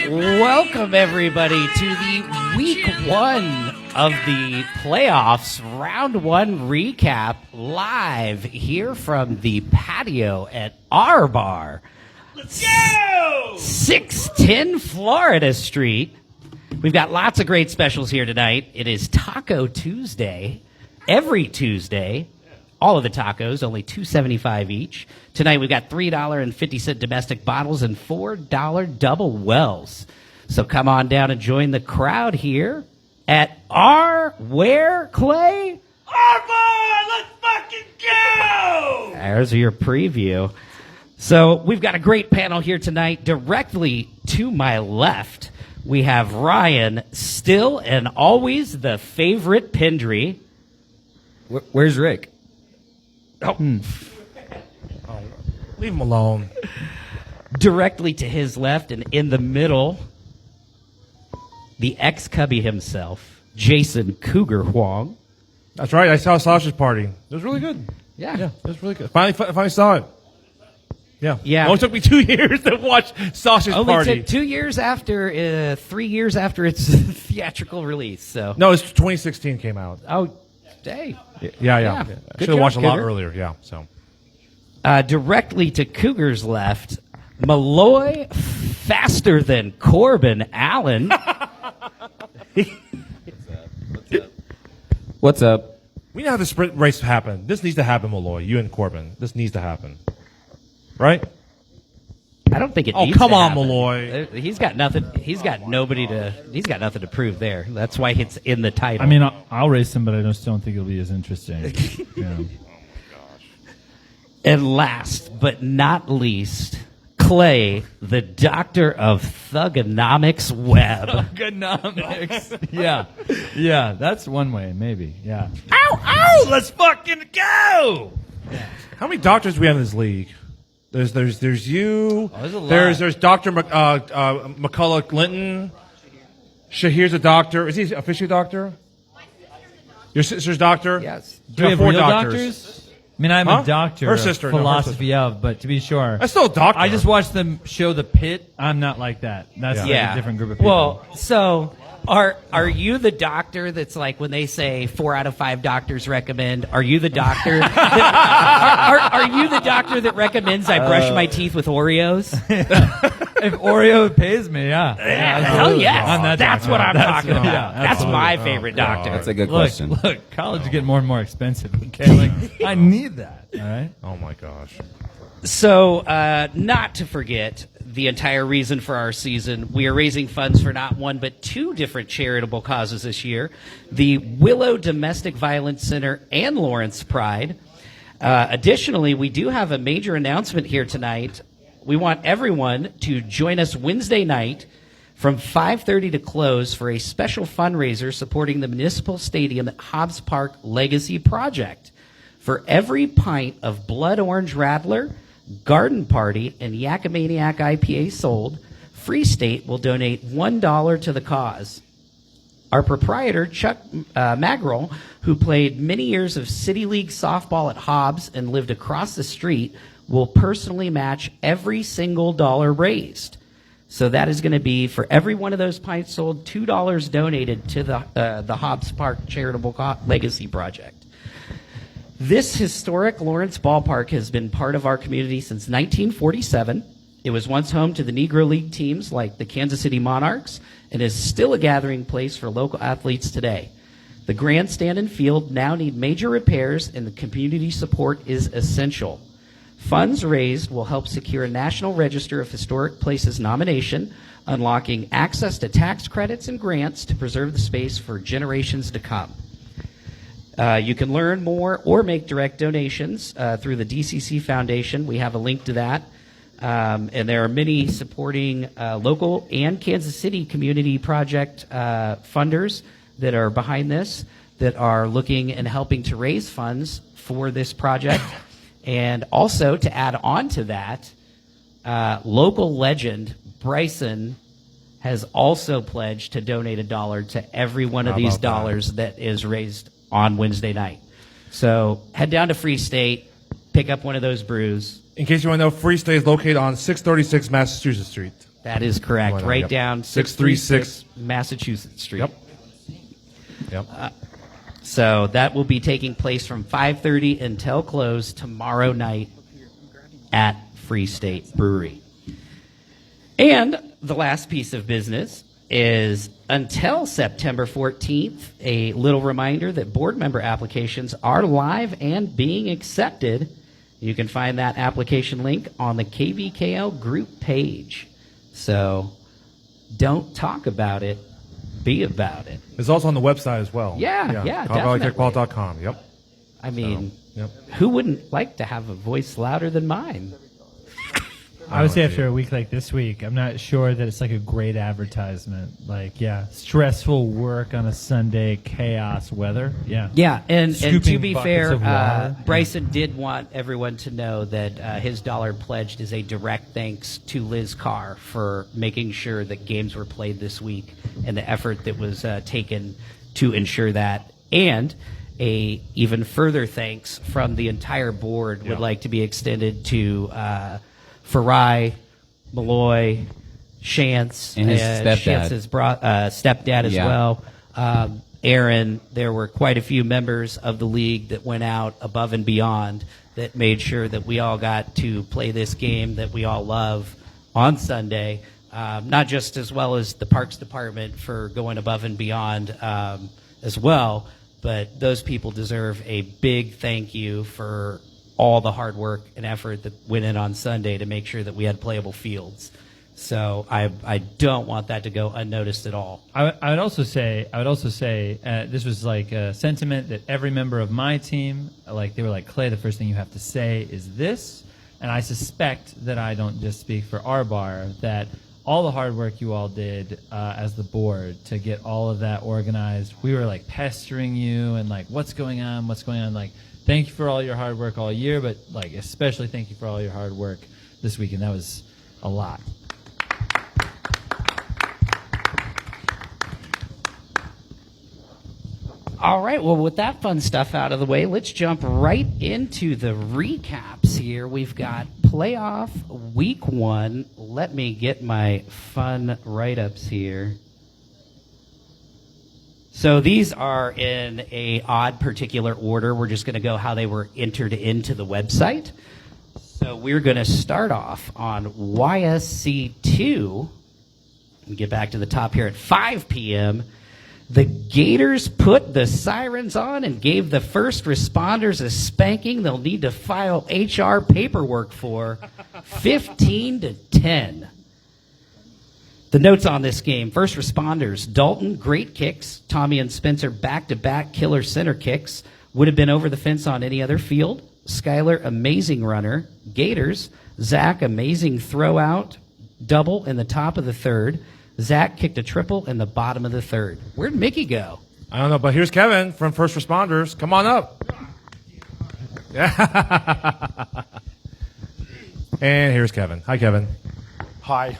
Welcome, everybody, to the week one of the playoffs, round one recap, live here from the patio at our bar. Let's go! 610 Florida Street. We've got lots of great specials here tonight. It is Taco Tuesday, every Tuesday. All of the tacos, only $2.75 each. Tonight we've got $3.50 domestic bottles and $4 double wells. So come on down and join the crowd here at where, Clay? Our bar! Let's fucking go! There's your preview. So we've got a great panel here tonight. Directly to my left, we have Ryan, still and always the favorite Pendry. Where's Rick? Leave him alone. Directly to his left and in the middle, the ex-Cubby himself, Jason Cougar Huang. That's right. I saw Sasha's party. It was really good. Yeah. It was really good. Finally saw it. Yeah. Yeah. It only took me 2 years to watch Sasha's Only party. took 2 years after, 3 years after its theatrical release. So. No, it's 2016 came out. Oh, hey. Yeah. Yeah. I Good should have watched job, a lot Cougar. earlier. Yeah. So. Directly to Cougar's left, Malloy, faster than Corbin Allen. What's up? We know how the sprint race happen. This needs to happen, Malloy. You and Corbin. This needs to happen. Right? I don't think it Oh, needs come to on, happen. Malloy. He's got nothing. He's got nothing to prove there. That's why it's in the title. I mean, I'll race him, but I just don't think it'll be as interesting. Yeah. And last but not least, Clay, the doctor of thugonomics web. Thugonomics. Yeah, that's one way, maybe. Yeah. Ow! Let's fucking go! How many doctors do we have in this league? There's you. there's a lot. There's Dr. McCullough Linton. Shahir's a doctor. Is he officially a doctor? Your sister's doctor? Yes. Do we have 4 real doctors. doctors? I mean, I'm Huh? a doctor. Her of sister, no, her philosophy of, but to be sure, That's still a doctor. I just watched them show The Pit. I'm not like that. That's like a different group of people. Well, so are you the doctor that's like when they say 4 out of 5 doctors recommend? Are you the doctor? Are you the doctor that recommends I brush my teeth with Oreos? if Oreo pays me, yeah. Hell absolutely. yes. I'm that That's doctor. what I'm talking about. Yeah, That's absolutely. my favorite doctor. That's a good Look, question. college is getting more and more expensive. Okay, like I need that. All right. Oh my gosh. So, not to forget the entire reason for our season, we are raising funds for not one but 2 different charitable causes this year: the Willow Domestic Violence Center and Lawrence Pride. Additionally, we do have a major announcement here tonight. We want everyone to join us Wednesday night from 5:30 to close for a special fundraiser supporting the Municipal Stadium at Hobbs Park Legacy Project. For every pint of Blood Orange Radler, Garden Party, and Yakamaniac IPA sold, Free State will donate $1 to the cause. Our proprietor, Chuck Magrill, who played many years of City League softball at Hobbs and lived across the street, will personally match every single dollar raised. So that is going to be, for every one of those pints sold, $2 donated to the Hobbs Park Charitable Legacy Project. This historic Lawrence Ballpark has been part of our community since 1947. It was once home to the Negro League teams like the Kansas City Monarchs and is still a gathering place for local athletes today. The grandstand and field now need major repairs, and the community support is essential. Funds raised will help secure a National Register of Historic Places nomination, unlocking access to tax credits and grants to preserve the space for generations to come. You can learn more or make direct donations through the DCC Foundation. We have a link to that. And there are many supporting local and Kansas City community project funders that are behind this, that are looking and helping to raise funds for this project. And also, to add on to that, local legend Bryson has also pledged to donate $1 to every one of How these about that? dollars that is raised on Wednesday night. So head down to Free State, pick up one of those brews. In case you want to know, Free State is located on 636 Massachusetts Street. That is correct. Why not? Right Yep. down 636 Massachusetts Street. Yep. So that will be taking place from 5:30 until close tomorrow night at Free State Brewery. And the last piece of business is until September 14th, a little reminder that board member applications are live and being accepted. You can find that application link on the KVKL group page. So don't talk about it, be about it. It's also on the website as well. Yeah, definitely. CarValleyKickball.com. Yep. I mean, Yep. who wouldn't like to have a voice louder than mine? I would say after a week like this week, I'm not sure that it's like a great advertisement. Like, yeah, stressful work on a Sunday, chaos weather. Yeah. Yeah, and to Scooping be buckets fair, of water. Bryson did want everyone to know that his dollar pledged is a direct thanks to Liz Carr for making sure that games were played this week and the effort that was taken to ensure that. And a even further thanks from the entire board would like to be extended to Farai, Malloy, Shantz, And his stepdad. Shantz's stepdad as Yeah. well. Aaron, there were quite a few members of the league that went out above and beyond that made sure that we all got to play this game that we all love on Sunday. Not just as well as the Parks Department for going above and beyond as well, but those people deserve a big thank you for all the hard work and effort that went in on Sunday to make sure that we had playable fields. So I don't want that to go unnoticed at all. I would also say this was like a sentiment that every member of my team, like they were like, Clay, the first thing you have to say is this. And I suspect that I don't just speak for our bar, that all the hard work you all did as the board to get all of that organized. We were like pestering you and like, what's going on? Like, thank you for all your hard work all year, but like especially thank you for all your hard work this weekend. That was a lot. All right, well, with that fun stuff out of the way, let's jump right into the recaps here. We've got playoff week 1. Let me get my fun write-ups here. So these are in a odd particular order. We're just going to go how they were entered into the website. So we're going to start off on YSC2. We get back to the top here at 5 p.m. The Gators put the sirens on and gave the first responders a spanking they'll need to file HR paperwork for, 15-10. The notes on this game: first responders, Dalton, great kicks. Tommy and Spencer, back-to-back killer center kicks. Would have been over the fence on any other field. Skyler, amazing runner. Gators, Zach, amazing throw out, double in the top of the third. Zach kicked a triple in the bottom of the third. Where'd Mickey go? I don't know, but here's Kevin from First Responders. Come on up. Yeah. And here's Kevin. Hi, Kevin. Hi.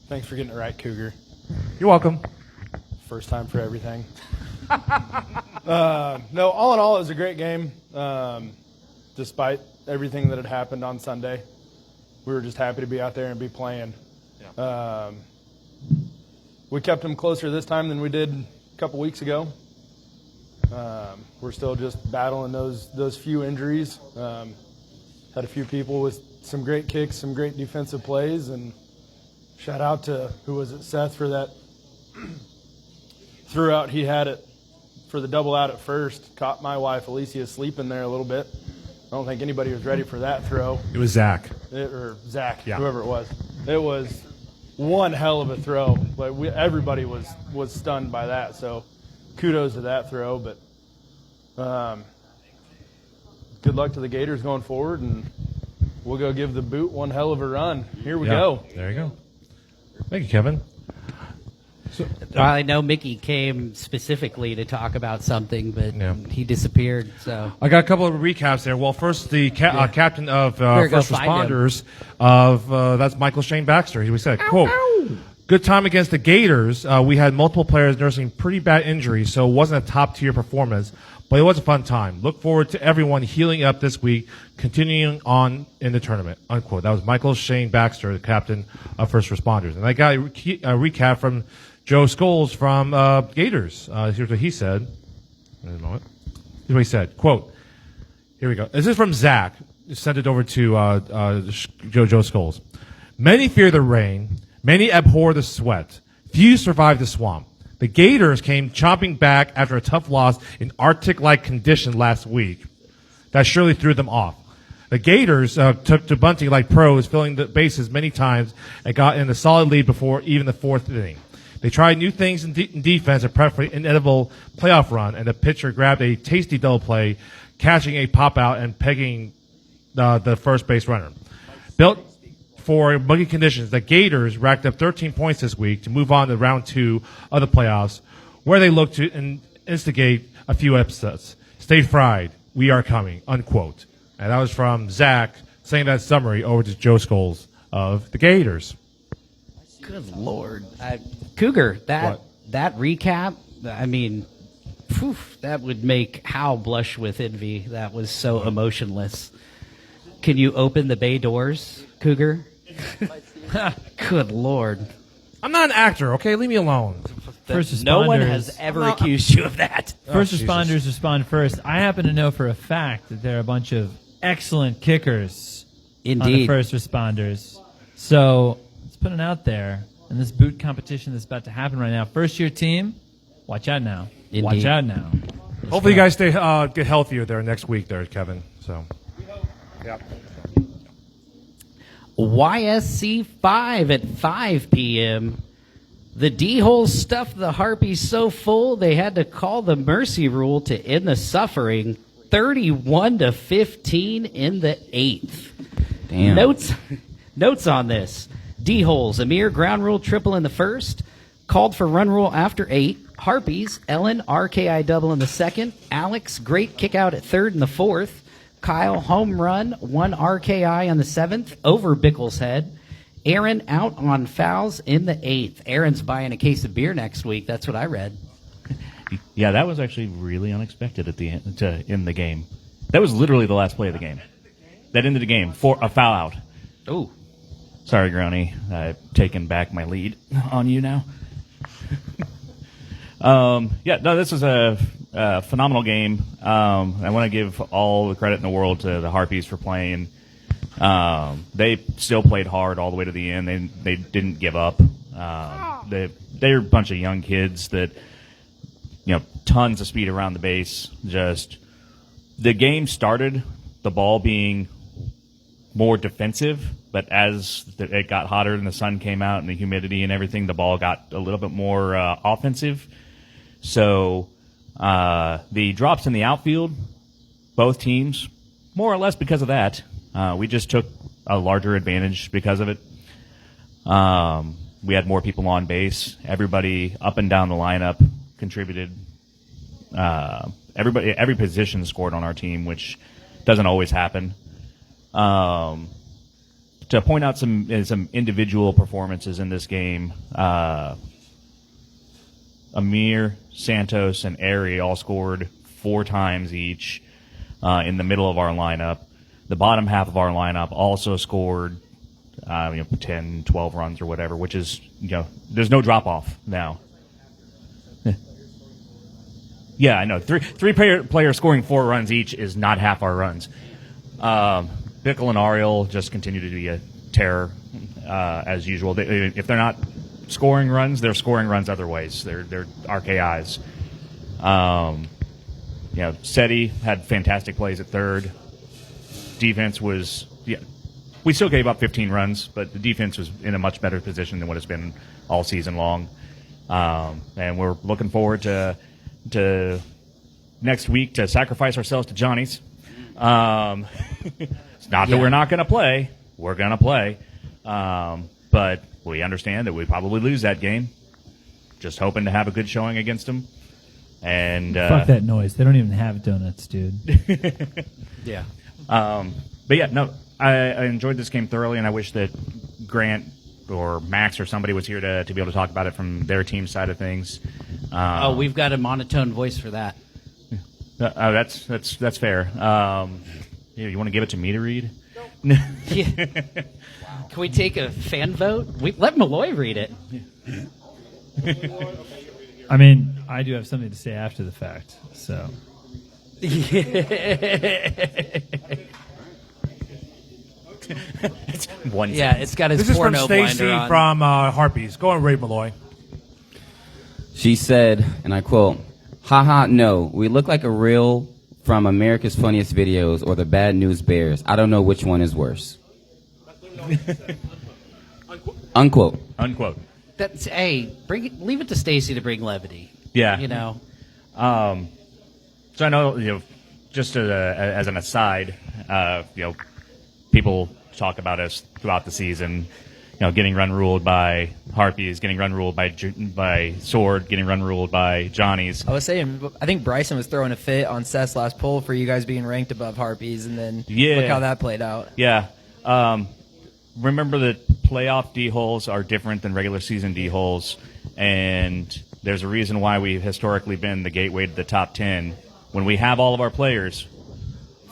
Thanks for getting it right, Cougar. You're welcome. First time for everything. No, all in all, it was a great game. Despite everything that had happened on Sunday, we were just happy to be out there and be playing. Yeah. We kept them closer this time than we did a couple weeks ago. We're still just battling those few injuries. Had a few people with some great kicks, some great defensive plays, and shout out to, who was it, Seth, for that threw out. He had it for the double out at first. Caught my wife, Alicia, sleeping there a little bit. I don't think anybody was ready for that throw. It was Zach. Or Zach, Yeah. whoever it was. It was one hell of a throw. Like everybody was stunned by that. So kudos to that throw. But good luck to the Gators going forward, and we'll go give the boot one hell of a run. Here we go. There you go. Thank you, Kevin. I know Mickey came specifically to talk about something, but he disappeared. So I got a couple of recaps there. Well, first, the captain of Better go First find Responders of that's Michael Shane Baxter. He said, "Quote: Good time against the Gators. We had multiple players nursing pretty bad injuries, so it wasn't a top-tier performance, but it was a fun time. Look forward to everyone healing up this week, continuing on in the tournament, unquote. That was Michael Shane Baxter, the captain of First Responders. And I got a recap from Joe Scholes from Gators. Here's what he said. Wait a moment. Here's what he said. Quote, here we go. This is from Zach. Sent it over to Joe Scholes. Many fear the rain. Many abhor the sweat. Few survive the swamp. The Gators came chomping back after a tough loss in Arctic-like condition last week. That surely threw them off. The Gators took to bunting like pros, filling the bases many times, and got in a solid lead before even the fourth inning. They tried new things in defense and prepped for an inevitable playoff run, and the pitcher grabbed a tasty double play, catching a pop-out and pegging the first base runner. Built for muggy conditions, the Gators racked up 13 points this week to move on to round 2 of the playoffs, where they look to instigate a few upsets. Stay fried. We are coming, unquote. And that was from Zach saying that summary over to Joe Scholes of the Gators. Good Lord. Cougar, that recap, I mean, that would make Hal blush with envy. That was so emotionless. Can you open the bay doors, Cougar? Good Lord. I'm not an actor, okay? Leave me alone. First No one responders- has ever accused you of that. First Jesus. responders respond first. I happen to know for a fact that there are a bunch of excellent kickers on the Indeed. first responders. So let's put it out there. In this boot competition that's about to happen right now, first-year team, watch out now. Indeed. Watch out now. Hopefully you guys stay get healthier there next week there, Kevin. So, yeah. YSC 5 at 5 p.m. The D-holes stuffed the Harpies so full they had to call the mercy rule to end the suffering. 31-15 in the 8th. Damn. Notes on this. D-holes, Amir ground rule triple in the first, called for run rule after 8. Harpies, Ellen RKI double in the second. Alex, great kick out at third in the fourth. Kyle, home run, 1 RKI on the 7th, over Bickle's head. Aaron out on fouls in the 8th. Aaron's buying a case of beer next week. That's what I read. Yeah, that was actually really unexpected at the end to end the game. That was literally the last play of the game. That ended the game for a foul out. Oh, Sorry, Grony. I've taken back my lead on you now. This was a phenomenal game. I want to give all the credit in the world to the Harpies for playing. They still played hard all the way to the end. They didn't give up. They're a bunch of young kids that, tons of speed around the base. Just the game started, the ball being more defensive, but as it got hotter and the sun came out and the humidity and everything, the ball got a little bit more offensive. So the drops in the outfield, both teams, more or less because of that. We just took a larger advantage because of it. We had more people on base. Everybody up and down the lineup contributed. Every position scored on our team, which doesn't always happen. To point out some individual performances in this game, Amir, Santos, and Ari all scored 4 times each in the middle of our lineup. The bottom half of our lineup also scored 10, 12 runs or whatever, which is, there's no drop-off now. Yeah, I know. Three players scoring 4 runs each is not half our runs. Bickle and Ariel just continue to be a terror as usual. If they're not scoring runs, they're scoring runs other ways. They're RKIs. Seti had fantastic plays at third. Defense was, we still gave up 15 runs, but the defense was in a much better position than what it's been all season long. And we're looking forward to next week to sacrifice ourselves to Johnny's. It's not that we're not going to play. We're going to play. But we understand that we probably lose that game. Just hoping to have a good showing against them. And Fuck that noise. They don't even have donuts, dude. yeah. I enjoyed this game thoroughly, and I wish that Grant or Max or somebody was here to be able to talk about it from their team side of things. We've got a monotone voice for that. That's fair. You want to give it to me to read? Yeah. Can we take a fan vote? Let Malloy read it. I mean, I do have something to say after the fact, so. It's one. Yeah, it's got his This is from porno Stacy blinder on. from Harpies. Go on, Ray Malloy. She said, and I quote, "Haha, no, we look like a reel from America's Funniest Videos or the Bad News Bears. I don't know which one is worse." Unquote. Unquote. That's leave it to Stacy to bring levity. Yeah. You know. So I know, just as an aside, people talk about us throughout the season, getting run ruled by Harpies, getting run ruled by Sword, getting run ruled by Johnny's. I was saying, I think Bryson was throwing a fit on Seth's last poll for you guys being ranked above Harpies, and then look how that played out. Yeah. Remember that playoff D-holes are different than regular season D-holes, and there's a reason why we've historically been the gateway to the top 10. When we have all of our players,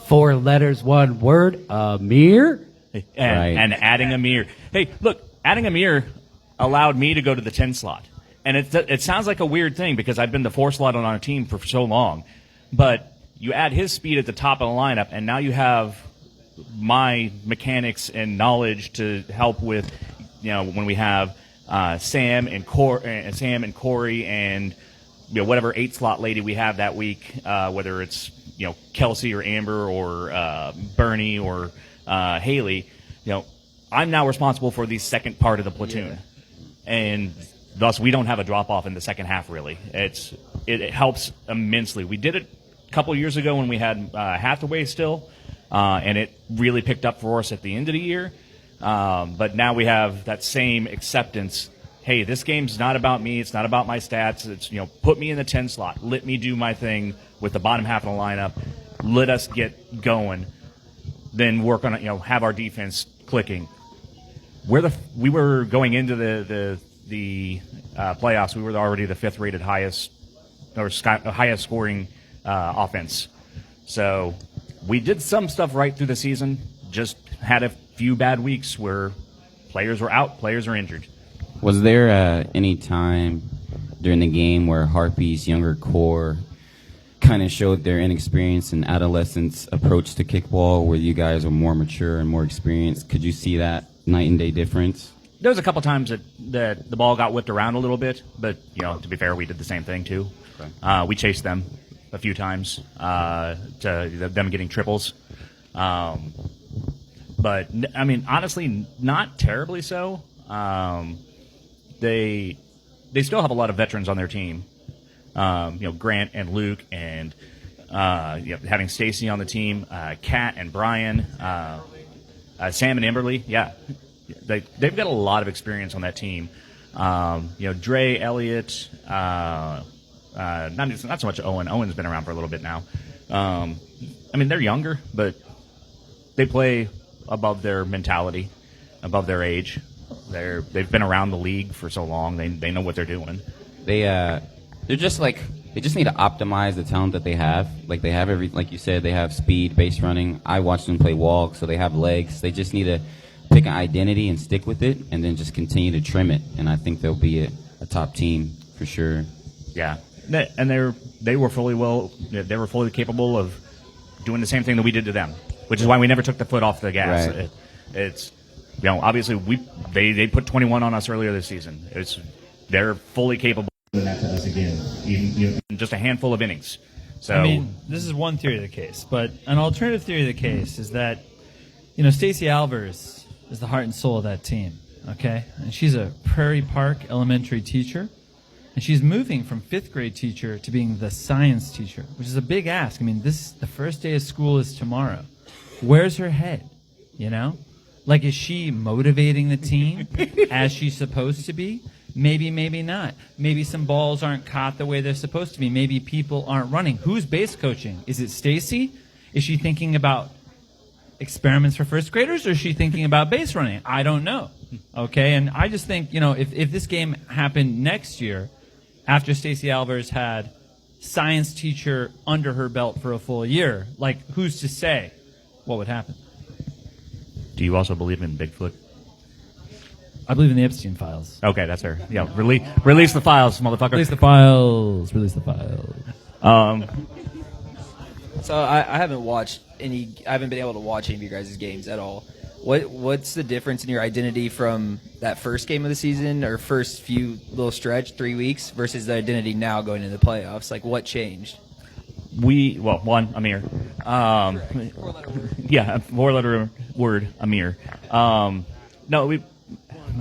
4 letters, 1 word, Amir. and adding Amir. Hey, look, adding Amir allowed me to go to the 10 slot. And it sounds like a weird thing because I've been the 4 slot on our team for so long. But you add his speed at the top of the lineup, and now you have my mechanics and knowledge to help with, when we have Sam and Corey and whatever 8 slot lady we have that week, whether it's Kelsey or Amber or Bernie or Haley. I'm now responsible for the second part of the platoon, and thus we don't have a drop off in the second half. Really, it helps immensely. We did it a couple of years ago when we had Hathaway still, and it really picked up for us at the end of the year. But now we have that same acceptance. Hey, this game's not about me. It's not about my stats. It's, put me in the 10 slot. Let me do my thing with the bottom half of the lineup. Let us get going. Then work on it, have our defense clicking. We were going into the playoffs. We were already the 5th rated highest scoring offense. So we did some stuff right through the season. Just had a few bad weeks where players were out, players are injured. Was there any time during the game where Harpy's younger core kind of showed their inexperience and adolescence approach to kickball, where you guys are more mature and more experienced? Could you see that night and day difference? There was a couple times that the ball got whipped around a little bit, but to be fair, we did the same thing too. Okay. We chased them a few times to them getting triples. But I mean, honestly, not terribly so. They still have a lot of veterans on their team. Grant and Luke, and having Stacy on the team, Kat and Brian, Sam and Emberly. Yeah, they've got a lot of experience on that team. Dre, Elliott, not so much Owen. Owen's been around for a little bit now. I mean, they're younger, but they play above their mentality, above their age. They've been around the league for so long. They know what they're doing. They're just they just need to optimize the talent that they have. Like they have like you said, they have speed, base running. I watched them play walk, so they have legs. They just need to pick an identity and stick with it, and then just continue to trim it. And I think they'll be a top team for sure. Yeah, and they were fully capable of doing the same thing that we did to them, which is why we never took the foot off the gas. Right. It's obviously they put 21 on us earlier this season. They're fully capable of doing that to us again, even in just a handful of innings. So I mean, this is one theory of the case, but an alternative theory of the case is that Stacey Alvers is the heart and soul of that team. Okay, and she's a Prairie Park elementary teacher. And she's moving from 5th grade teacher to being the science teacher, which is a big ask. I mean, the first day of school is tomorrow. Where's her head? Like, is she motivating the team as she's supposed to be? Maybe, maybe not. Maybe some balls aren't caught the way they're supposed to be. Maybe people aren't running. Who's base coaching? Is it Stacy? Is she thinking about experiments for 1st graders, or is she thinking about base running? I don't know. Okay, and I just think, if this game happened next year, after Stacey Albers had science teacher under her belt for a full year, like, who's to say what would happen? Do you also believe in Bigfoot? I believe in the Epstein files. Okay, that's her. Yeah, release the files, motherfucker. Release the files. Release the files. So I haven't watched any. I haven't been able to watch any of you guys' games at all. What's the difference in your identity from that first game of the season or first few little stretch, 3 weeks, versus the identity now going into the playoffs? Like, what changed? One, Amir. Yeah, four-letter word, Amir.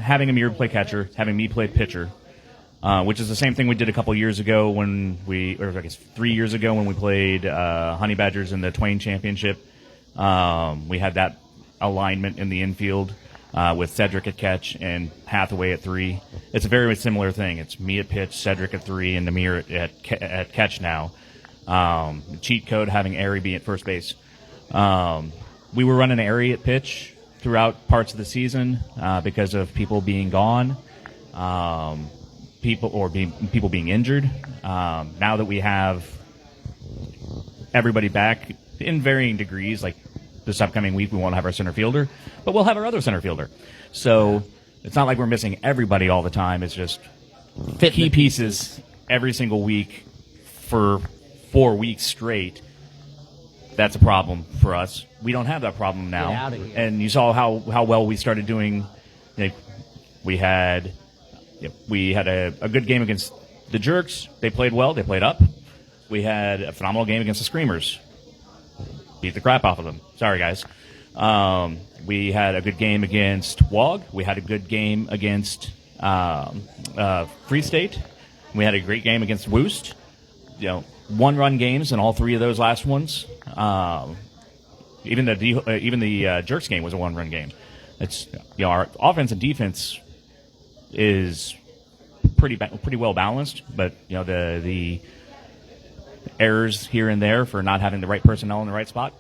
Having Amir play catcher, having me play pitcher, which is the same thing we did a couple years ago or I guess 3 years ago when we played Honey Badgers in the Twain Championship. We had that alignment in the infield with Cedric at catch and Hathaway at 3. It's a very similar thing. It's me at pitch, Cedric at 3, and Amir at catch now. Cheat code having Airy be at first base. We were running Airy at pitch throughout parts of the season because of people being gone, people being injured. Now that we have everybody back in varying degrees, like this upcoming week we won't have our center fielder, but we'll have our other center fielder. So it's not like we're missing everybody all the time. It's just key pieces every single week for 4 weeks straight. That's a problem for us. We don't have that problem now. Get out of here. And you saw how well we started doing. We had a good game against the Jerks. They played well. They played up. We had a phenomenal game against the Screamers. Beat the crap off of them. Sorry, guys. We had a good game against WOG. We had a good game against Free State. We had a great game against Woost. One-run games in all 3 of those last ones. Even the Jerks game was a one-run game. It's our offense and defense is pretty well balanced, but the errors here and there for not having the right personnel in the right spot.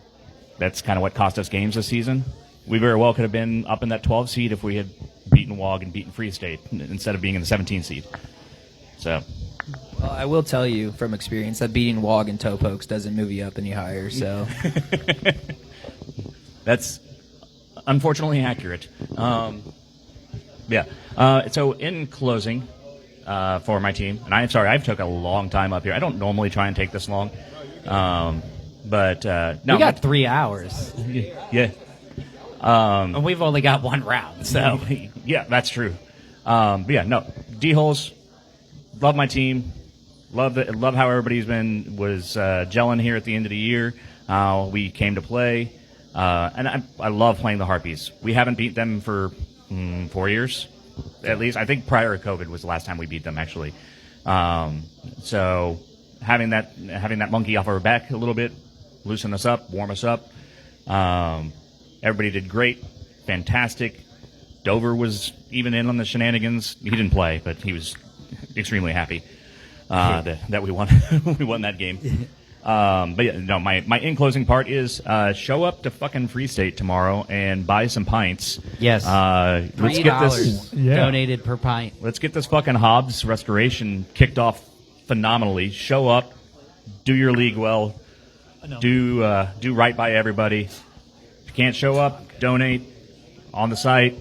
That's kind of what cost us games this season. We very well could have been up in that 12 seed if we had beaten WOG and beaten Free State instead of being in the 17 seed. So. Well, I will tell you from experience that beating WOG and toe pokes doesn't move you up any higher. So that's unfortunately accurate. So in closing, for my team, and I'm sorry, I've took a long time up here. I don't normally try and take this long, but no, we got 3 hours. Yeah. And we've only got 1 round, so yeah, that's true. D-holes. Love my team. Love how everybody's was gelling here at the end of the year. We came to play, and I love playing the Harpies. We haven't beat them for 4 years, at least. I think prior to COVID was the last time we beat them, actually. So having that monkey off our back a little bit, loosen us up, warm us up. Everybody did great, fantastic. Dover was even in on the shenanigans. He didn't play, but he was extremely happy that we won we won that game. My in closing part is show up to fucking Free State tomorrow and buy some pints. yes, Let's get this donated per pint. let's get this fucking Hobbs restoration kicked off phenomenally. Show up, do your league well, do right by everybody. If you can't show up, donate on the site.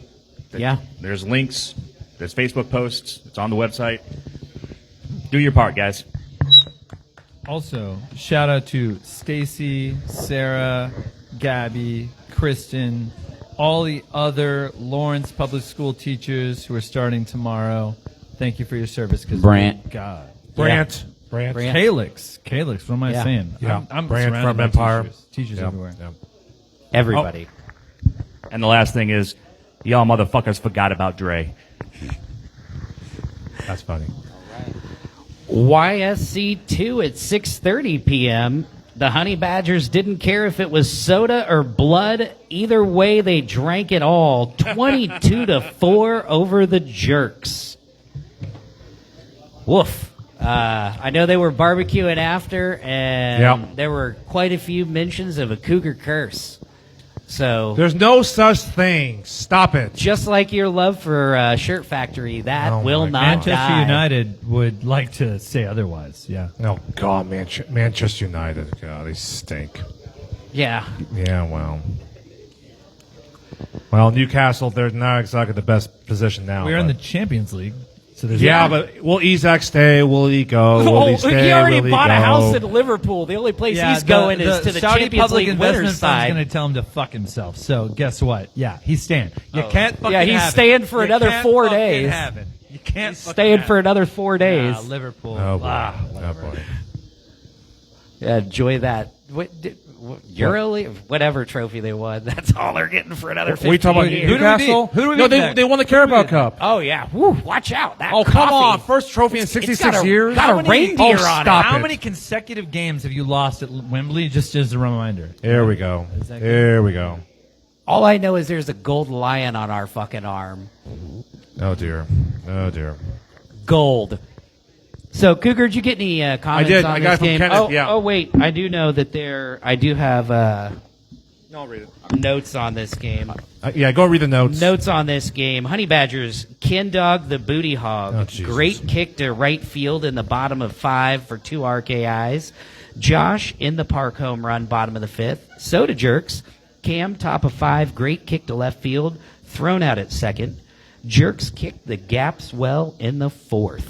Yeah. There's links. There's Facebook posts. It's on the website. Do your part, guys. Also, shout out to Stacy, Sarah, Gabby, Kristen, all the other Lawrence Public School teachers who are starting tomorrow. Thank you for your service. Brant. God. Brant. Calix. What am I Yeah. saying? Yeah. I'm Brant surrounded from by Empire. Teachers Yeah. everywhere. Yeah. Everybody. And the last thing is, y'all motherfuckers forgot about Dre. That's funny. YSC2 at 6:30 p.m. The Honey Badgers didn't care if it was soda or blood. Either way, they drank it all. 22-4 over the Jerks. Woof. I know they were barbecuing after, and there were quite a few mentions of a cougar curse. So There's no such thing. Stop it. just like your love for Shirt Factory, that Oh will my not Manchester die. United would like to say otherwise. Yeah. Oh, God, Manchester United. God, they stink. Yeah. Yeah, well, Newcastle, they're not exactly the best position now. We're in the but- Champions League, so there's Yeah, but will Isak stay? Will he go? Will he stay? he already Will he bought a go? house in Liverpool. The only place he's going is to the Saudi Champions Public League Investment winners Fund's going side. to tell him to fuck himself. So guess what? Yeah, he's staying. You can't fucking Yeah, he's have staying it. for You another can't 4 fucking days. have it. You can't fucking Staying have for it. another 4 days. Yeah, Liverpool. Oh, boy. Ah, Oh, whatever. boy. Yeah, enjoy that. Euro League, whatever trophy they won. That's all they're getting for another 15 We talk about years. Newcastle? Who do we No, beat next? they won the Carabao Cup. Oh yeah, woo! Watch out! That Oh, come coffee. on. First trophy in It's 66 got a- years? Got a reindeer Oh, on stop it. How it. many consecutive games have you lost at Wembley? Just as a reminder. There we go. Is that good? There we go. All I know is there's a gold lion on our fucking arm. Oh, dear. Oh, dear. Gold. So, Cougar, did you get any comments did. on I this got it from game? Kenneth, oh, yeah. oh, wait. I do know that I do have No, I'll read it. notes on this game. Yeah, go read the notes. Notes on this game. Honey Badgers, Ken Dog the Booty Hog. Oh, Jesus. Great kick to right field in the bottom of 5 for 2 RKIs. Josh in the park home run, bottom of the 5th. Soda Jerks. Cam, top of 5. Great kick to left field. Thrown out at second. Jerks kicked the gaps well in the 4th.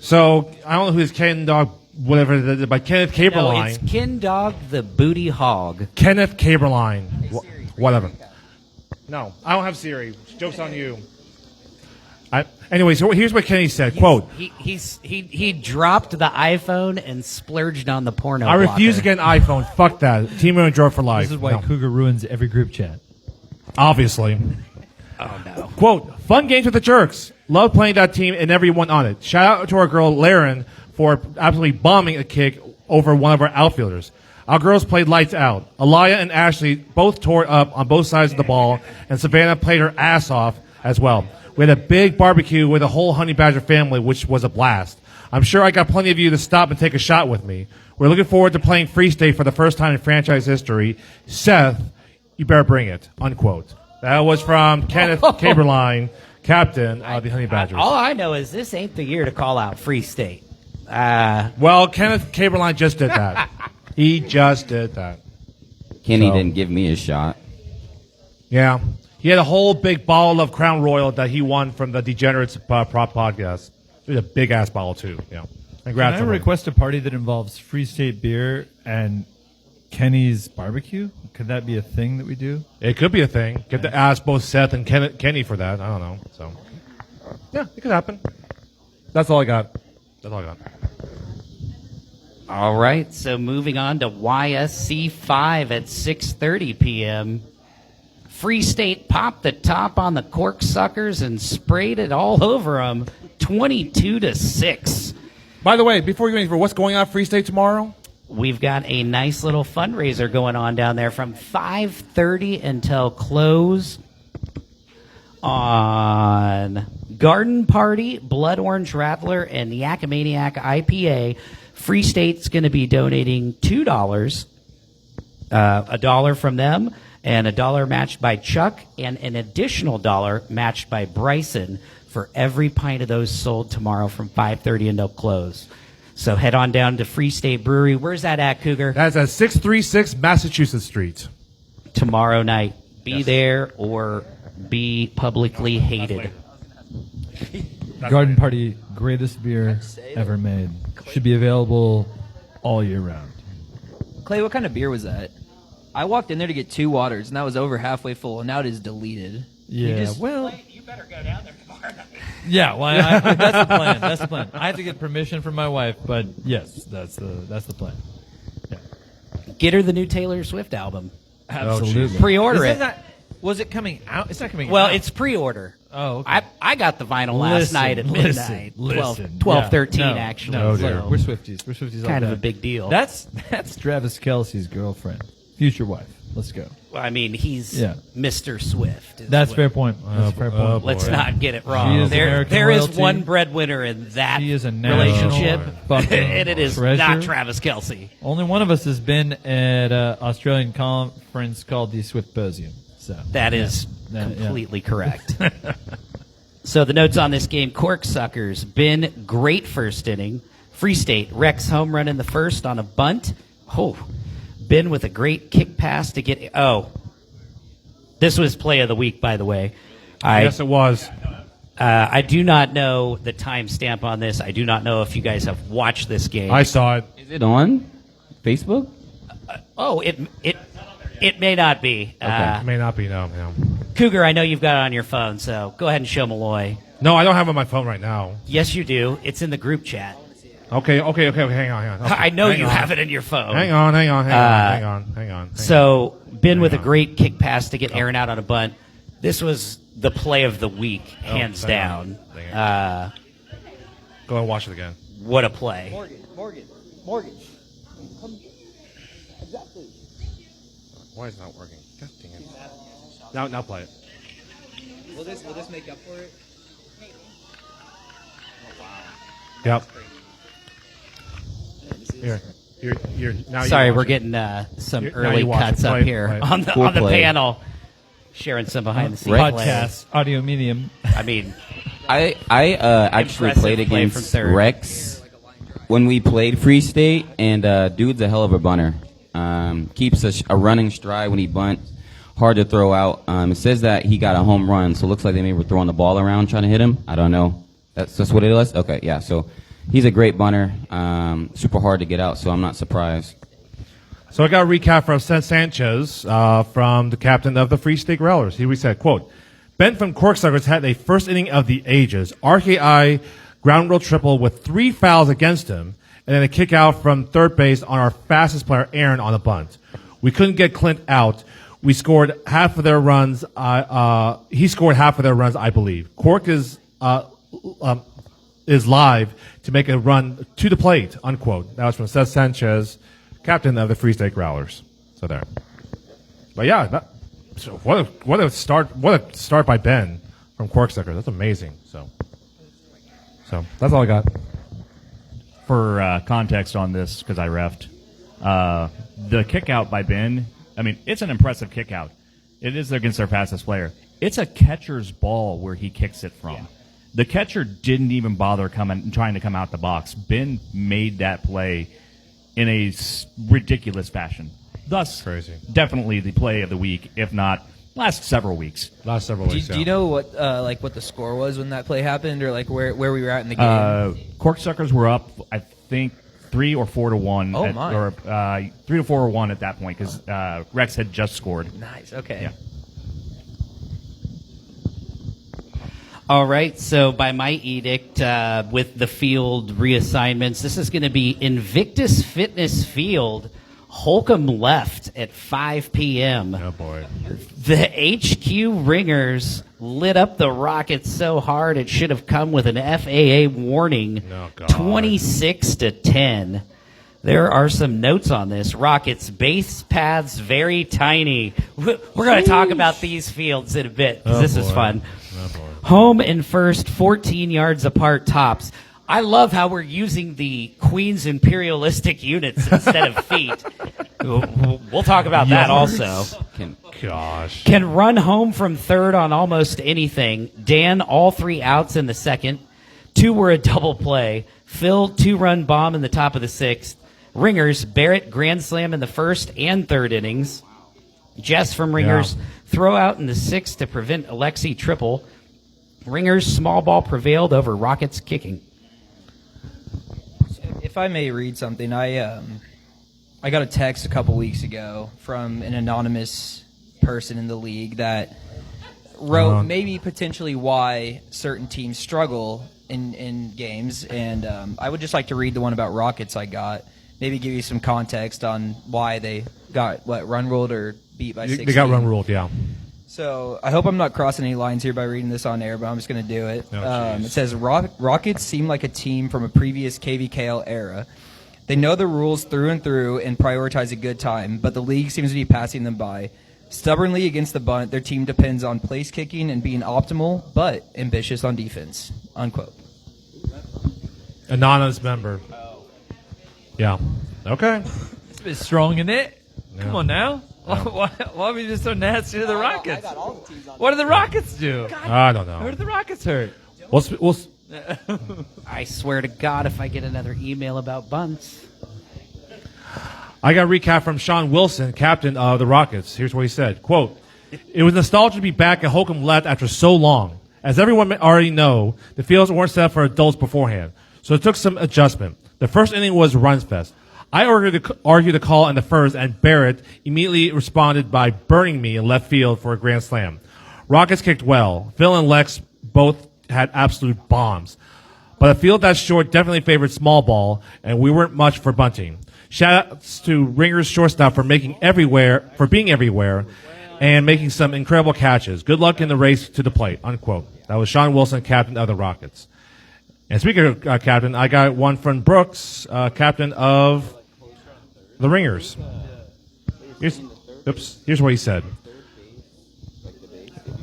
So, I don't know who this Ken Dog, whatever, by Kenneth No, Caberline. it's Ken Dog the Booty Hog. Kenneth Caberline. Whatever. No, I don't have Siri. Joke's on you. Anyway, so here's what Kenny said. Quote, He dropped the iPhone and splurged on the porno. I refuse blocker. to get an iPhone. Fuck that. Team Android for life. This is why No. Cougar ruins every group chat. Obviously. Oh no. Quote, fun games with the Jerks. Love playing that team and everyone on it. Shout out to our girl, Laren, for absolutely bombing a kick over one of our outfielders. Our girls played lights out. Aliyah and Ashley both tore up on both sides of the ball, and Savannah played her ass off as well. We had a big barbecue with the whole Honey Badger family, which was a blast. I'm sure I got plenty of you to stop and take a shot with me. We're looking forward to playing Free State for the first time in franchise history. Seth, you better bring it. Unquote. That was from Kenneth Caberline, captain of the Honey Badgers. All I know is this ain't the year to call out Free State. Well, Kenneth Caberline just did that. He just did that. Kenny So- didn't give me a shot. Yeah. He had a whole big bottle of Crown Royal that he won from the Degenerates Prop podcast. It was a big ass bottle, too. Yeah. Congrats. Can I on him. request a party that involves Free State beer and Kenny's barbecue? Could that be a thing that we do? It could be a thing. Get to ask both Seth and Kenny for that. I don't know. So, yeah, it could happen. That's all I got. That's all I got. All right, so moving on to YSC 5 at 6:30 p.m. Free State popped the top on the Corksuckers and sprayed it all over them, 22-6. By the way, before you go any further, what's going on at Free State tomorrow? We've got a nice little fundraiser going on down there from 5:30 until close on Garden Party, Blood Orange Rattler, and Yakamaniac IPA. Free State's going to be donating $2, $1 from them, and $1 matched by Chuck, and an additional $1 matched by Bryson for every pint of those sold tomorrow from 5:30 until close. So head on down to Free State Brewery. Where's that at, Cougar? That's at 636 Massachusetts Street. Tomorrow night. Be there or be publicly hated. Garden Party, greatest beer ever made. Should be available all year round. Clay, what kind of beer was that? I walked in there to get 2 waters, and that was over halfway full, and now it is deleted. Yeah, well, You better go down there tomorrow night. yeah. Well, that's the plan. That's the plan. I have to get permission from my wife, but yes, that's the plan. Yeah, Get her the new Taylor Swift album. absolutely. Pre-order Isn't it. that- was it coming out? It's not coming Well, out. it's pre-order. Oh, okay. I got the vinyl last night at midnight. 12, 13 No, actually. No, so we're Swifties. We're Swifties. kind like of that. a big deal. That's Travis Kelce's girlfriend, future wife. Let's go. Well, I mean, he's Yeah. Mr. Swift. is That's what- fair point. That's a fair point. Let's not get it She wrong. is There American is royalty. one breadwinner in that She is a national relationship, fucking and it is treasure. not Travis Kelce. Only one of us has been at an Australian conference called the Swiftposium. So That is Yeah, yeah. completely correct. So the notes on this game: Corksuckers, Ben, great first inning. Free State, Rex home run in the first on a bunt. Oh, Ben with a great kick pass to get. Oh, this was play of the week, by the way. Yes, it was. I do not know the timestamp on this. I do not know if you guys have watched this game. I saw it. Is it on Facebook? Oh, it may not be. It may not be, no. Cougar, I know you've got it on your phone, so go ahead and show Malloy. No, I don't have it on my phone right now. Yes, you do. It's in the group chat. Okay, hang on. Okay, I know hang you on. have it in your phone. Hang on. So, Ben with a on. great kick pass to get Aaron out on a bunt. This was the play of the week, hands dang down. on. Go and watch it again. What a play. Morgan. Exactly. Why is it not working? God dang it. Now play it. Will this make up for it? Yep. Here. Now Sorry, you watch we're it. getting some Now early you watch cuts it. up Play it, here play it. on the Cool on the play. panel, sharing some behind the scenes Podcast, audio medium. I mean, I actually Impressive played play from against third. Rex when we played Free State, and dude's a hell of a bunter. Keeps a running stride when he bunts. Hard to throw out. It says that he got a home run, so it looks like they maybe were throwing the ball around trying to hit him. I don't know. That's just what it was? Okay, yeah. So he's a great bunter. Super hard to get out, so I'm not surprised. So I got a recap from Sen Sanchez, from the captain of the Free State Growlers. Here we said, quote, Ben from Corksuckers had a first inning of the ages. RKI ground rule triple with 3 fouls against him, and then a kick out from third base on our fastest player, Aaron, on a bunt. We couldn't get Clint out. We scored half of their runs. He scored half of their runs, I believe. Cork is live to make a run to the plate, unquote. That was from Seth Sanchez, captain of the Free State Growlers. So there. But yeah, so what a start by Ben from Corksucker. That's amazing. So that's all I got. For context on this, because I reffed, the kick out by Ben, I mean, it's an impressive kick out. It is against their fastest player. It's a catcher's ball where he kicks it from. Yeah. The catcher didn't even bother trying to come out the box. Ben made that play in a ridiculous fashion. Thus, Crazy. Definitely the play of the week, if not last several weeks. Do you know what what the score was when that play happened, or like where we were at in the game? Corksuckers were up, I think, 3 or 4 to 1. Oh, my. Or 3 to 4 or 1 at that point, because Rex had just scored. Nice. Okay. Yeah. all right. So by my edict, with the field reassignments, this is going to be Invictus Fitness Field, Holcomb left at 5 p.m. Oh boy. The HQ Ringers lit up the Rockets so hard it should have come with an FAA warning. Oh, God. 26-10. There are some notes on this. Rockets base paths very tiny. We're going to talk about these fields in a bit because this is boy. fun. Oh boy. Home and first, 14 yards apart tops. I love how we're using the Queen's imperialistic units instead of feet. We'll talk about that also. Gosh. Can run home from third on almost anything. Dan, all 3 outs in the second. 2 were a double play. Phil, 2-run bomb in the top of the 6th. Ringers, Barrett, grand slam in the first and third innings. Jess from Ringers, throw out in the 6th to prevent Alexi triple. Ringers, small ball prevailed over Rockets kicking. If I may read something, I got a text a couple weeks ago from an anonymous person in the league that wrote maybe potentially why certain teams struggle in games, and I would just like to read the one about Rockets I got. Maybe give you some context on why they got run ruled or beat by 16. They got run ruled, yeah. So I hope I'm not crossing any lines here by reading this on air, but I'm just going to do it. Oh, It says Rockets seem like a team from a previous KVKL era. They know the rules through and through and prioritize a good time, but the league seems to be passing them by. Stubbornly against the bunt, their team depends on place kicking and being optimal, but ambitious on defense. Unquote. Anonymous member. Yeah. Okay. It's a bit strong in it. Yeah. Come on now. Why are we just so nasty to the Rockets? What did the Rockets do? I don't know. Who did the Rockets hurt? We'll I swear to God, if I get another email about bunts. I got a recap from Sean Wilson, captain of the Rockets. Here's what he said. Quote, "It was nostalgia to be back at Holcomb left after so long. As everyone already know, the fields weren't set for adults beforehand, so it took some adjustment. The first inning was runs fest. I argued the call in the first, and Barrett immediately responded by burning me in left field for a grand slam. Rockets kicked well. Phil and Lex both had absolute bombs. But a field that short definitely favored small ball, and we weren't much for bunting. Shout-outs to Ringer's shortstop for being everywhere, and making some incredible catches. Good luck in the race to the plate." Unquote. That was Sean Wilson, captain of the Rockets. And speaking of captain, I got one from Brooks, captain of the Ringers. Here's what he said.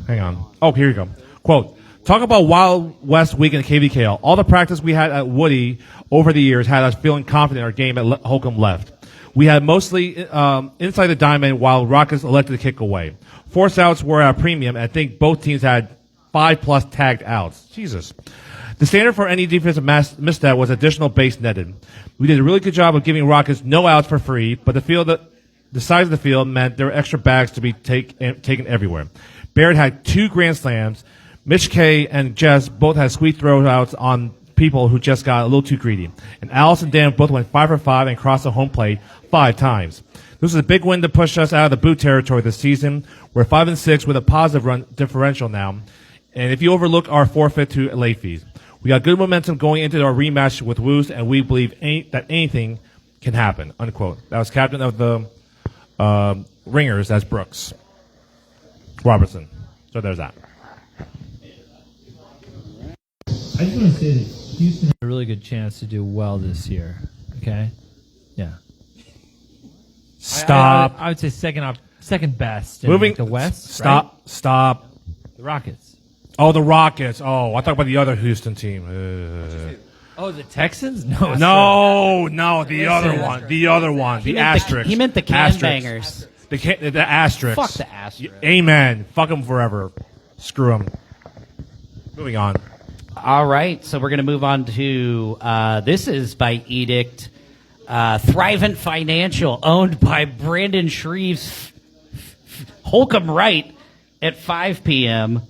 Hang on. Oh, here you go. Quote, "Talk about Wild West week in KVKL. All the practice we had at Woody over the years had us feeling confident in our game at Holcomb left. We had mostly inside the diamond while Rockets elected to kick away. Force outs were at a premium, and I think both teams had 5+ tagged outs. Jesus. The standard for any defensive misstep was additional base netted. We did a really good job of giving Rockets no outs for free, but the size of the field meant there were extra bags to be taken everywhere. Barrett had 2 grand slams. Mitch K and Jess both had sweet throwouts on people who just got a little too greedy. And Alice and Dan both went 5 for 5 and crossed the home plate 5 times. This is a big win to push us out of the boot territory this season. We're 5-6 with a positive run differential now. And if you overlook our forfeit to late fees, we got good momentum going into our rematch with Woos, and we believe that anything can happen." Unquote. That was captain of the Ringers. That's Brooks Robertson. So there's that. I just want to say that Houston had a really good chance to do well this year. Okay? Yeah. Stop. I would say second best in Moving the West. Stop. Right? Stop. The Rockets. Oh, the Rockets. Oh, I talk about the other Houston team. Oh, the Texans? No. No, the other one. The other one. The asterisk. He meant the Bangers. The asterisk. Fuck the asterisk. Amen. Fuck them forever. Screw them. Moving on. All right, so we're going to move on to this is by edict. Thrivent Financial, owned by Brandon Shreves, Holcomb Wright, at 5 p.m.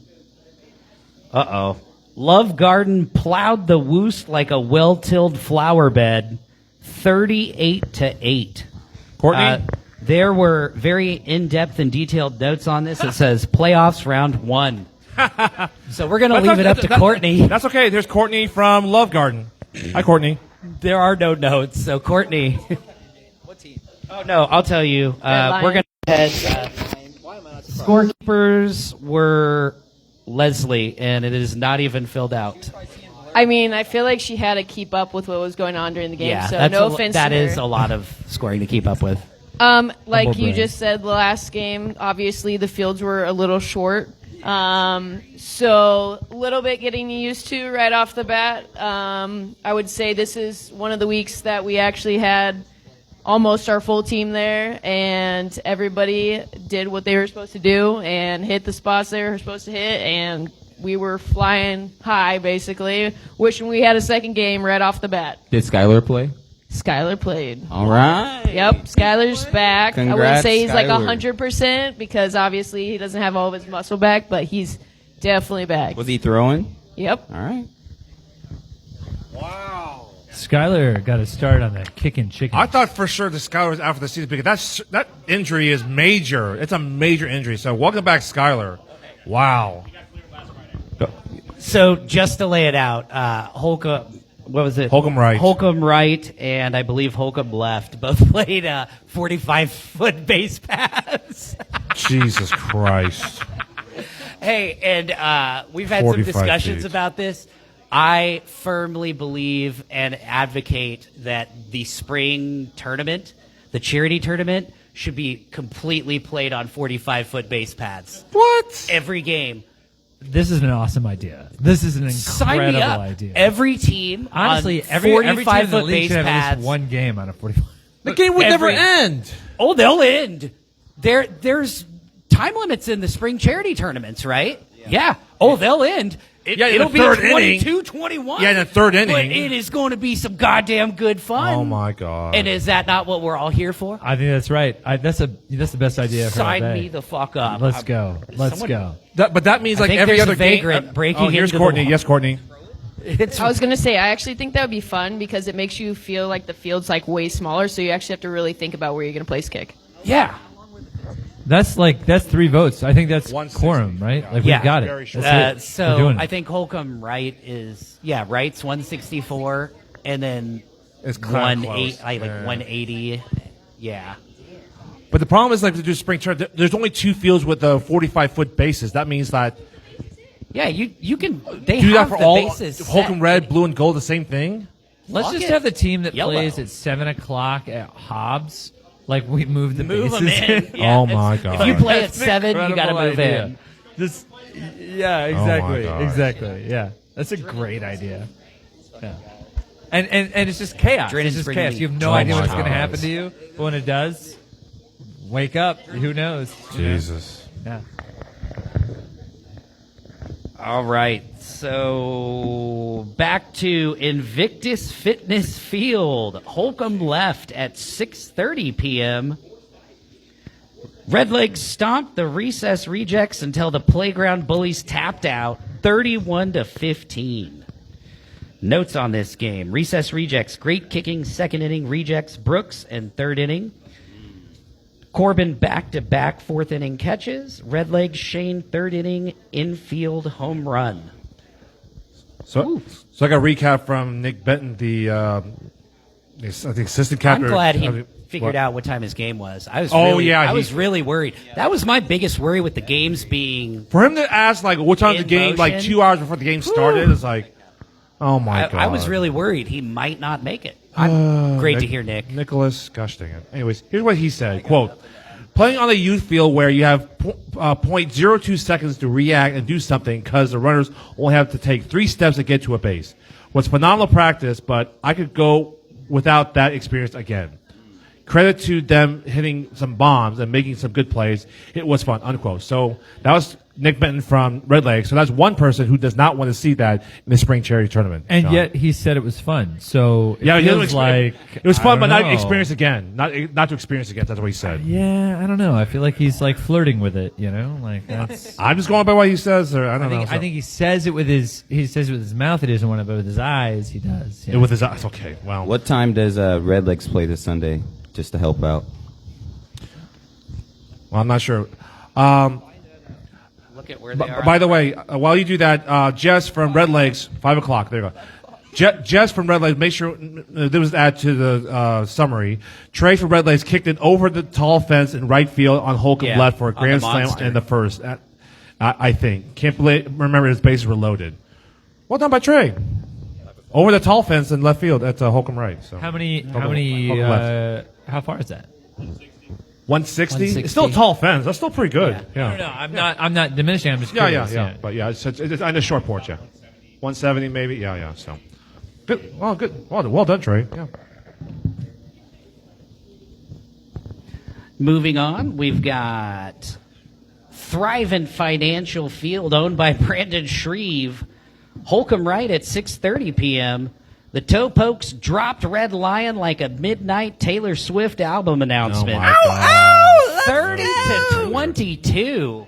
Love Garden plowed the Woost like a well-tilled flower bed, 38-8. Courtney? There were very in-depth and detailed notes on this. It says playoffs round 1. So we're going to leave it up to Courtney. That's okay. There's Courtney from Love Garden. Hi, Courtney. There are no notes, so Courtney. What team? Oh, no, I'll tell you. We're going to head. Scorekeepers were Leslie, and it is not even filled out. I mean, I feel like she had to keep up with what was going on during the game, Yeah, so no offense that to her. is a lot of scoring to keep up with. Like you just said, the last game, obviously the fields were a little short. So a little bit getting used to right off the bat. I would say this is one of the weeks that we actually had almost our full team there, and everybody did what they were supposed to do and hit the spots they were supposed to hit, and we were flying high, basically, wishing we had a second game right off the bat. Did Skylar play? Skylar played. All right. Yep, Skylar's back. I wouldn't Congrats, say he's like Skylar. 100% because obviously he doesn't have all of his muscle back, but he's definitely back. Was he throwing? Yep. All right. Skylar got a start on that kicking chicken. I thought for sure the Skylar was out for the season because that injury is major. It's a major injury. So welcome back, Skylar. Wow. So just to lay it out, Holcomb, what was it? Holcomb Wright. Holcomb Wright and I believe Holcomb Left both played a 45-foot base pass. Jesus Christ. Hey, and we've had some 45 discussions feet. about this. I firmly believe and advocate that the spring tournament, the charity tournament, should be completely played on 45-foot base pads. What? Every game. This is an awesome idea. This is an Sign me incredible up. idea. Every team Honestly, on every team in the 45-foot league base should have at pads. least one game on a 45. The game would never end. Oh, they'll end. There's time limits in the spring charity tournaments, right? Yeah. Oh, they'll end. Yeah, in It'll the be third 22-21. Yeah, in the third But inning. it is going to be some goddamn good fun. Oh my God. And is that not what we're all here for? I think that's right. That's the best idea for Sign that day. me the fuck up. Let's go. Let's go. But that means I like think every there's other a vagrant game. breaking here's into the Courtney. wall. Yes, Courtney. It's I was gonna say, I actually think that would be fun because it makes you feel like the field's like way smaller, so you actually have to really think about where you're gonna place kick. yeah. That's 3 votes. I think that's 160. quorum, right? Like Yeah. we got Very it. short. That's it. We're So doing it. I think Holcomb Wright is Wright's 164, and then It's kinda 180. Yeah. But the problem is, like, to do spring tournament, there's only 2 fields with the 45-foot bases. That means that Yeah, you can. They do that have for the all bases set. Holcomb Red, blue, and gold, the same thing. Let's Fuck just it. have the team that Yellow. plays at 7:00 at Hobbs. Like we move the Move them bases in. Yeah, Oh, my it's- God. If you play at That's an 7, you got to incredible move idea. in. This, yeah, exactly, gosh. exactly. Yeah, that's a great idea. Yeah, and it's just chaos. Drain It's and just spring chaos. league. You have no Oh idea my what's going to gosh. happen to you, but when it does, wake up. Who knows? Jesus. Yeah. All right. So back to Invictus Fitness Field. Holcomb left at 6:30 p.m. Redlegs stomped the recess rejects until the playground bullies tapped out 31-15. Notes on this game. Recess rejects, great kicking, second inning. Rejects, Brooks, and third inning. Corbin back-to-back fourth inning catches. Redlegs, Shane, third inning, infield home run. So I got a recap from Nick Benton, the assistant captain. I'm glad he figured out what time his game was. I was I was really worried. That was my biggest worry with the games being. For him to ask, like, what time the In game, like motion. 2 hours before the game started, is like, oh my God. I was really worried he might not make it. Great to hear, Nick. Nicholas, gosh dang it. Anyways, here's what he said, quote, playing on a youth field where you have 0.02 seconds to react and do something because the runners only have to take 3 steps to get to a base was phenomenal practice, but I could go without that experience again. Credit to them hitting some bombs and making some good plays. It was fun, unquote. So that was Nick Benton from Red Lake. So that's one person who does not want to see that in the spring charity tournament. And John. yet he said it was fun. So it Yeah, he feels doesn't like it was I fun, but don't not know. experience again. Not to experience again. That's what he said. Yeah, I don't know. I feel like he's like flirting with it. You know, like that's. I'm just going by what he says. Or I don't know. I think he says it with his mouth. He doesn't want to, but with his eyes, he does. you know? with his eyes. Okay, well, What time does Redlegs play this Sunday? Just to help out. I'm not sure. Look at where they are. By the way, while you do that, Jess from Red Lakes, 5 o'clock. There you go. Jess from Red Lakes, make sure there was add to the summary. Trey from Red Lakes kicked it over the tall fence in right field on Holcomb Yeah, left for a on grand the slam monster. in the first. I think. Can't remember his bases were loaded. Well done by Trey. Over the tall fence in left field at Holcomb right. So How many? Holcomb left. How far is that? 160? 160. It's still a tall fence. That's still pretty good. Yeah. No, I'm not diminishing. I'm just Yeah, curious. yeah. But yeah, it's on the short porch. Yeah, 170 maybe. Yeah. So good. Well, good. Well done, Trey. Yeah. Moving on, we've got Thrivent Financial Field, owned by Brandon Shreve. Holcomb right at 6:30 p.m. The Toe Pokes dropped Red Lion like a midnight Taylor Swift album announcement. Oh my God. 30 to 22.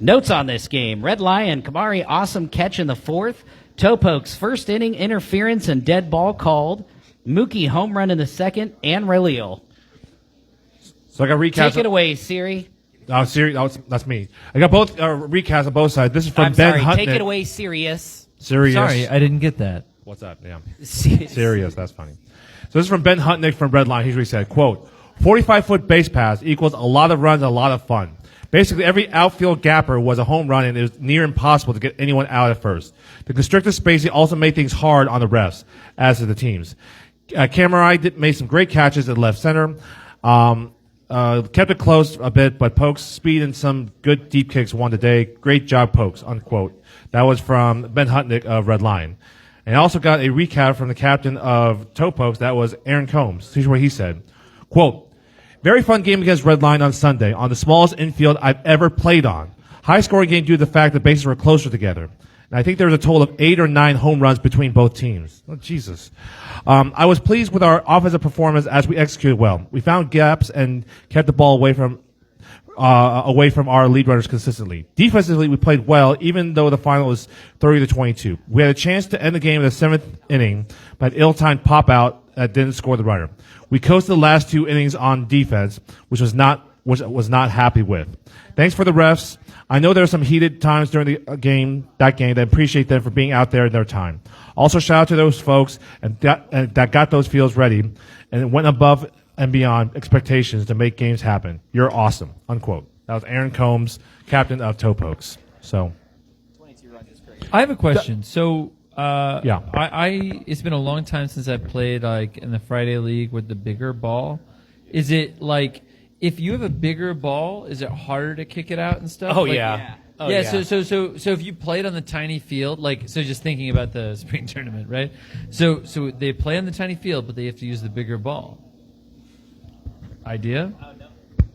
Notes on this game. Red Lion, Kamari, awesome catch in the fourth. Toe Pokes, first inning interference and dead ball called. Mookie, home run in the second, and Relio. So I got recaps. Take it away, Siri. Oh, Siri, that's me. I got both recasts on both sides. This is from I'm Ben sorry. Huntnick. Take it away, Sirius. Sirius. Sorry, I didn't get that. What's that? Yeah. Sirius. Serious. That's funny. So this is from Ben Huntnick from Red Line. Here's what he said, quote, 45-foot base pass equals a lot of runs, a lot of fun. Basically, every outfield gapper was a home run, and it was near impossible to get anyone out at first. The constricted spacing also made things hard on the refs, as did the teams. Cameron made some great catches at left center. Kept it close a bit, but Pokes' speed and some good deep kicks won the day. Great job, Pokes, unquote. That was from Ben Hutnick of Red Line. And I also got a recap from the captain of Toe Pokes. That was Aaron Combs. Here's what he said. Quote, very fun game against Red Line on Sunday on the smallest infield I've ever played on. High scoring game due to the fact that bases were closer together. And I think there was a total of 8 or 9 home runs between both teams. Oh, Jesus. I was pleased with our offensive performance as we executed well. We found gaps and kept the ball away from our lead runners consistently. Defensively, we played well, even though the final was 30-22. We had a chance to end the game in the 7th inning, but an ill-timed pop-out that didn't score the runner. We coasted the last 2 innings on defense, which was not happy with. Thanks for the refs. I know there were some heated times during the game, that I appreciate them for being out there in their time. Also, shout out to those folks that got those fields ready and went above and beyond expectations to make games happen. You're awesome, unquote. That was Aaron Combs, captain of Toe Pokes. So, 22 runs is crazy. I have a question. So, yeah. It's been a long time since I played like in the Friday League with the bigger ball. Is it like if you have a bigger ball, is it harder to kick it out and stuff? Oh, Like, yeah. Oh, yeah. yeah. So if you played on the tiny field, like just thinking about the spring tournament, right? So they play on the tiny field, but they have to use the bigger ball. Idea?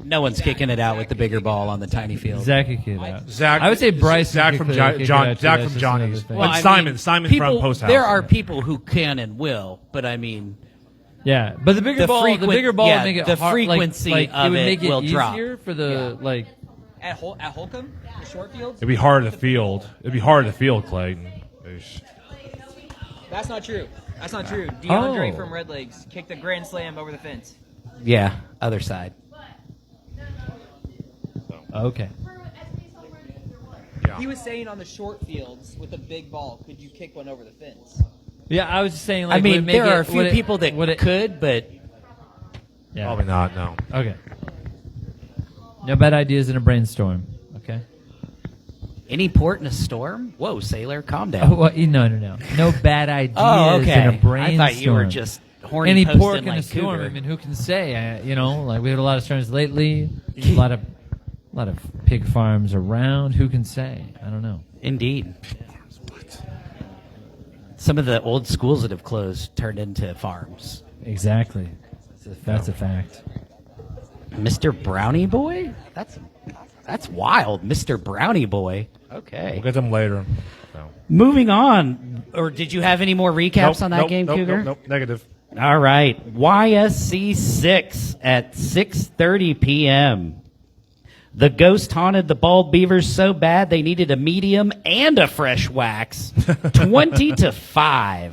No one's kicking it out with the bigger ball on the tiny field. Zach could kick it out. Zach, I would say Bryce. Zach from Johnny's. Well, And I Simon mean, from people, Post House. There are people who can and will, but I mean, Yeah, but the bigger ball, frequent- the bigger ball yeah, would make it the hard, frequency like, of it would it make it will drop. easier for the like. At Holcomb, the short fields. It'd be harder to field. Clay. That's not true. That's not true. DeAndre Oh. from Red Legs kicked a grand slam over the fence. yeah, other side. Okay. He was saying on the short fields with a big ball, could you kick one over the fence? Yeah, I was just saying. Like, I would mean, it make there are a it- few would it- people that would it- could, but Yeah. Probably not, no. Okay. No bad ideas in a brainstorm. Okay. any port in a storm? Whoa, sailor, calm Oh, down. well, no. No bad ideas Oh, okay. in a brainstorm. I thought you were just horny any posting pork in like a storm. Cougar. I mean, who can say? Like we had a lot of storms lately. A lot of pig farms around. Who can say? I don't know. Indeed. Some of the old schools that have closed turned into farms. Exactly. That's a fact. Mr. Brownie Boy? That's wild. Mr. Brownie Boy. Okay. We'll get them later. So. Moving on. Or did you have any more recaps on that game, Cougar? Nope, negative. All right. YSC 6 at 6:30 p.m. The ghost haunted the Bald Beavers so bad they needed a medium and a fresh wax. 20-5.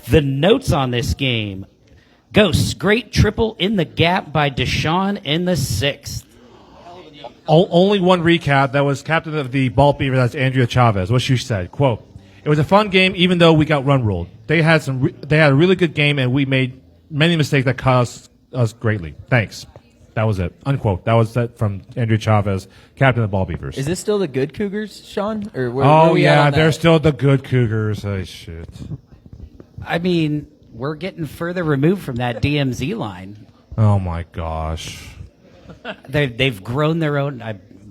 The notes on this game. Ghosts, great triple in the gap by Deshaun in the 6th. Only one recap. That was captain of the Bald Beavers. That's Andrea Chavez. What she said, quote, "It was a fun game even though we got run ruled. They had a really good game and we made many mistakes that cost us greatly. Thanks." That was it. Unquote. That was that from Andrea Chavez, captain of the Ball Beavers. Is this still the good Cougars, Sean? Or where Oh, we at yeah, on they're that? still the good Cougars. Oh, shit. I mean, we're getting further removed from that DMZ line. Oh, my gosh. They've grown their own,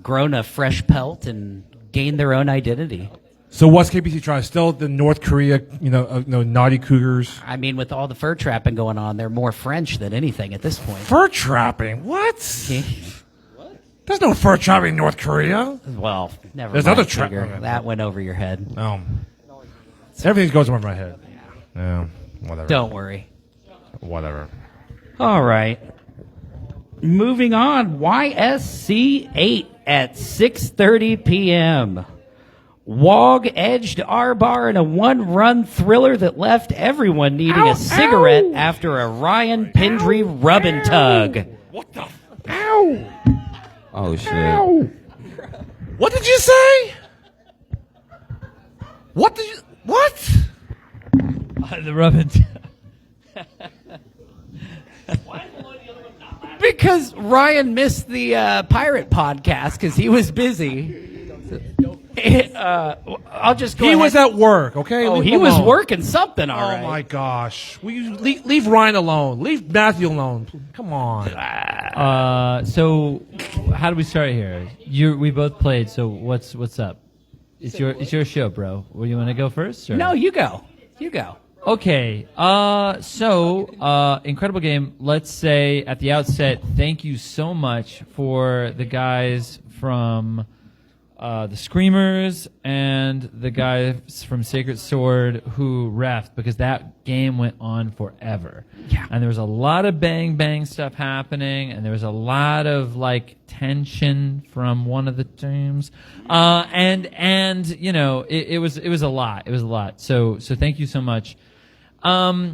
grown a fresh pelt and gained their own identity. So what's KBC trying? Still the North Korea, naughty Cougars? I mean, with all the fur trapping going on, they're more French than anything at this point. Fur trapping? What? There's no fur trapping in North Korea. Well, never There's mind, other trap- Cougar. That went over your head. Everything goes over my head. Yeah, whatever. Don't worry. Whatever. All right. Moving on, YSC 8 at 6:30 p.m. Wog edged our bar in a one-run thriller that left everyone needing a cigarette after a Ryan Pendry rub and tug. What the? Ow! Oh, shit. Ow! What did you say? What? The rub and Be because Ryan missed the Pirate podcast because he was busy. I'll just go He ahead. was at work, okay? Oh, Leave he him was alone. working something, all right. Oh, my gosh. Will you leave Ryan alone? Leave Matthew alone. Come on. So how do we start here? We both played. So what's up? It's your show, bro. Well, you want to go first? Or? No, you go. You go. Okay. Incredible game. Let's say at the outset, thank you so much for the guys from the Screamers and the guys from Sacred Sword who reffed, because that game went on forever. Yeah. And there was a lot of bang stuff happening, and there was a lot of like tension from one of the teams. And you know, it was a lot. It was a lot. So thank you so much. My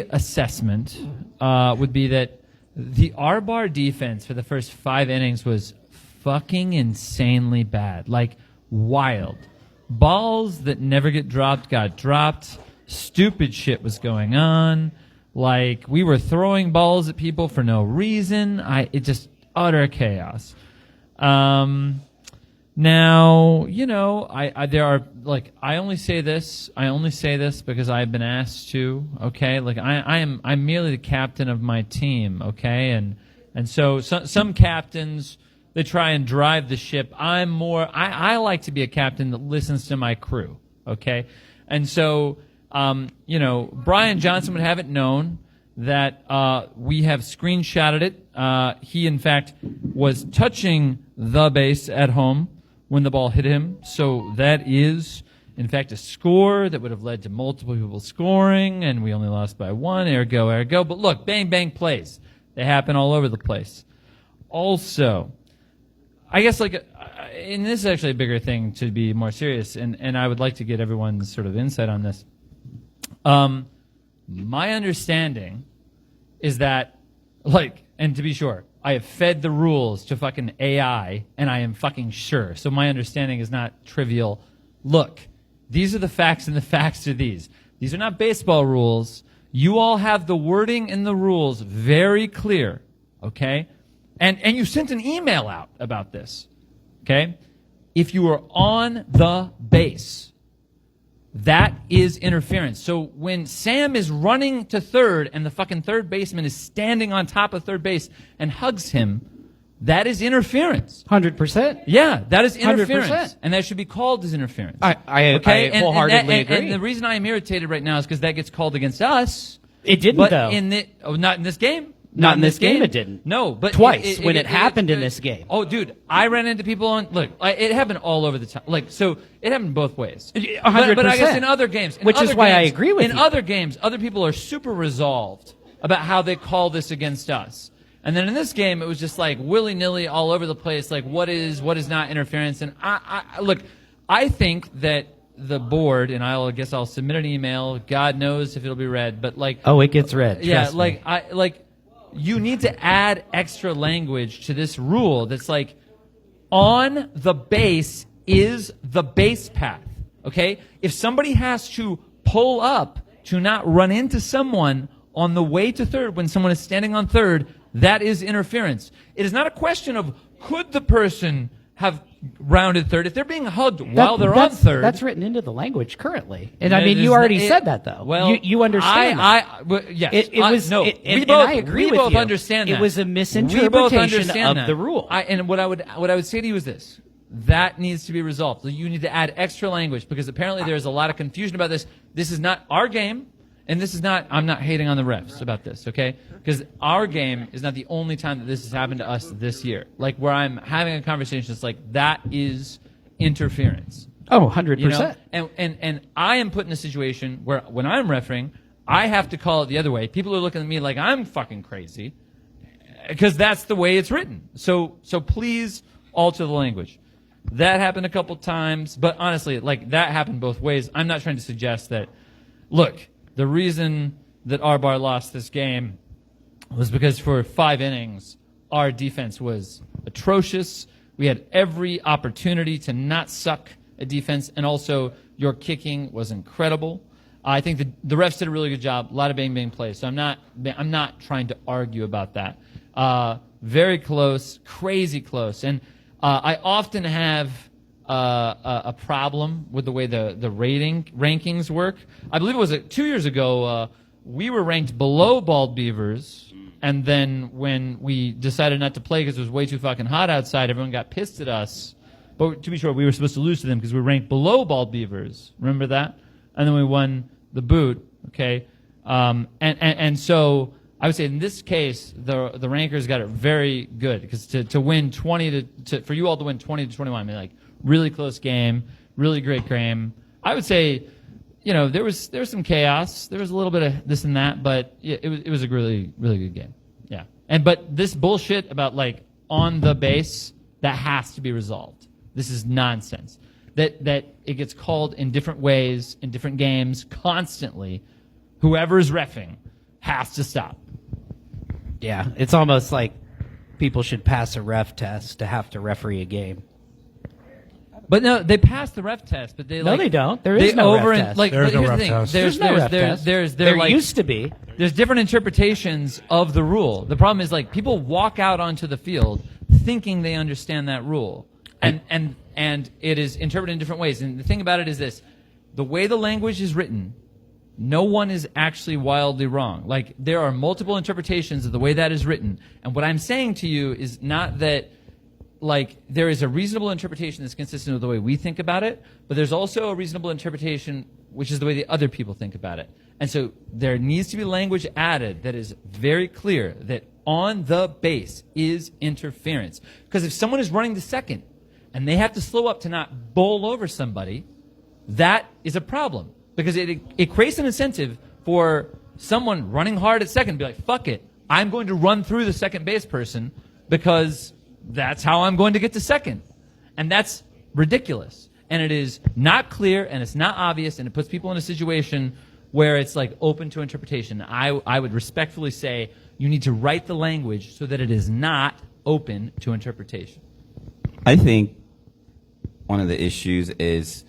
assessment would be that the R-Bar defense for the first 5 innings was fucking insanely bad. Like, wild. Balls that never get dropped got dropped. Stupid shit was going on. Like, we were throwing balls at people for no reason. It just utter chaos. Now, you know, I only say this because I've been asked to, okay? Like, I'm merely the captain of my team, okay? And so some captains, they try and drive the ship. I like to be a captain that listens to my crew, okay? And so, you know, Brian Johnson would have it known that we have screenshotted it. He, in fact, was touching the base at home when the ball hit him. So that is, in fact, a score that would have led to multiple people scoring, and we only lost by 1, ergo. But look, bang plays. They happen all over the place. Also, I guess, like, and this is actually a bigger thing to be more serious, and I would like to get everyone's sort of insight on this. My understanding is that, like, and to be sure, I have fed the rules to fucking AI, and I am fucking sure. So my understanding is not trivial. Look, these are the facts, and the facts are these. These are not baseball rules. You all have the wording in the rules very clear, okay? And you sent an email out about this, okay? If you are on the base, that is interference. So when Sam is running to third and the fucking third baseman is standing on top of third base and hugs him, that is interference. 100%. Yeah, that is interference. 100%. And that should be called as interference. I wholeheartedly agree. And the reason I'm irritated right now is because that gets called against us. It didn't, but though. Not in this game. Not in this game, it didn't. No, but Twice, when it happened in this game. Oh, dude, I ran into people on. Look, it happened all over the time. Like, so it happened both ways. 100%. But I guess in other games, Which is why I agree with you. In other games, other people are super resolved about how they call this against us. And then in this game, it was just like willy nilly all over the place. Like, what is not interference? And look, I think that the board, and I guess I'll submit an email. God knows if it'll be read, but like, oh, it gets read. Yeah, Trust me. You need to add extra language to this rule that's like, on the base is the base path, okay? If somebody has to pull up to not run into someone on the way to third when someone is standing on third, that is interference. It is not a question of could the person have rounded third. If they're being hugged while they're on third. That's written into the language currently. And I mean, you already said that, though. Well, you understand yes. I agree with you. We both understand that. It was a misinterpretation of that. the rule. And what I would say to you is this. That needs to be resolved. You need to add extra language because apparently there's a lot of confusion about this. This is not our game. And this is not, I'm not hating on the refs about this, okay? Because our game is not the only time that this has happened to us this year. Like, where I'm having a conversation, it's like, that is interference. Oh, 100%. You know? And I am put in a situation where when I'm refereeing, I have to call it the other way. People are looking at me like I'm fucking crazy because that's the way it's written. So please alter the language. That happened a couple times, but honestly, like, that happened both ways. I'm not trying to suggest that, look, the reason that R-Bar lost this game was because for 5 innings, our defense was atrocious. We had every opportunity to not suck at defense, and also your kicking was incredible. I think the refs did a really good job. A lot of bang plays. So I'm not trying to argue about that. Very close, crazy close. And I often have a problem with the way the rankings work. I believe it was 2 years ago. We were ranked below Bald Beavers, and then when we decided not to play because it was way too fucking hot outside, everyone got pissed at us. But to be sure, we were supposed to lose to them because we were ranked below Bald Beavers. Remember that? And then we won the boot. Okay, and so I would say in this case, the rankers got it very good because to win 20 for you all to win 20-21, I mean, like, really close game, really great game. I would say, there was some chaos. There was a little bit of this and that, but it was a really, really good game. Yeah. But this bullshit about, like, on the base, that has to be resolved. This is nonsense. That it gets called in different ways, in different games, constantly. Whoever's reffing has to stop. Yeah, it's almost like people should pass a ref test to have to referee a game. But no, they passed the ref test, but No, they don't. There is no ref test. There's no ref test. There's no ref test. There used to be. There's different interpretations of the rule. The problem is, like, people walk out onto the field thinking they understand that rule, and it is interpreted in different ways. And the thing about it is this: the way the language is written, no one is actually wildly wrong. Like, there are multiple interpretations of the way that is written. And what I'm saying to you is not that, like, there is a reasonable interpretation that's consistent with the way we think about it, but there's also a reasonable interpretation which is the way the other people think about it. And so there needs to be language added that is very clear that on the base is interference. Because if someone is running the second and they have to slow up to not bowl over somebody, that is a problem. Because it creates an incentive for someone running hard at second to be like, fuck it, I'm going to run through the second base person because that's how I'm going to get to second. And that's ridiculous. And it is not clear, and it's not obvious, and it puts people in a situation where it's, like, open to interpretation. I would respectfully say you need to write the language so that it is not open to interpretation. I think one of the issues is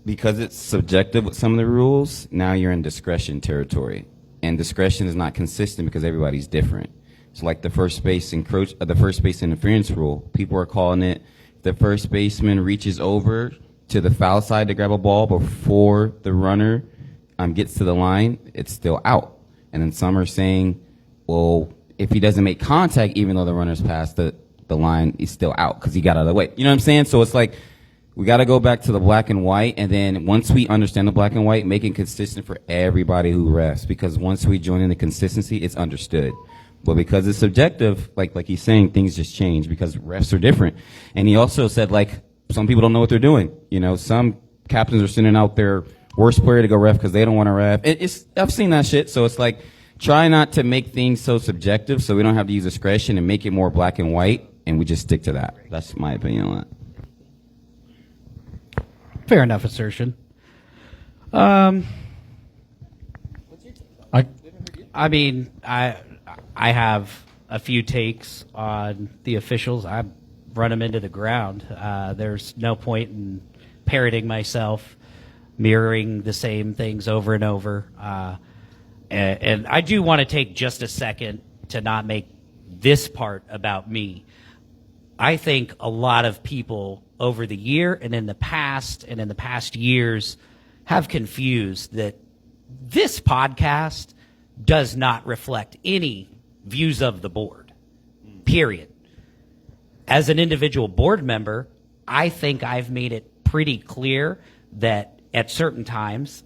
because it's subjective with some of the rules, now you're in discretion territory. And discretion is not consistent because everybody's different. So, like the first base interference rule, people are calling it the first baseman reaches over to the foul side to grab a ball before the runner gets to the line, it's still out. And then some are saying, well, if he doesn't make contact, even though the runner's past the line, he's still out because he got out of the way. You know what I'm saying? So it's like, we got to go back to the black and white, and then once we understand the black and white, make it consistent for everybody who refs, because once we join in the consistency, it's understood. But because it's subjective, like he's saying, things just change because refs are different. And he also said, like, some people don't know what they're doing. Some captains are sending out their worst player to go ref because they don't want to ref. I've seen that shit. So it's like, try not to make things so subjective so we don't have to use discretion, and make it more black and white, and we just stick to that. That's my opinion on that. Fair enough assertion. I mean, I have a few takes on the officials. I run them into the ground. There's no point in parroting myself, mirroring the same things over and over. And I do want to take just a second to not make this part about me. I think a lot of people over the year and in the past years have confused that this podcast does not reflect any views of the board, period. As an individual board member, I think I've made it pretty clear that at certain times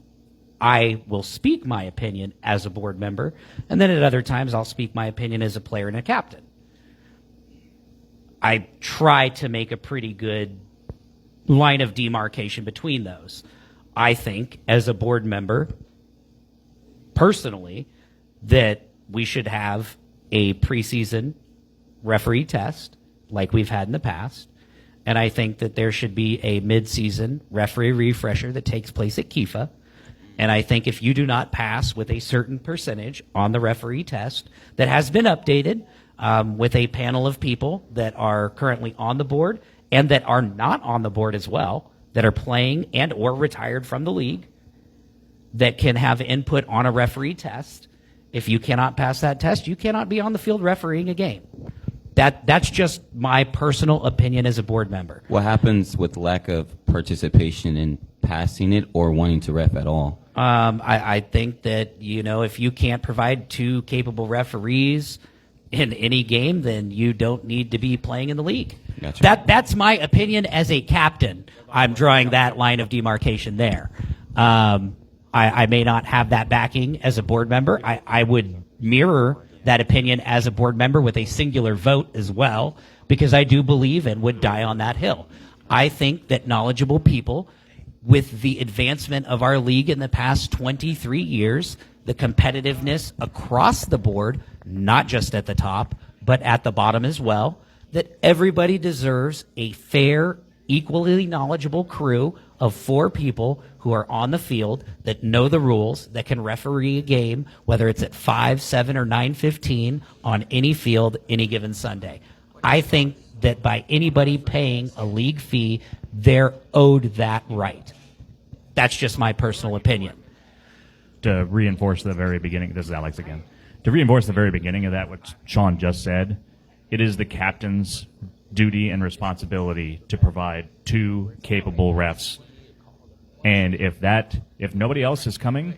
I will speak my opinion as a board member, and then at other times I'll speak my opinion as a player and a captain. I try to make a pretty good line of demarcation between those. I think, as a board member, personally, that we should have a preseason referee test like we've had in the past. And I think that there should be a mid-season referee refresher that takes place at Kifa. And I think if you do not pass with a certain percentage on the referee test that has been updated with a panel of people that are currently on the board and that are not on the board as well, that are playing and or retired from the league, that can have input on a referee test. If you cannot pass that test, you cannot be on the field refereeing a game. That's just my personal opinion as a board member. What happens with lack of participation in passing it or wanting to ref at all? I think that, if you can't provide 2 capable referees in any game, then you don't need to be playing in the league. Gotcha. That's my opinion as a captain. I'm drawing that line of demarcation there. I may not have that backing as a board member. I would mirror that opinion as a board member with a singular vote as well, because I do believe and would die on that hill. I think that knowledgeable people, with the advancement of our league in the past 23 years, the competitiveness across the board, not just at the top, but at the bottom as well, that everybody deserves a fair, equally knowledgeable crew of 4 people who are on the field that know the rules, that can referee a game, whether it's at 5, 7, or 9:15 on any field, any given Sunday. I think that by anybody paying a league fee, they're owed that right. That's just my personal opinion. To reinforce the very beginning, this is Alex again. To reinforce the very beginning of that, what Sean just said, it is the captain's duty and responsibility to provide 2 capable refs. And if nobody else is coming,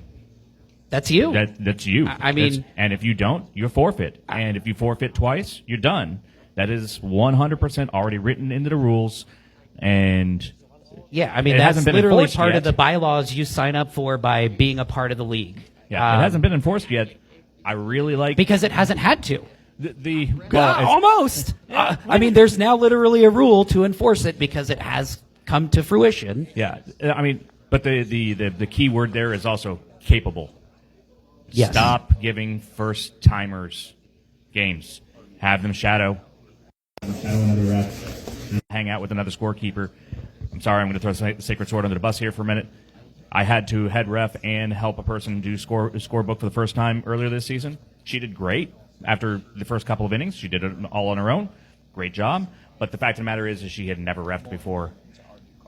that's you. That's you. And if you don't, you forfeit. And if you forfeit twice, you're done. That is 100% already written into the rules. And yeah, it that's hasn't been literally enforced part yet. of the bylaws you sign up for by being a part of the league. Yeah, it hasn't been enforced yet. I really like because it hasn't had to. Almost. There's now literally a rule to enforce it because it has come to fruition. Yeah, but the key word there is also capable. Yes. Stop giving first timers games. Have them shadow another ref. Hang out with another scorekeeper. I'm sorry, I'm going to throw the Sacred Sword under the bus here for a minute. I had to head ref and help a person do scorebook for the first time earlier this season. She did great after the first couple of innings. She did it all on her own. Great job. But the fact of the matter is she had never refed before.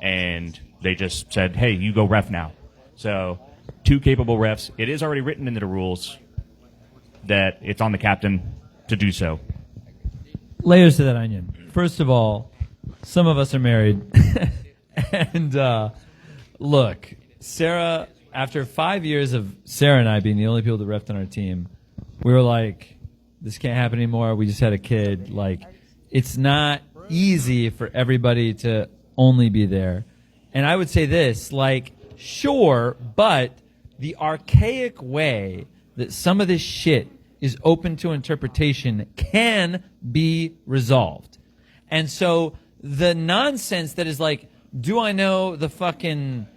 And they just said, hey, you go ref now. So 2 capable refs. It is already written into the rules that it's on the captain to do so. Layers to that onion. First of all, some of us are married. And look, Sarah, after 5 years of Sarah and I being the only people that refed on our team, we were like, this can't happen anymore. We just had a kid. Like, it's not easy for everybody to only be there. And I would say this, sure, but the archaic way that some of this shit is open to interpretation can be resolved. And so the nonsense that is do I know the fucking,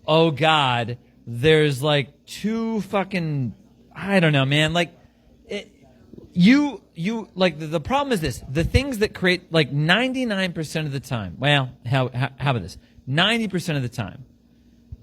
oh God, there's 2 fucking, I don't know, man, the problem is this, the things that create 99% of the time, well, how about this? 90% of the time,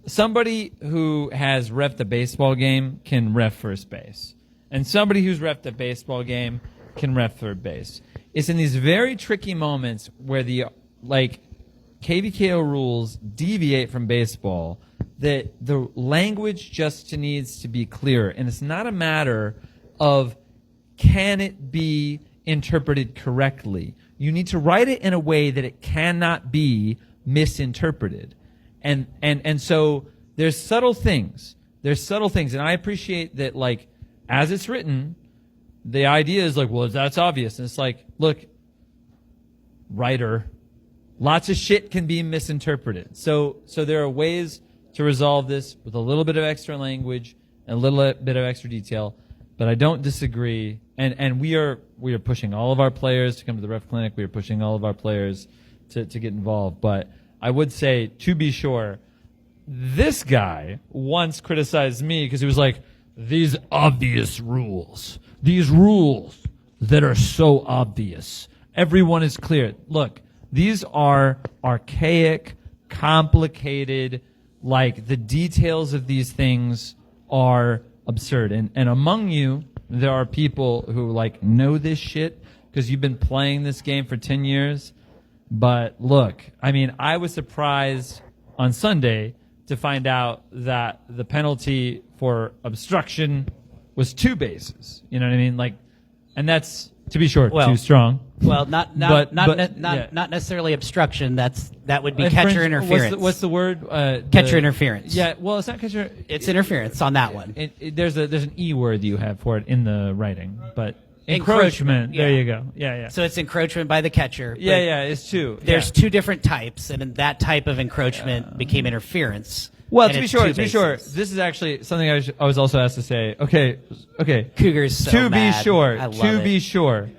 somebody who has reffed a baseball game can ref first base. And somebody who's reffed a baseball game can ref third base. It's in these very tricky moments where the, KVKO rules deviate from baseball that the language just needs to be clearer. And it's not a matter of can it be interpreted correctly. You need to write it in a way that it cannot be misinterpreted. And so there's subtle things. And I appreciate that, as it's written, the idea is well, that's obvious. And it's look, writer, lots of shit can be misinterpreted. So there are ways to resolve this with a little bit of extra language and a little bit of extra detail. But I don't disagree. And we are pushing all of our players to come to the ref clinic. We are pushing all of our players to get involved. But I would say, to be sure, this guy once criticized me because he was these obvious rules. These rules that are so obvious. Everyone is clear. Look, these are archaic, complicated, the details of these things are absurd. And among you, there are people who know this shit because you've been playing this game for 10 years. But look, I was surprised on Sunday to find out that the penalty for obstruction was 2 bases. You know what I mean? Like, and that's, to be short, Well, too strong. Well, not But- yeah. not necessarily obstruction. That would be Infringe- catcher interference. What's the word? Catcher interference. Yeah, well, it's not catcher. It's interference on that one. There's an E word you have for it in the writing, but Encroachment, encroachment. There yeah. you go. Yeah. So it's encroachment by the catcher. Yeah, but yeah, it's 2. There's yeah. 2 different types, and that type of encroachment became interference. Well, and to be it's sure, 2 this is actually something I was also asked to say. Okay. Cougars so to mad. be sure, I love to it. be sure,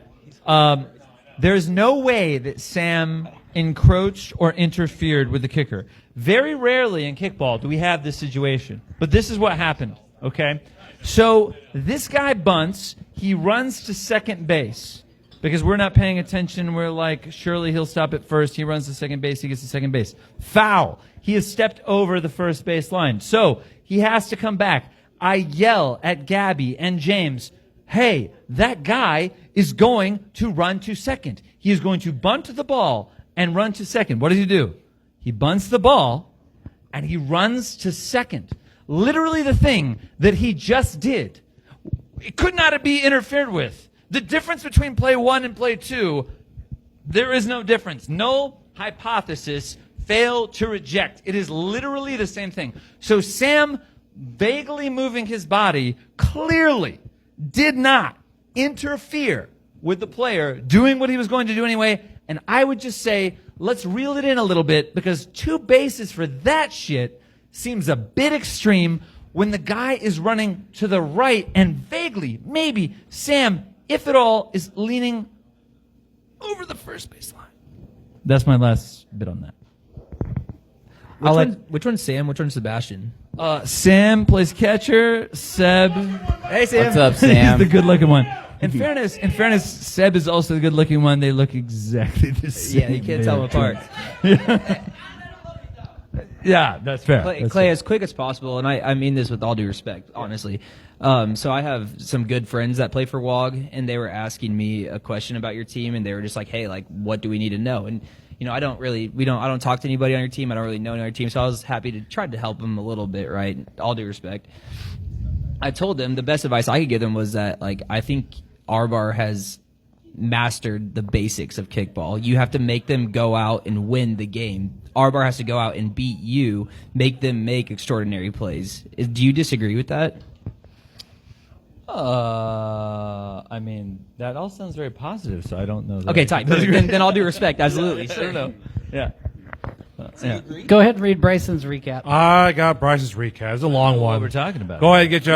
there's no way that Sam encroached or interfered with the kicker. Very rarely in kickball do we have this situation, but this is what happened. Okay, so this guy bunts. He runs to second base because we're not paying attention. We're like, surely he'll stop at first. He runs to second base. He gets to second base. Foul. He has stepped over the first base line. So he has to come back. I yell at Gabby and James, hey, that guy is going to run to second. He is going to bunt the ball and run to second. What does he do? He bunts the ball and he runs to second. Literally the thing that he just did. It could not be interfered with. The difference between play 1 and play 2, there is no difference. No hypothesis. Fail to reject. It is literally the same thing. So Sam vaguely moving his body clearly did not interfere with the player doing what he was going to do anyway. And I would just say, let's reel it in a little bit, because 2 bases for that shit seems a bit extreme when the guy is running to the right and vaguely, maybe, Sam, if at all, is leaning over the first baseline. That's my last bit on that. Which one's Sam? Which one's Sebastian? Sam plays catcher. Seb. Hey, Sam. What's up, He's Sam? the good-looking one. In fairness, Seb is also the good-looking one. They look exactly the same. Yeah, you can't tell them apart. Yeah, that's fair. Clay, as quick as possible, and I mean this with all due respect, honestly. So I have some good friends that play for WOG, and they were asking me a question about your team, and they were just like, "Hey, like, what do we need to know?" And I don't talk to anybody on your team. I don't really know any on your team, so I was happy to try to help them a little bit, right? All due respect. I told them the best advice I could give them was that, like, I think Arbar has mastered the basics of kickball. You have to make them go out and win the game. Arbar has to go out and beat you, make them make extraordinary plays. Do you disagree with that? I mean, that all sounds very positive, so I don't know. Okay, tight. Then all due respect, absolutely. I don't know. Yeah. Yeah. Go ahead and read Bryson's recap. I got Bryce's recap. It's a long one. What we're talking about. Go ahead and get your.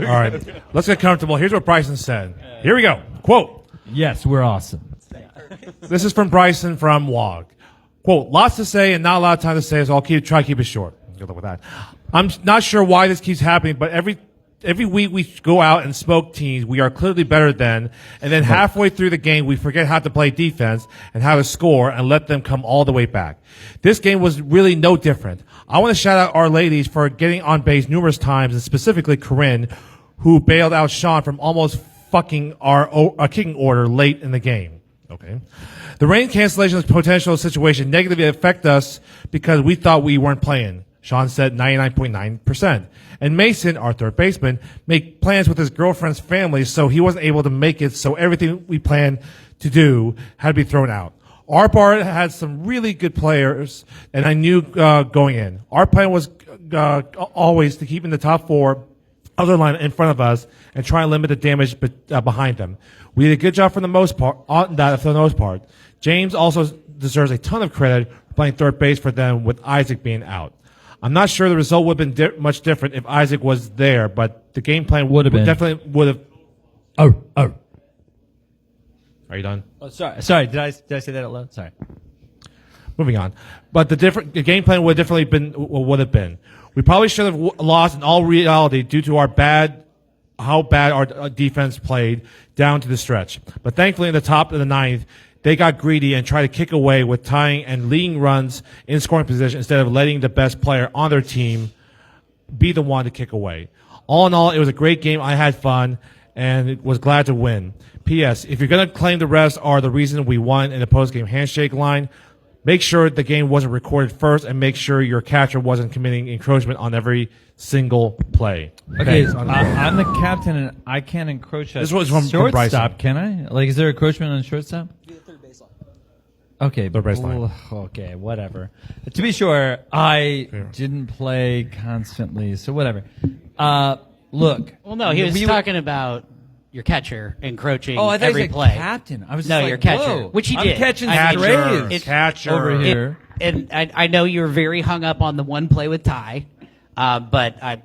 All right. Let's get comfortable. Here's what Bryson said. Here we go. Quote. Yes, we're awesome. This is from Bryson from WOG. Quote, lots to say and not a lot of time to say, so I'll try to keep it short. Good luck with that. I'm not sure why this keeps happening, but every week we go out and smoke teams we are clearly better than, and then halfway through the game we forget how to play defense and how to score and let them come all the way back. This game was really no different. I want to shout out our ladies for getting on base numerous times, and specifically Corinne, who bailed out Sean from almost fucking our kicking order late in the game. Okay. The rain cancellation potential situation negatively affect us because we thought we weren't playing. Sean said 99.9%. And Mason, our third baseman, made plans with his girlfriend's family, so he wasn't able to make it, so everything we planned to do had to be thrown out. Our bar had some really good players, and I knew going in. Our plan was always to keep in the top 4 other line in front of us and try and limit the damage behind them. We did a good job for the most part. James also deserves a ton of credit for playing third base for them with Isaac being out. I'm not sure the result would have been much different if Isaac was there, but the game plan definitely would have. Oh. Are you done? Oh, sorry. Did I say that out loud? Sorry. Moving on. But the game plan would have been. We probably should have lost in all reality due to how bad our defense played down to the stretch. But thankfully in the top of the 9th, they got greedy and tried to kick away with tying and leading runs in scoring position instead of letting the best player on their team be the one to kick away. All in all, it was a great game. I had fun and was glad to win. P.S. If you're going to claim the refs are the reason we won in the post-game handshake line, make sure the game wasn't recorded first, and make sure your catcher wasn't committing encroachment on every single play. Okay, Thanks. I'm the captain, and I can't encroach at This was from shortstop, Bryson. can I? Like, is there encroachment on shortstop? Do the third baseline. Okay, Third baseline. okay, whatever. To be sure, I didn't play constantly, so whatever. Look. Well, no, he was talking about your catcher encroaching Oh, I thought every you said play. captain. I was No, just your like, catcher, whoa. which he I'm did. catching Catcher. strays Catcher. over here. And I know you're very hung up on the one play with Ty, but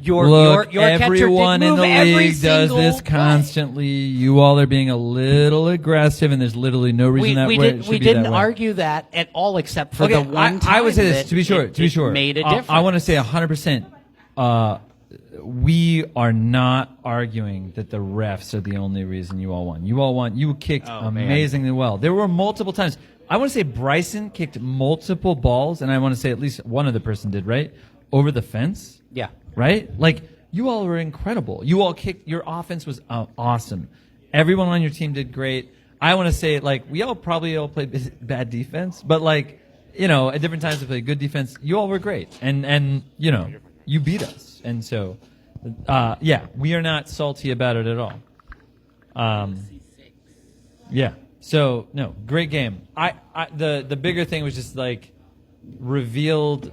your Look, your catcher did everyone in move the every league does single this play. constantly. You all are being a little aggressive, and there's literally no reason We it should we be didn't that way. argue that at all, except for Okay, the one time. I would say this that to be sure. it made a difference. I want to say 100%. We are not arguing that the refs are the only reason you all won. You all won. You kicked amazingly well. There were multiple times. I want to say Bryson kicked multiple balls, and I want to say at least one other person did, right? Over the fence. Yeah. Right? Like, you all were incredible. You all kicked. Your offense was awesome. Everyone on your team did great. I want to say, like, we all probably all played bad defense, but, like, you know, at different times we played good defense. You all were great. And you know, you beat us. And so, yeah, we are not salty about it at all. Yeah. So, no, great game. The bigger thing was just, like, revealed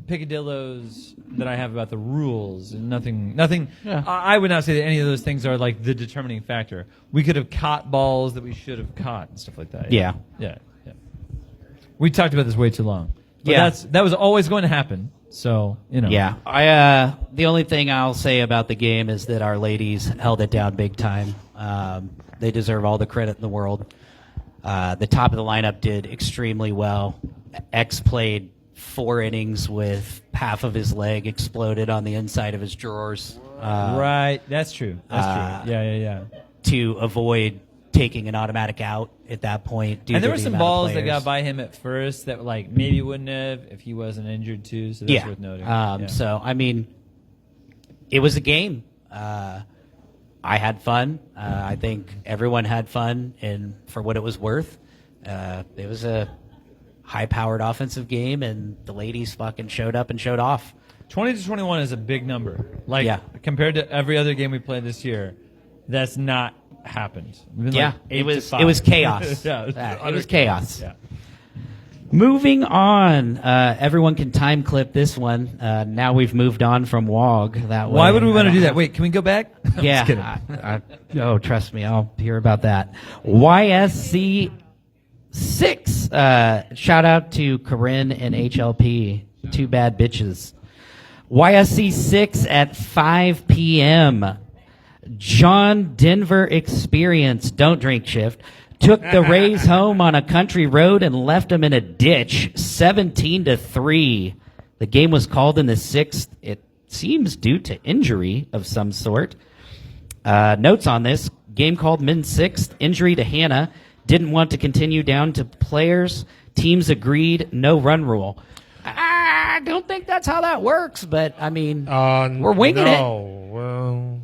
picadillos that I have about the rules, and nothing. Yeah. I would not say that any of those things are like the determining factor. We could have caught balls that we should have caught and stuff like that. Yeah. We talked about this way too long. But that was always going to happen. So, you know. Yeah. The only thing I'll say about the game is that our ladies held it down big time. They deserve all the credit in the world. The top of the lineup did extremely well. X played 4 innings with half of his leg exploded on the inside of his drawers. Right. That's true. That's true. Yeah. To avoid taking an automatic out at that point. And there were some balls that got by him at first that, like, maybe wouldn't have if he wasn't injured too. So that's worth noting. So, I mean, it was a game. I had fun. I think everyone had fun, and for what it was worth, it was a high-powered offensive game, and the ladies fucking showed up and showed off. 20-21 is a big number. Like, compared to every other game we played this year, that's not happened. It was chaos. It was chaos. Yeah. Moving on, everyone can time clip this one. Now we've moved on from WOG. That way. Why would we want to do that? Wait, can we go back? Yeah. Just kidding. Oh, trust me, I'll hear about that. YSC 6. Shout out to Corinne and HLP. Two bad bitches. YSC 6 at 5 p.m. John Denver Experience, don't drink shift, took the Rays home on a country road and left them in a ditch, 17-3. The game was called in the 6th. It seems due to injury of some sort. Notes on this, game called men's 6th, injury to Hannah, didn't want to continue down to players. Teams agreed, no run rule. I don't think that's how that works, but I mean, we're winging it. Well,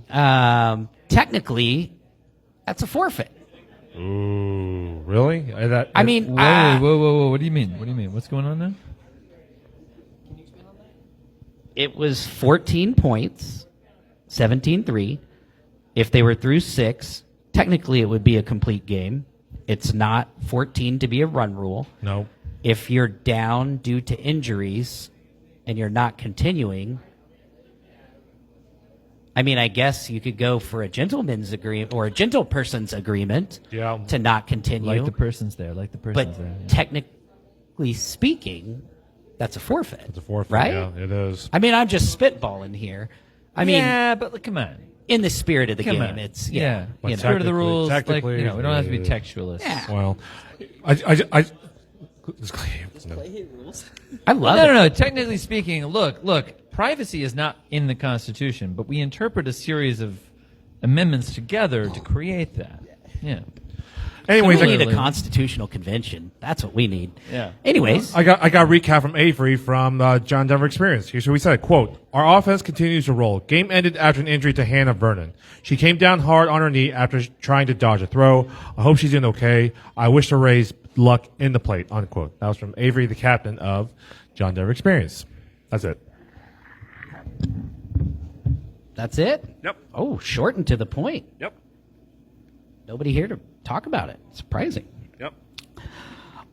technically, that's a forfeit. ooh, really? Whoa. What do you mean? What's going on now? It was 14 points, 17-3. If they were through 6, technically it would be a complete game. It's not 14 to be a run rule. No. If you're down due to injuries and you're not continuing, I mean, I guess you could go for a gentleman's agreement or a gentle person's agreement to not continue. Like the person's there. But technically speaking, that's a forfeit. It's a forfeit, right? yeah, it is. I mean, I'm just spitballing here. I mean, yeah, but come on. In the spirit of the Come game, on. it's Spirit of the rules. Like, technically, we don't have to be textualists. Yeah. Well, I love no, it. No. Technically speaking, look. Privacy is not in the Constitution, but we interpret a series of amendments together to create that. Yeah. Anyways, we need a constitutional convention. That's what we need. Yeah. Anyways, I got a recap from Avery from John Denver Experience. Here's what we said. Quote, our offense continues to roll. Game ended after an injury to Hannah Vernon. She came down hard on her knee after trying to dodge a throw. I hope she's doing okay. I wish the Rays luck in the plate, unquote. That was from Avery, the captain of John Denver Experience. That's it. That's it? Yep. Oh, short and to the point. Yep. Nobody here to talk about it. Surprising. Yep.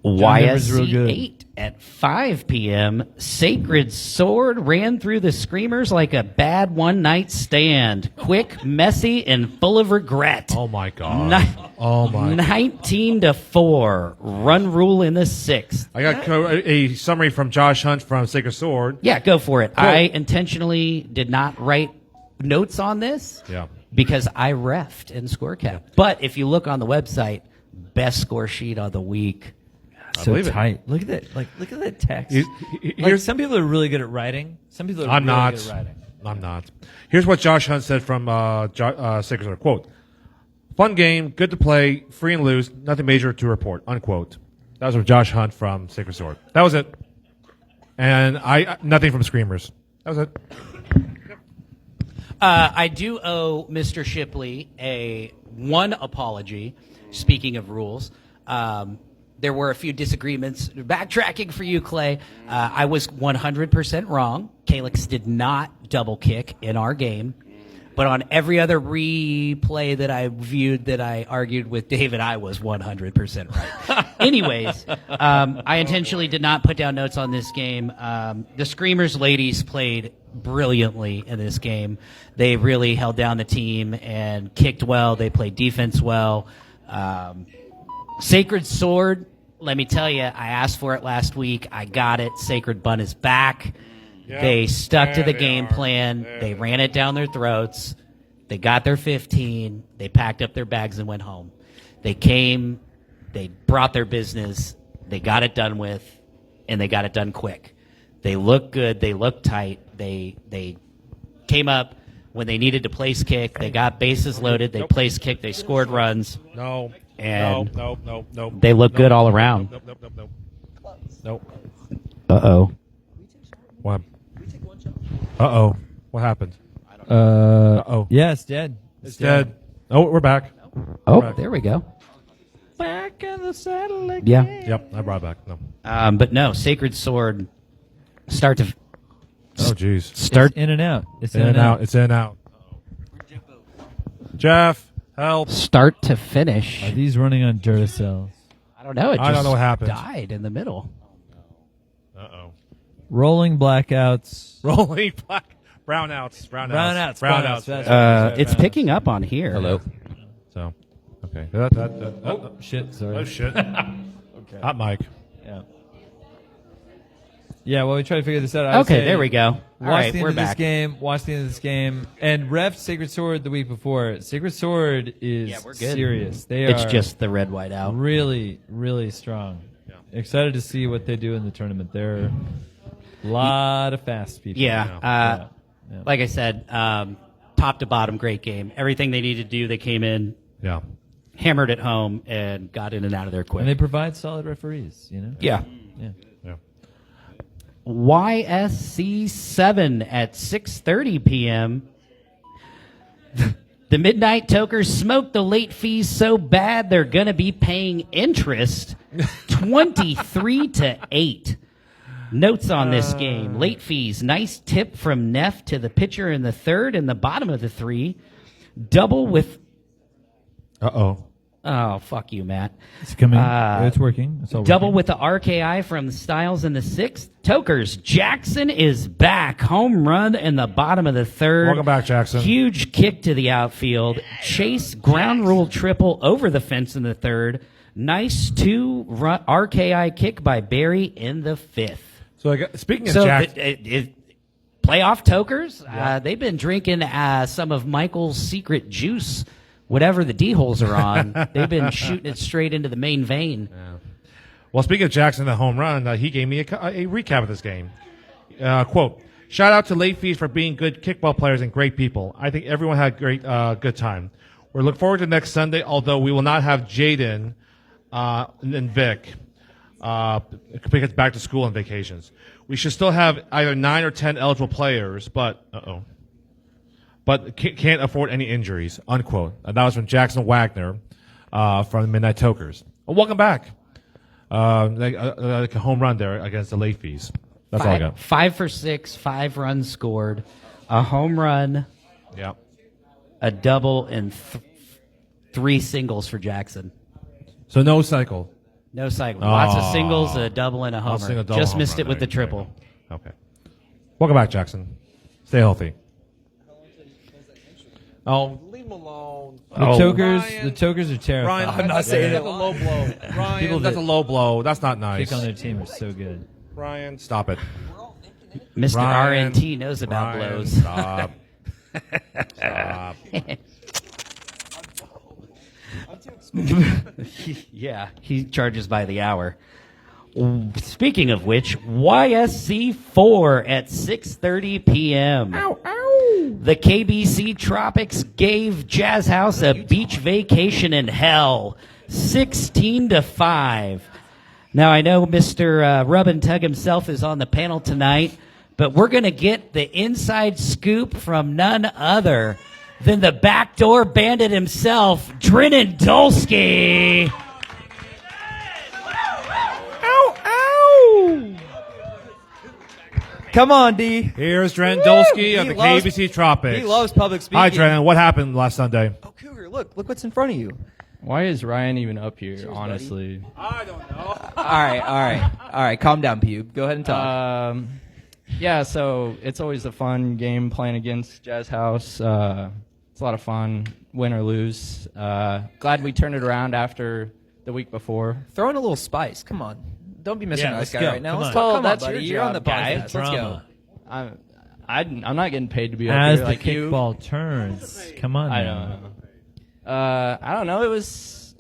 Denver's real YSC good. 8 at 5 p.m. Sacred Sword ran through the Screamers like a bad one-night stand. Quick, messy, and full of regret. Oh, my God. Ni- Oh, my. 19-4. Run rule in the 6th. I got a summary from Josh Hunt from Sacred Sword. Yeah, go for it. I intentionally did not write notes on this Yeah. because I refed in ScoreCap. But if you look on the website, best score sheet of the week. So believe it. tight. Look at that. Look at that text. Like, Here's, some people are really good at writing. Some people are I'm really not. good at writing. I'm not. Here's what Josh Hunt said from Sacred Sword. Quote, fun game, good to play, free and loose, nothing major to report, unquote. That was from Josh Hunt from Sacred Sword. That was it. And nothing from Screamers. That was it. I do owe Mr. Shipley one apology. Speaking of rules, there were a few disagreements. Backtracking for you, Clay. I was 100% wrong. Calix did not double kick in our game. But on every other replay that I viewed that I argued with David, I was 100% right. Anyways, I intentionally did not put down notes on this game. The Screamers ladies played brilliantly in this game. They really held down the team and kicked well. They played defense well. Sacred Sword, let me tell you, I asked for it last week. I got it. Sacred Bun is back. Yep. They stuck to There the they game are. plan. There They they ran it down their throats. They got their 15. They packed up their bags and went home. They came. They brought their business. They got it done with, and they got it done quick. They looked good. They looked tight. They came up when they needed to place kick. They got bases loaded. They place kicked. They scored runs. No. And No. they look good all around. Nope. Uh-oh. What? Uh-oh. What happened? Uh-oh. Yeah, it's dead. It's dead. Oh, we're back. Oh, Right. there we go. Back in the saddle again. Yeah. Yep, I brought it back. No. But no, Sacred Sword start to Oh, jeez. start It's in and out. It's In and out. It's in and out. Jeff, help. start to finish. Are these running on Duracells? I don't know. It just I don't know what happened. died in the middle. Uh-oh. Rolling blackouts. Rolling black. Brownouts. Brownouts. It's picking up on here. Hello. So, okay. Oh, shit. Sorry. Oh, shit. Okay. Hot mic. Yeah. Yeah, well, we try to figure this out. I would Okay, say there we go. All Watch right, the end we're of this back. game. Watch the end of this game. And ref Sacred Sword the week before. Sacred Sword is Yeah, we're good. serious. They It's are just the red white out. really, really strong. Excited to see what they do in the tournament. They're a lot of fast people. Yeah. Yeah. Like I said, top to bottom, great game. Everything they needed to do, they came in, Yeah. hammered it home, and got in and out of there quick. And they provide solid referees, you know? yeah. Yeah. Yeah. YSC 7 at 6:30 p.m. The Midnight Tokers smoked the late fees so bad they're going to be paying interest 23-8. Notes on this game. Late fees. Nice tip from Neff to the pitcher in the third and the bottom of the three. Double with... Uh-oh. Oh, fuck you, Matt. It's coming. Uh, It's working. It's all Double working. with the RKI from Styles in the sixth. Tokers, Jackson is back. Home run in the bottom of the third. Welcome back, Jackson. Huge kick to the outfield. Chase ground rule triple over the fence in the third. Nice two-run RKI kick by Barry in the fifth. So, speaking of So Jackson. playoff Tokers, they've been drinking some of Michael's secret juice, whatever the D-holes are on. They've been shooting it straight into the main vein. Well, speaking of Jackson, the home run, he gave me a recap of this game. Quote, shout out to late fees for being good kickball players and great people. I think everyone had a great, good time. We're looking forward to next Sunday, although we will not have Jaden and Vic because back to school and vacations. We should still have either 9 or 10 eligible players, but can't afford any injuries, unquote. And that was from Jackson Wagner from the Midnight Tokers. Well, welcome back. like a home run there against the late fees. That's all I got. 5 for 6, 5 runs scored, a home run, Yeah. a double, and 3 singles for Jackson. So no cycle. No cycle. Lots of Aw. singles, a double, and a homer. Single, double, Just home missed run. it with the There you go. triple. Okay. Welcome back, Jackson. Stay healthy. Oh, leave him alone. The chokers are terrifying. Ryan, I'm not saying that's it. a low blow. Ryan, People that's that a low blow. That's not nice. Kick on their team are so good. Ryan, stop it. Mr. Ryan, RNT knows about Ryan, blows. Stop. Stop. Yeah, he charges by the hour. Speaking of which, YSC 4 at 6:30 p.m. The KBC Tropics gave Jazz House a beach vacation in hell, 16-5. Now I know Mr. Rub and Tug himself is on the panel tonight, but we're going to get the inside scoop from none other than the backdoor bandit himself, Drennan Dolsky. Come on, D. Here's Drennan Dolsky of He the loves- KBC Tropics. He loves public speaking. Hi, Drennan. What happened last Sunday? Oh, Cougar, look what's in front of you. Why is Ryan even up here, honestly? All right. Calm down, Pube. Go ahead and talk. Yeah, so it's always a fun game playing against Jazz House. It's a lot of fun, win or lose. Glad we turned it around after the week before. Throw in a little spice. Come on. Don't be Mr. Yeah, Nice let's Guy go. right now. Come Let's on. talk. Come That's on, buddy. your You're on the job, guy. podcast. Let's go. I'm not getting paid to be up As here the like you. kickball turns. Come on I now. don't know. I don't know. It was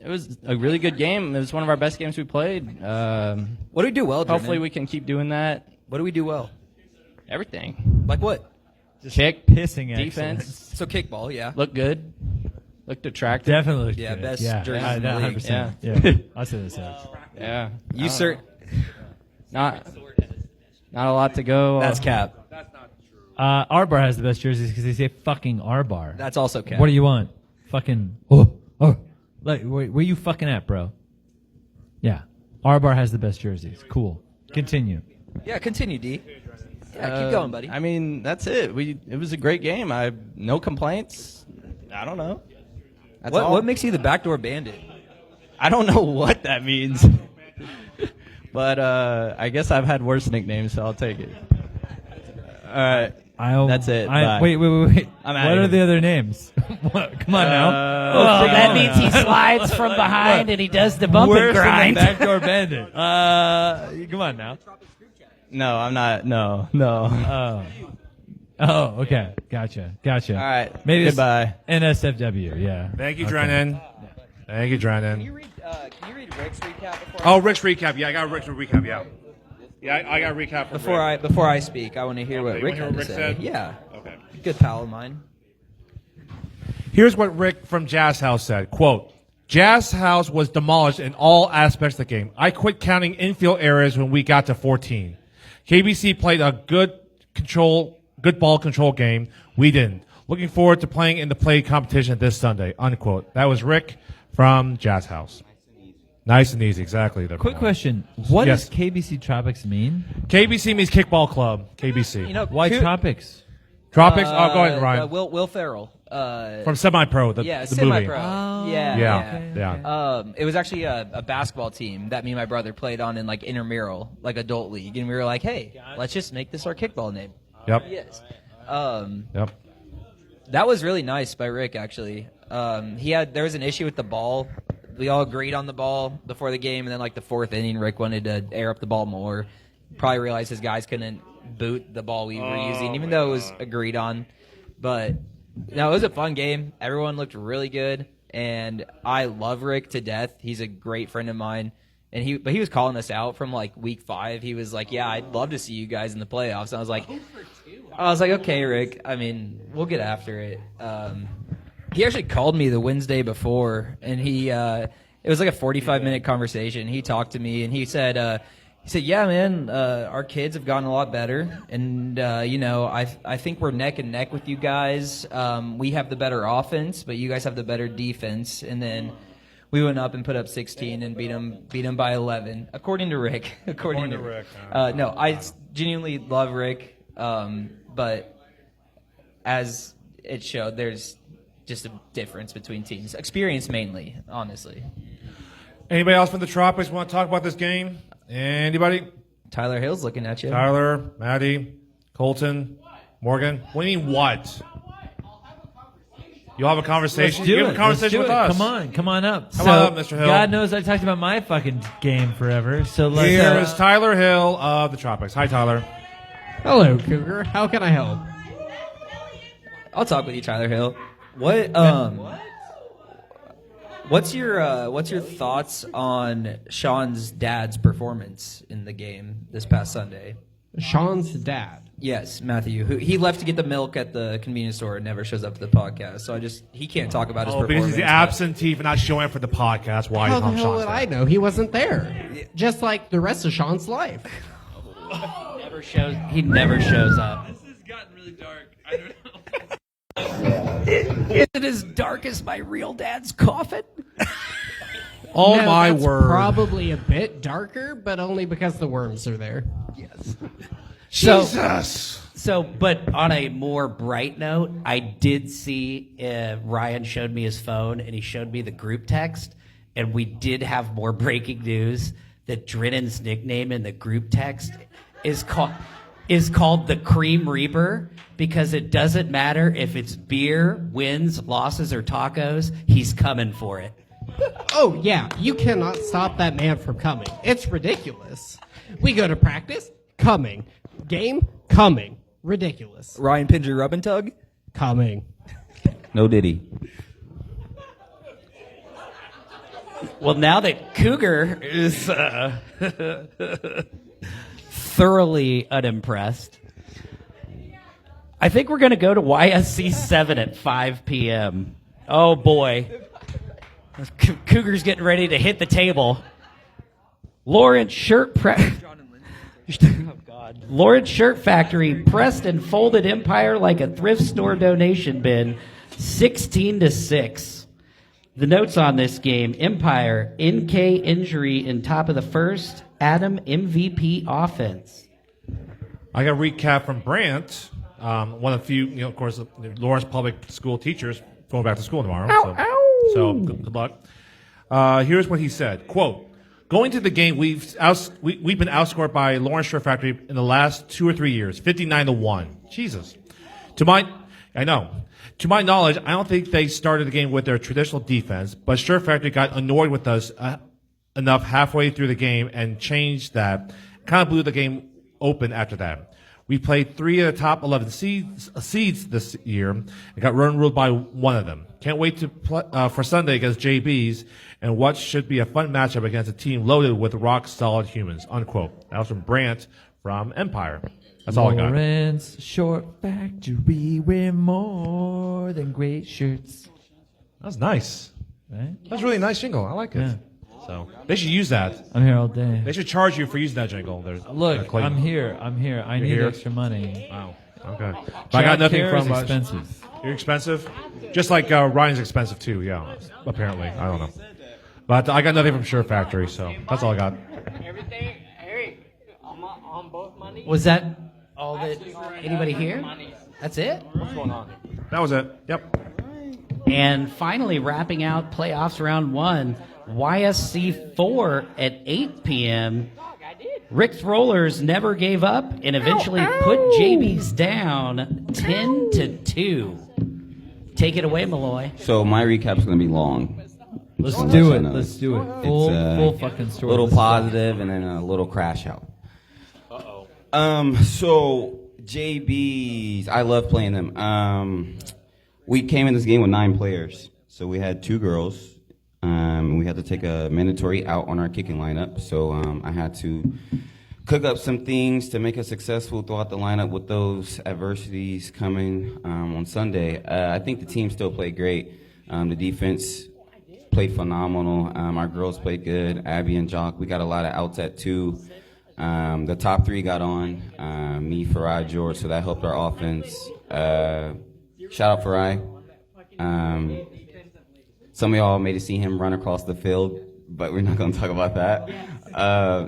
a really good game. It was one of our best games we played. What do we do well, Hopefully Drennan? we can keep doing that. What do we do well? Everything. Like what? Kick, Pissing defense, excellence. So kickball, yeah. look good, looked attractive. Definitely looked Yeah, good. best yeah. jersey I- in the league. 100%. Yeah. I'll say the same. Yeah. You sir. Not a lot to go. That's cap. R Bar has the best jerseys because they say fucking R Bar. That's also cap. What do you want? Fucking. Like, where you fucking at, bro? Yeah. R Bar has the best jerseys. Cool. Continue. Yeah, continue, D. Yeah, keep going, buddy. I mean, that's it. It was a great game. No complaints. I don't know. That's all. What makes you the backdoor bandit? I don't know what that means. But I guess I've had worse nicknames, so I'll take it. All right. That's it. Bye. Wait. I'm What outta are here. the other names? What? Come on now. So that means he slides from behind and he does the bump and Worse than grind. the backdoor bandit. Come on now. No, I'm not. No. Oh, okay. Gotcha. All right. Maybe it's Goodbye. NSFW. Yeah. Thank you, Okay. Drennan. Thank you, Drennan. Can you read Rick's recap before? Oh, Rick's recap. Yeah, I got Rick's recap. Yeah. Yeah, I got a recap from Rick. Before I speak, I want to hear what Okay, Rick you had wanna to hear what say. Rick said? Yeah, Okay. good pal of mine. Here's what Rick from Jazz House said. Quote, Jazz House was demolished in all aspects of the game. I quit counting infield errors when we got to 14. KBC played a good ball control game. We didn't. Looking forward to playing in the play competition this Sunday. Unquote. That was Rick from Jazz House. Nice and easy, exactly. Quick question. What Yes. does KBC Tropics mean? KBC means Kickball Club. KBC. You know, Why Tropics? Tropics. Go ahead, Ryan. Will Ferrell. From Semi-Pro, the semi-pro. movie. Yeah. It was actually a basketball team that me and my brother played on in like intramural, like adult league, and we were like, "Hey, let's just make this our kickball name." Yep. Yes. Yep. That was really nice by Rick. Actually, there was an issue with the ball. We all agreed on the ball before the game, and then like the fourth inning, Rick wanted to air up the ball more. Probably realized his guys couldn't boot the ball we were using, even though it was agreed on. But no, it was a fun game. Everyone looked really good, and I love Rick to death. He's a great friend of mine, and he was calling us out from like week 5. He was like, "Yeah, I'd love to see you guys in the playoffs." And I was like, "Okay, Rick. I mean, we'll get after it." He actually called me the Wednesday before, and it was like a 45-minute conversation. He talked to me, and he said, "Yeah, man, our kids have gotten a lot better, and I think we're neck and neck with you guys. We have the better offense, but you guys have the better defense. And then We went up and put up 16 and beat them by 11, according to Rick. according to Rick. No, I genuinely love Rick, but as it showed, there's just a difference between teams. Experience mainly, honestly. Anybody else from the Tropics want to talk about this game? Anybody? Tyler Hill's looking at you. Tyler, Maddie, Colton, Morgan. What do you mean what? You'll have a conversation? You have a conversation with us. Come on up. Come on up, Mr. Hill. God knows I talked about my fucking game forever. So let's. Here is Tyler Hill of the Tropics. Hi, Tyler. Hello, Cougar. How can I help? I'll talk with you, Tyler Hill. What's your thoughts on Sean's dad's performance in the game this past Sunday? Sean's dad. Yes, Matthew. He left to get the milk at the convenience store and never shows up to the podcast. So he can't talk about his performance. Because he's the absentee for not showing up for the podcast. Why? How the hell did I know? He wasn't there. Just like the rest of Sean's life. He never shows up. This has gotten really dark. I don't know. Is it as dark as my real dad's coffin? Oh, no, my that's word. Probably a bit darker, but only because the worms are there. Yes. Jesus. But on a more bright note, I did see Ryan showed me his phone, and he showed me the group text, and we did have more breaking news that Drennan's nickname in the group text is called the Cream Reaper, because it doesn't matter if it's beer, wins, losses, or tacos, he's coming for it. Oh, yeah. You cannot stop that man from coming. It's ridiculous. We go to practice, coming. Game, coming. Ridiculous. Ryan Pinger rub and tug? Coming. No Diddy. Well, now that Cougar is thoroughly unimpressed, I think we're going to go to YSC 7 at 5 p.m. Oh, boy. Cougar's getting ready to hit the table. Lawrence Shirt Factory pressed and folded Empire like a thrift store donation bin, 16-6. The notes on this game: Empire, NK injury in top of the first, Adam MVP offense. I got a recap from Brant, one of the few, of course, Lawrence Public School teachers going back to school tomorrow. So good luck. Here's what he said. Quote, going to the game, we've been outscored by Lawrence Shirt Factory in the last 2 or 3 years, 59-1. Jesus. To my knowledge, I don't think they started the game with their traditional defense, but Shirt Factory got annoyed with us enough halfway through the game and changed that. Kind of blew the game open after that. We played 3 of the top 11 seeds this year and got ruled by one of them. Can't wait to for Sunday against JB's and what should be a fun matchup against a team loaded with rock-solid humans, unquote. That was from Brant from Empire. That's all I got. Lawrence Short Factory, we're more than great shirts. That was nice. Right? That's a really nice jingle. I like it. Yeah. So they should use that. I'm here all day. They should charge you for using that jingle. Look, I'm here. I need here? extra money. Wow. Okay. But I got nothing Childcare from is expensive. You're expensive? Just like Ryan's expensive too, yeah. Apparently. I don't know. But I got nothing from Shirt Factory, so that's all I got. Everything, Eric, on both money. Was that all that anybody here? That's it? What's going on? That was it. Yep. And finally, wrapping out playoffs round 1, YSC 4 at 8 p.m. Rick's Rollers never gave up and eventually put JB's down 10-2. Take it away, Malloy. So my recap's going to be long. Let's do it. Let's do it. Full fucking story. A little positive and then a little crash out. So JB's, I love playing them. We came in this game with 9 players. So we had 2 girls. We had to take a mandatory out on our kicking lineup. So I had to cook up some things to make us successful throughout the lineup with those adversities coming on Sunday. I think the team still played great. The defense played phenomenal. Our girls played good. Abby and Jock, we got a lot of outs at 2. The top 3 got on, me, Farai, George, so that helped our offense. Shout out Farai. Some of y'all may have seen him run across the field, but we're not going to talk about that.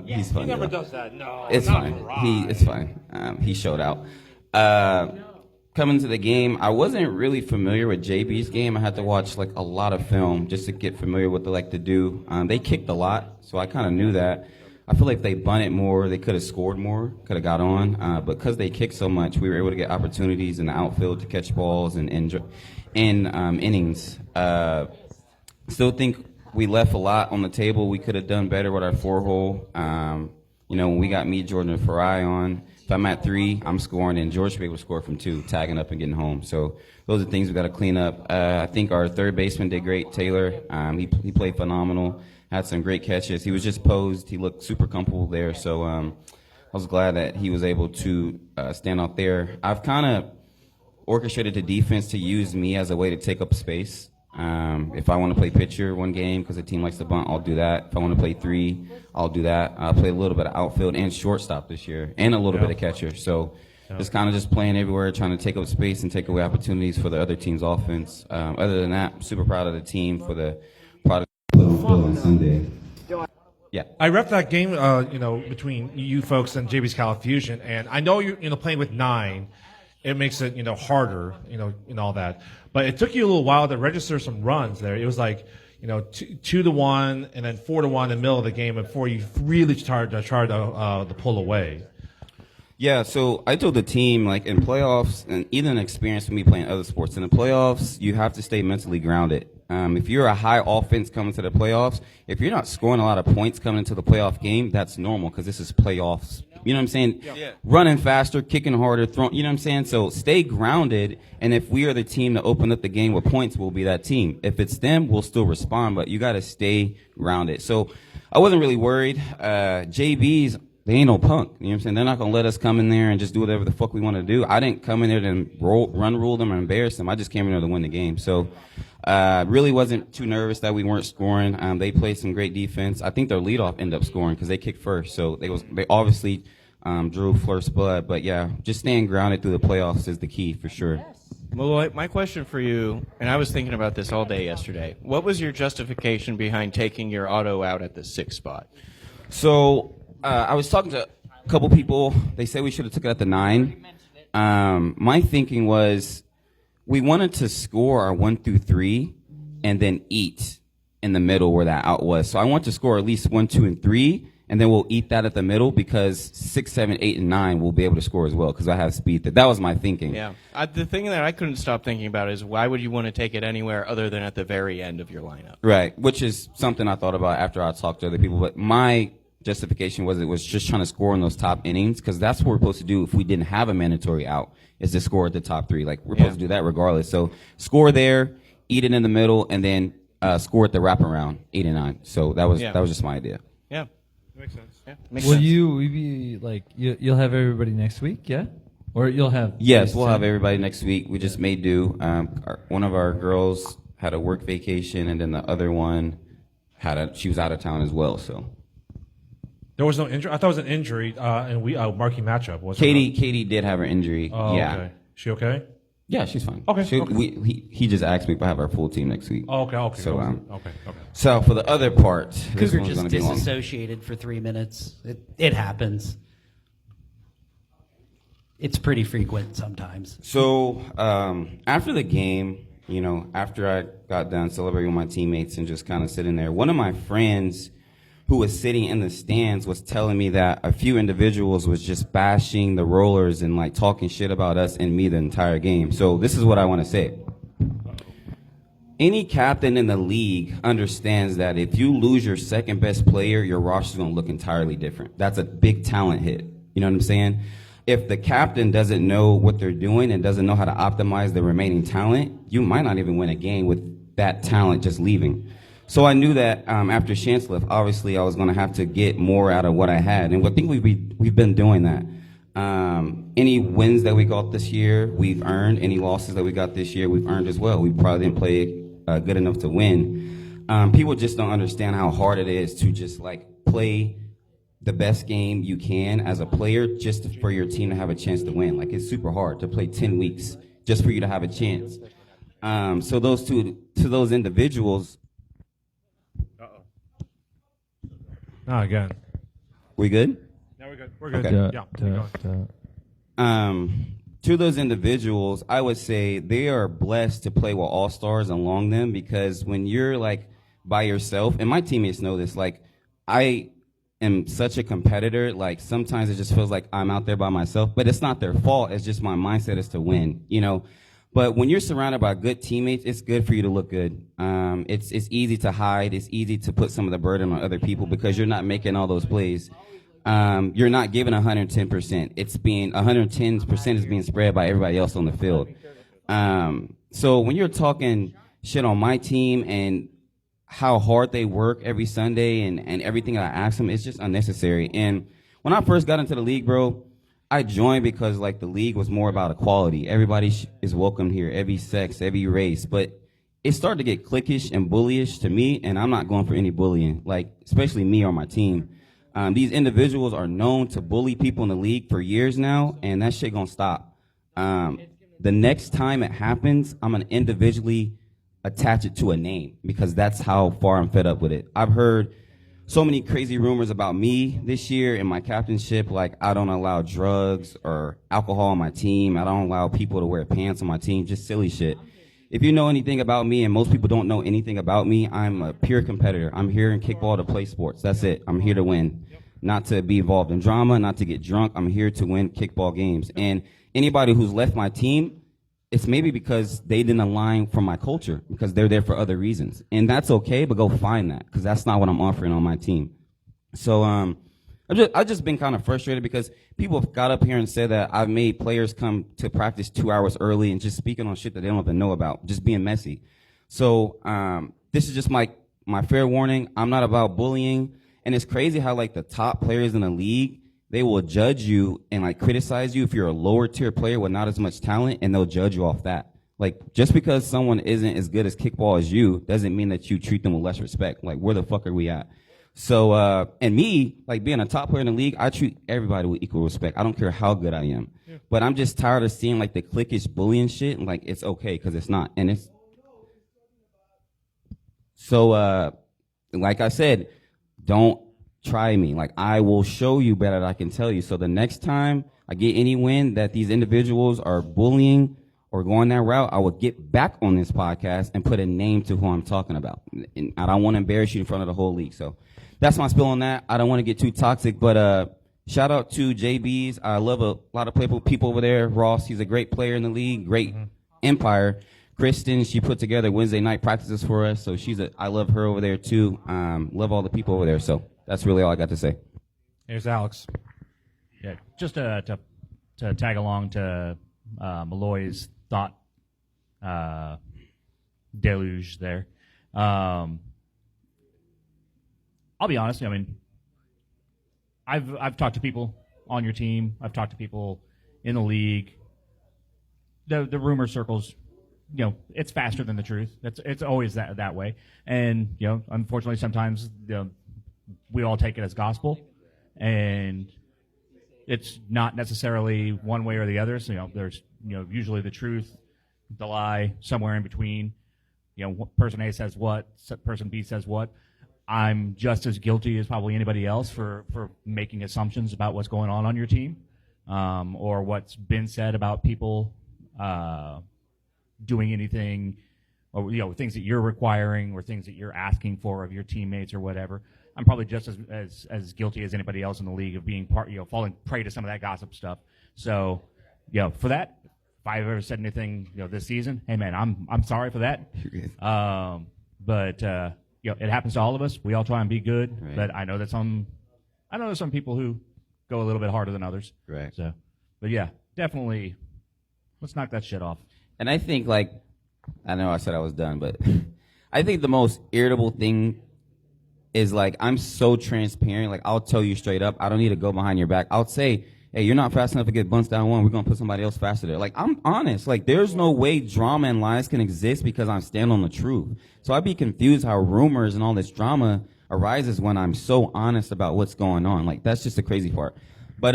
He's funny. He never though. does that. No, It's not fine. right. It's fine. He showed out. Coming to the game, I wasn't really familiar with JB's game. I had to watch like a lot of film just to get familiar with what they like to do. They kicked a lot, so I kind of knew that. I feel like if they bunted more, they could have scored more, could have got on. But because they kicked so much, we were able to get opportunities in the outfield to catch balls and innings. Still think we left a lot on the table. We could have done better with our 4-hole. When we got me, Jordan, and Farai on, if I'm at 3, I'm scoring, and George should be able to score from 2, tagging up and getting home. So those are things we got to clean up. I think our third baseman did great, Taylor. He played phenomenal, had some great catches. He was just posed. He looked super comfortable there. So I was glad that he was able to stand out there. I've kind of orchestrated the defense to use me as a way to take up space. If I want to play pitcher one game because the team likes to bunt, I'll do that. If I want to play 3, I'll do that. I'll play a little bit of outfield and shortstop this year, and a little bit of catcher. So just kind of just playing everywhere, trying to take up space and take away opportunities for the other team's offense. Other than that, I'm super proud of the team for the product on Sunday. Yeah. I ref that game, between you folks and JB's Cal Fusion, and I know you're playing with 9. It makes it, harder, and all that. But it took you a little while to register some runs there. It was like, 2-1 and then 4-1 in the middle of the game before you really started to pull away. Yeah, so I told the team, like, in playoffs, and even an experience for me playing other sports, in the playoffs, you have to stay mentally grounded. If you're a high offense coming to the playoffs, if you're not scoring a lot of points coming into the playoff game, that's normal because this is playoffs. You know what I'm saying? Yeah. Running faster, kicking harder, throwing, you know what I'm saying? So stay grounded, and if we are the team to open up the game with points, we'll be that team. If it's them, we'll still respond, but you got to stay grounded. So I wasn't really worried. JB's, they ain't no punk. You know what I'm saying? They're not going to let us come in there and just do whatever the fuck we want to do. I didn't come in there to run rule them or embarrass them. I just came in there to win the game. So really wasn't too nervous that we weren't scoring. They played some great defense. I think their leadoff ended up scoring because they kicked first. So they obviously drew first blood. But, yeah, just staying grounded through the playoffs is the key for sure. Well, my question for you, and I was thinking about this all day yesterday, what was your justification behind taking your auto out at the 6th spot? So I was talking to a couple people. They said we should have took it at the 9. My thinking was we wanted to score our 1 through 3 and then eat in the middle where that out was. So I want to score at least 1, 2, and 3, and then we'll eat that at the middle because 6, 7, 8, and 9 will be able to score as well because I have speed. That was my thinking. Yeah. The thing that I couldn't stop thinking about is why would you want to take it anywhere other than at the very end of your lineup? Right, which is something I thought about after I talked to other people. But my justification was it was just trying to score in those top innings because that's what we're supposed to do if we didn't have a mandatory out is to score at the top 3. Like, we're supposed to do that regardless. So score there, eat it in the middle, and then score at the wraparound, 8 and 9. So that was just my idea. Yeah. Makes sense. Yeah. Makes Will sense. you be like you'll have everybody next week? Yeah, or you'll have Yes, we'll have everybody next week. We just may do. One of our girls had a work vacation, and then the other one she was out of town as well. So There was no injury. I thought it was an injury, and we marquee matchup. Was Katie did have her injury. Oh, yeah. okay. She okay? Yeah, she's fine. Okay. He just asked me if I have our full team next week. Oh, okay. So okay. So for the other part, this Cougar one's just going to be long. disassociated for 3 minutes. It happens. It's pretty frequent sometimes. So after the game, after I got done celebrating with my teammates and just kind of sitting there, one of my friends who was sitting in the stands was telling me that a few individuals was just bashing the Rollers and like talking shit about us and me the entire game. So this is what I want to say. Any captain in the league understands that if you lose your second best player, your roster's going to look entirely different. That's a big talent hit. You know what I'm saying? If the captain doesn't know what they're doing and doesn't know how to optimize the remaining talent, you might not even win a game with that talent just leaving. So I knew that after Chancellor, obviously I was going to have to get more out of what I had. And I think we've been doing that. Any wins that we got this year, we've earned. Any losses that we got this year, we've earned as well. We probably didn't play good enough to win. People just don't understand how hard it is to just like play the best game you can as a player just for your team to have a chance to win. Like, it's super hard to play 10 weeks just for you to have a chance. So those individuals. Again. We good? No, we're good. We're good. Okay. Yeah. keep going. To those individuals, I would say they are blessed to play with all-stars along them, because when you're like by yourself, and my teammates know this, like I am such a competitor, like sometimes it just feels like I'm out there by myself, but it's not their fault. It's just my mindset is to win, you know? But when you're surrounded by good teammates, it's good for you to look good. It's easy to hide. It's easy to put some of the burden on other people because you're not making all those plays. You're not giving 110%. It's being 110% is being spread by everybody else on the field. So when you're talking shit on my team and how hard they work every Sunday and everything I ask them, it's just unnecessary. And when I first got into the league, bro, I joined because like the league was more about equality. Everybody is welcome here, every sex, every race. But it started to get cliquish and bullyish to me, and I'm not going for any bullying, like especially me or my team. These individuals are known to bully people in the league for years now, and that shit gonna stop. The next time it happens, I'm gonna individually attach it to a name because that's how far I'm fed up with it. I've heard so many crazy rumors about me this year in my captainship, like I don't allow drugs or alcohol on my team. I don't allow people to wear pants on my team, just silly shit. If you know anything about me, and most people don't know anything about me, I'm a pure competitor. I'm here in kickball to play sports. That's it. I'm here to win, not to be involved in drama, not to get drunk. I'm here to win kickball games. And anybody who's left my team, it's maybe because they didn't align from my culture, because they're there for other reasons. And that's okay, but go find that, because that's not what I'm offering on my team. So I've just been kind of frustrated because people have got up here and said that I've made players come to practice 2 hours early and just speaking on shit that they don't even know about, just being messy. So this is just my fair warning. I'm not about bullying. And it's crazy how like the top players in the league, they will judge you and like criticize you if you're a lower tier player with not as much talent, and they'll judge you off that. Like just because someone isn't as good as kickball as you doesn't mean that you treat them with less respect. Like where the fuck are we at? So and me, like being a top player in the league, I treat everybody with equal respect. I don't care how good I am. Yeah. But I'm just tired of seeing like the cliquish bullying shit, and like it's okay because it's not. And it's so like I said, don't try me. Like I will show you better than I can tell you. So the next time I get any wind that these individuals are bullying or going that route, I will get back on this podcast and put a name to who I'm talking about. And I don't want to embarrass you in front of the whole league. So that's my spill on that. I don't want to get too toxic, but shout out to JB's. I love a lot of playful people over there. Ross, he's a great player in the league, great empire. Kristen, she put together Wednesday night practices for us, so I love her over there too. Love all the people over there. So that's really all I got to say. Here's Alex. Yeah, just to tag along to Malloy's thought deluge there. I'll be honest. I mean, I've talked to people on your team. I've talked to people in the league. The rumor circles, you know, it's faster than the truth. It's always that way. And you know, unfortunately, sometimes we all take it as gospel, and it's not necessarily one way or the other. So you know, there's usually the truth, the lie, somewhere in between. You know, person A says what, person B says what. I'm just as guilty as probably anybody else for making assumptions about what's going on your team, or what's been said about people doing anything, or things that you're requiring or things that you're asking for of your teammates or whatever. I'm probably just as guilty as anybody else in the league of being falling prey to some of that gossip stuff. So, for that, if I've ever said anything, this season, hey man, I'm sorry for that. But it happens to all of us. We all try and be good, right. But I know that there's some people who go a little bit harder than others. Right. So, but yeah, definitely, let's knock that shit off. And I think, I know I said I was done, but I think the most irritable thing is, I'm so transparent. I'll tell you straight up. I don't need to go behind your back. I'll say, hey, you're not fast enough to get bunched down one. We're going to put somebody else faster there. I'm honest. There's no way drama and lies can exist because I'm standing on the truth. So I'd be confused how rumors and all this drama arises when I'm so honest about what's going on. That's just the crazy part. But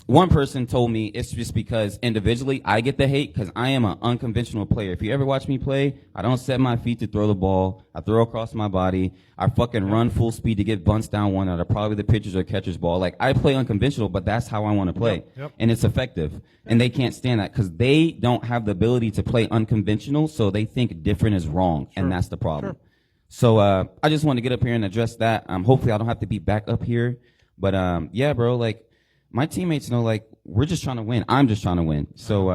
one person told me it's just because individually I get the hate because I am an unconventional player. If you ever watch me play, I don't set my feet to throw the ball. I throw across my body. I fucking run full speed to get bunts down one out of probably the pitcher's or catcher's ball. Like, I play unconventional, but that's how I want to play. Yep. And it's effective. And they can't stand that because they don't have the ability to play unconventional, so they think different is wrong, and that's the problem. Sure. So I just want to get up here and address that. Hopefully I don't have to be back up here. But yeah, bro, like, my teammates know, like, we're just trying to win. I'm just trying to win. So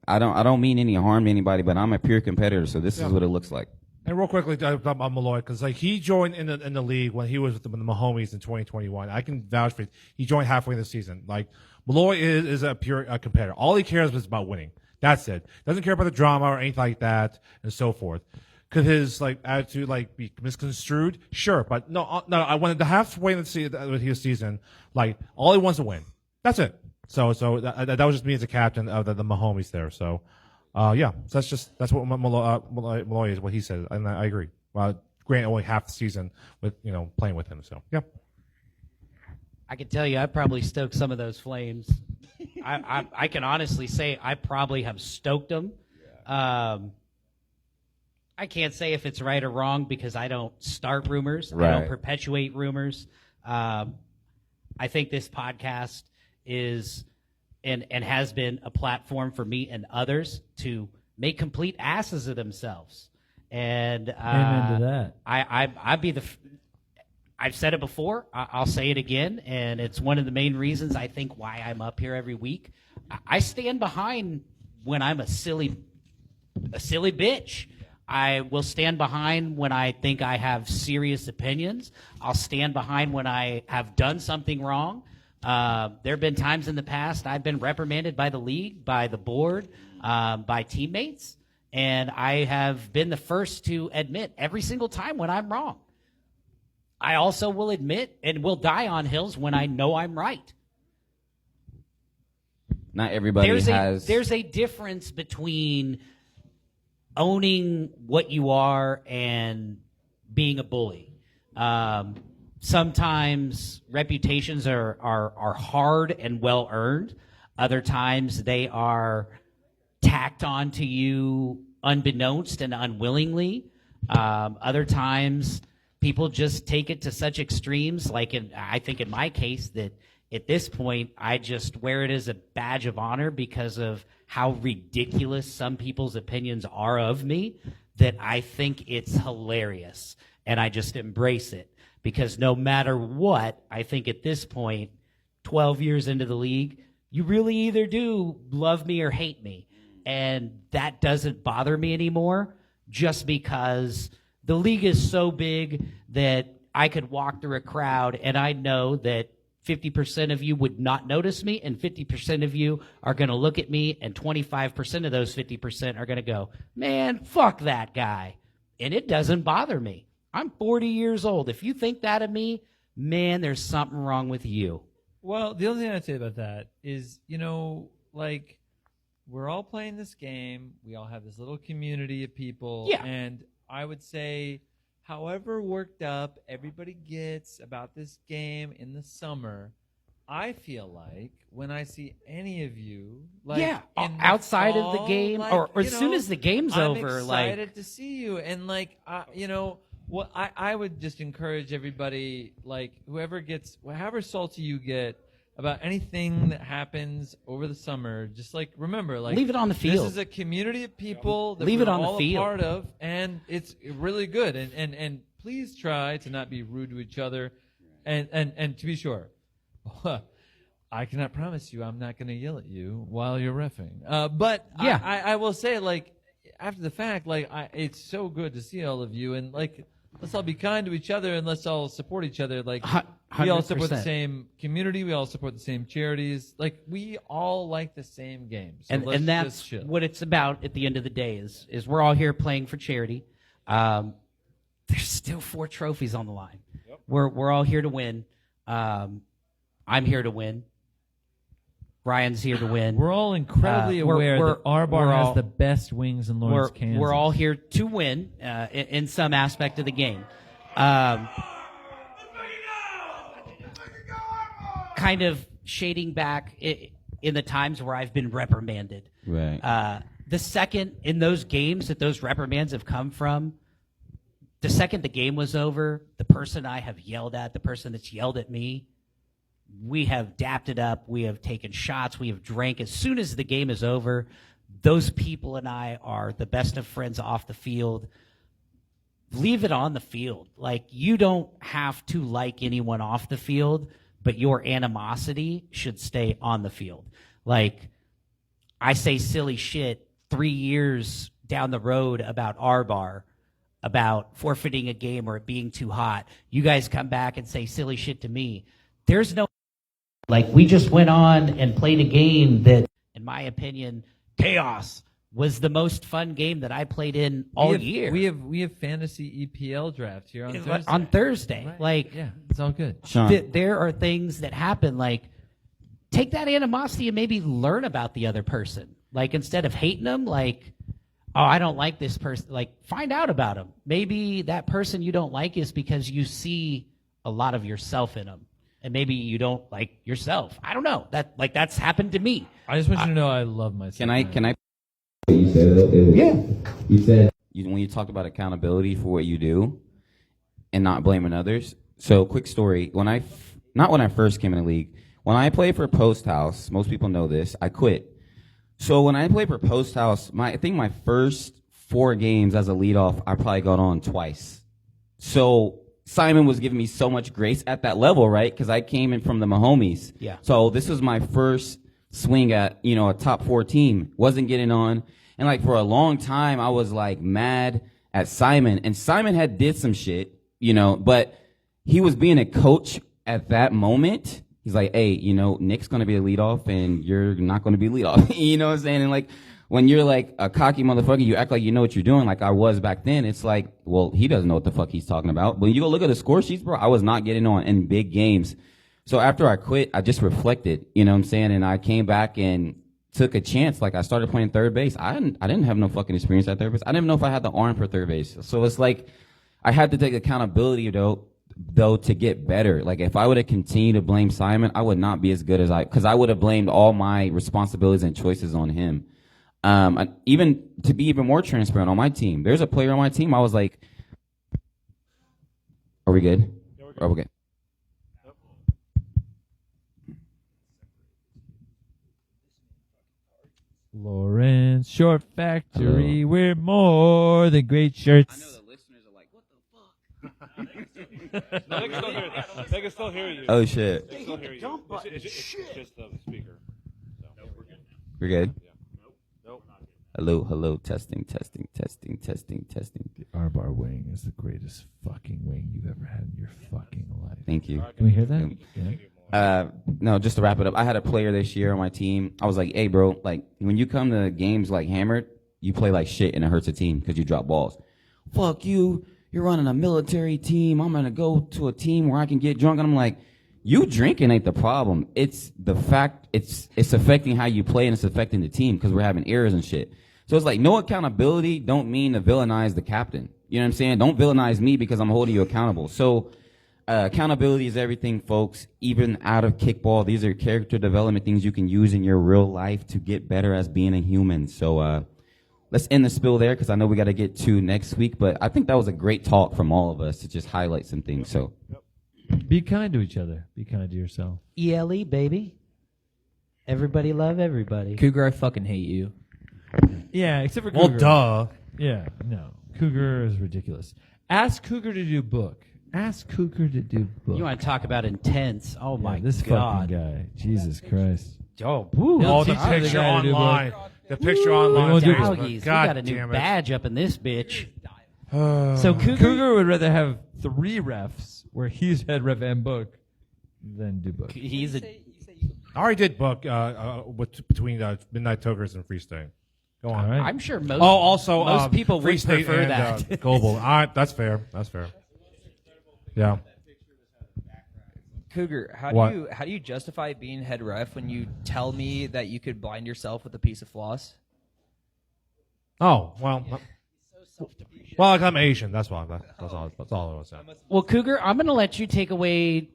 I don't mean any harm to anybody, but I'm a pure competitor, so this is what it looks like. And real quickly about Malloy, because like he joined in the league when he was with the Mahomies in 2021. I can vouch for it. He joined halfway in the season. Like, Malloy is a pure competitor. All he cares is about winning. That's it. Doesn't care about the drama or anything like that and so forth. Could his like attitude like be misconstrued? Sure, but no. I wanted the halfway in the season. Like, all he wants to win. That's it. So that was just me as a captain of the Mahomies there. So, yeah. So that's what Malloy is. What he said, and I agree. Grant only half the season with playing with him. So yeah. I can tell you, I probably stoked some of those flames. I can honestly say I probably have stoked them. I can't say if it's right or wrong because I don't start rumors. Right. I don't perpetuate rumors. I think this podcast is and has been a platform for me and others to make complete asses of themselves. And Amen to that. I've said it before. I'll say it again, and it's one of the main reasons I think why I'm up here every week. I stand behind when I'm a silly bitch. I will stand behind when I think I have serious opinions. I'll stand behind when I have done something wrong. There have been times in the past I've been reprimanded by the league, by the board, by teammates, and I have been the first to admit every single time when I'm wrong. I also will admit and will die on hills when I know I'm right. Not everybody has. There's a difference between owning what you are and being a bully. Sometimes reputations are hard and well earned. Other times they are tacked on to you unbeknownst and unwillingly. Other times people just take it to such extremes, like I think in my case, that at this point I just wear it as a badge of honor because of how ridiculous some people's opinions are of me, that I think it's hilarious, and I just embrace it. Because no matter what, I think at this point, 12 years into the league, you really either do love me or hate me. And that doesn't bother me anymore, just because the league is so big that I could walk through a crowd and I know that 50% of you would not notice me, and 50% of you are going to look at me, and 25% of those 50% are going to go, man, fuck that guy. And it doesn't bother me. I'm 40 years old. If you think that of me, man, there's something wrong with you. Well, the only thing I'd say about that is, like, we're all playing this game. We all have this little community of people. Yeah. And I would say, however worked up everybody gets about this game in the summer, I feel like when I see any of you, like, in the outside fall, of the game, like, or as soon as the game's I'm over, excited to see you. And like, what I would just encourage everybody, like, however salty you get about anything that happens over the summer, just like remember, like, leave it on the field. This is a community of people that leave we're it on all the field. a part of, and it's really good. And please try to not be rude to each other, and to be sure, I cannot promise you I'm not going to yell at you while you're reffing. But yeah, I will say, like, after the fact, like, it's so good to see all of you, and like, let's all be kind to each other, and let's all support each other. Like, 100%. we all support the same community. We all support the same charities. Like, we all like the same games. So and that's what it's about at the end of the day is we're all here playing for charity. There's still 4 trophies on the line. Yep. We're all here to win. I'm here to win. Ryan's here to win. We're all incredibly aware that our bar has the best wings in Lawrence, Kansas. We're all here to win in some aspect of the game. Kind of shading back in the times where I've been reprimanded. Right. The second in those games that those reprimands have come from, the second the game was over, the person I have yelled at, the person that's yelled at me, we have dapped it up. We have taken shots. We have drank. As soon as the game is over, those people and I are the best of friends off the field. Leave it on the field. Like, you don't have to like anyone off the field, but your animosity should stay on the field. Like, I say silly shit 3 years down the road about R-Bar, about forfeiting a game or it being too hot. You guys come back and say silly shit to me. There's no, like, we just went on and played a game that, in my opinion, chaos was the most fun game that I played in all year. We have fantasy EPL drafts here on Thursday. On Thursday. Right. Like, yeah, it's all good. Sean. There are things that happen, like, take that animosity and maybe learn about the other person. Like, instead of hating them, like, oh, I don't like this person. Like, find out about them. Maybe that person you don't like is because you see a lot of yourself in them. And maybe you don't like yourself. I don't know. That's happened to me. I just want you to know I love myself. Can I? You said it. Yeah. You said when you talked about accountability for what you do and not blaming others. So, quick story. Not when I first came in the league. When I played for Post House, most people know this, I quit. So when I played for Post House, I think my first 4 games as a leadoff, I probably got on twice. So Simon was giving me so much grace at that level, right? Because I came in from the Mahomies. Yeah. So this was my first swing at, a top 4 team. Wasn't getting on. And like for a long time, I was like mad at Simon. And Simon had did some shit, but he was being a coach at that moment. He's like, hey, Nick's going to be the leadoff and you're not going to be leadoff. You know what I'm saying? And like, when you're like a cocky motherfucker, you act like you know what you're doing, like I was back then. It's like, well, he doesn't know what the fuck he's talking about. When you go look at the score sheets, bro, I was not getting on in big games. So after I quit, I just reflected, you know what I'm saying? And I came back and took a chance. Like, I started playing third base. I didn't have no fucking experience at third base. I didn't even know if I had the arm for third base. So it's like, I had to take accountability, though, to get better. Like, if I would have continued to blame Simon, I would not be as good as because I would have blamed all my responsibilities and choices on him. Even to be even more transparent on my team, there's a player on my team. I was like, are we good? Yeah, we're good. Are we good? Lawrence Short Factory, Hello. we're more than great shirts. I know the listeners are like, what the fuck? No, they can still hear you. Oh, shit. They can still hear you. It's just the speaker. So. No, we're good. We're good? Yeah. Nope. Hello, testing. The R-Bar wing is the greatest fucking wing you've ever had in your fucking life. Thank you. Can we hear that? Yeah. No, just to wrap it up, I had a player this year on my team. I was like, hey, bro, like, when you come to games like hammered, you play like shit and it hurts the team because you drop balls. Fuck you. You're running a military team. I'm going to go to a team where I can get drunk. And I'm like, you drinking ain't the problem. It's the fact it's affecting how you play and it's affecting the team because we're having errors and shit. So it's like, no accountability don't mean to villainize the captain. You know what I'm saying? Don't villainize me because I'm holding you accountable. So accountability is everything, folks. Even out of kickball, these are character development things you can use in your real life to get better as being a human. So let's end the spill there because I know we got to get to next week. But I think that was a great talk from all of us to just highlight some things. So Be kind to each other. Be kind to yourself. ELE, baby. Everybody love everybody. Cougar, I fucking hate you. Yeah, except for Well, Cougar. duh. Yeah, no. Cougar is ridiculous. Ask Cougar to do book. Ask Cougar to do book. You want to talk about intense? Oh, Yeah, my this God. fucking guy. Jesus Christ. Oh, woo. Oh, the teach the picture guy to do online. book. The picture online. We'll do Facebook. Doggies. God We got a new damn it. badge up in this bitch. So Cougar would rather have 3 refs where he's head ref and book than do book. He's a... I already did book between Midnight Tokers and Free State. Go on. All right. I'm sure most, also most people Free would State prefer and, that. Global. All right, that's fair. That's fair. Yeah. Cougar, how What? do you justify being head ref when you tell me that you could blind yourself with a piece of floss? Oh well. Well, like I'm Asian. That's why. That's all I was saying. Well, Cougar, I'm going to let you take away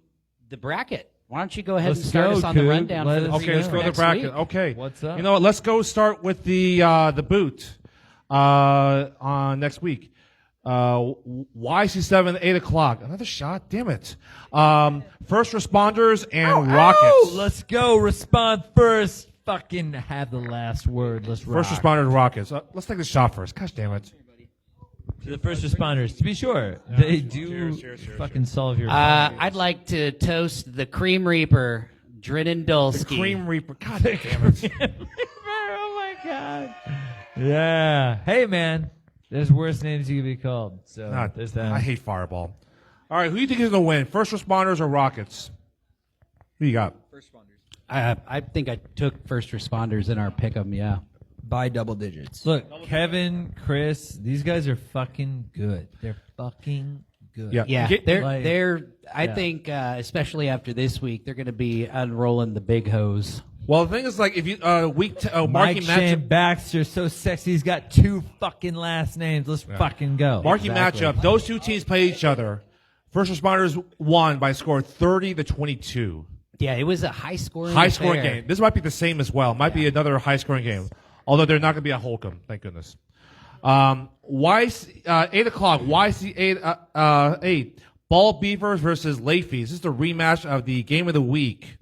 the bracket. Why don't you go ahead Let's and start go, us on the Coop. rundown Let for the us Okay, let's go to the next bracket. week? Okay. What's up? You know what? Let's go start with the boot on next week. YC7, 8 o'clock. Another shot? Damn it. First responders and rockets. Oh, let's go. Respond first. Fucking have the last word. Let's rock. First responders, rockets. Let's take the shot first. Gosh damn it. To the first responders. To be sure, they do fucking solve your problems. I'd like to toast the Cream Reaper, Drennan Dulski. The Cream Reaper. God damn it. Oh my god. Yeah. Hey man, there's worse names you could be called. So there's that. I hate Fireball. All right, who do you think is going to win? First responders or rockets? Who you got? First responders. I think I took first responders in our pick'em. Yeah. By double digits. Look, Kevin, Chris, these guys are fucking good. They're fucking good. Yeah. Yeah, Get- they're. I yeah. think, especially after this week, they're going to be unrolling the big hose. Well, the thing is, like, if you Mike marking Shane matchup, Baxter, so sexy. He's got 2 fucking last names. Let's fucking go. marking matchup, those two teams play each other. First responders won by a score of 30-22. Yeah, it was a high scoring Game. This might be the same as well. Might be another high scoring game. Although they're not going to be at Holcomb, thank goodness. YC 8 o'clock. YC 8. Ball Beavers versus Late Fees. This is the rematch of the game of the week.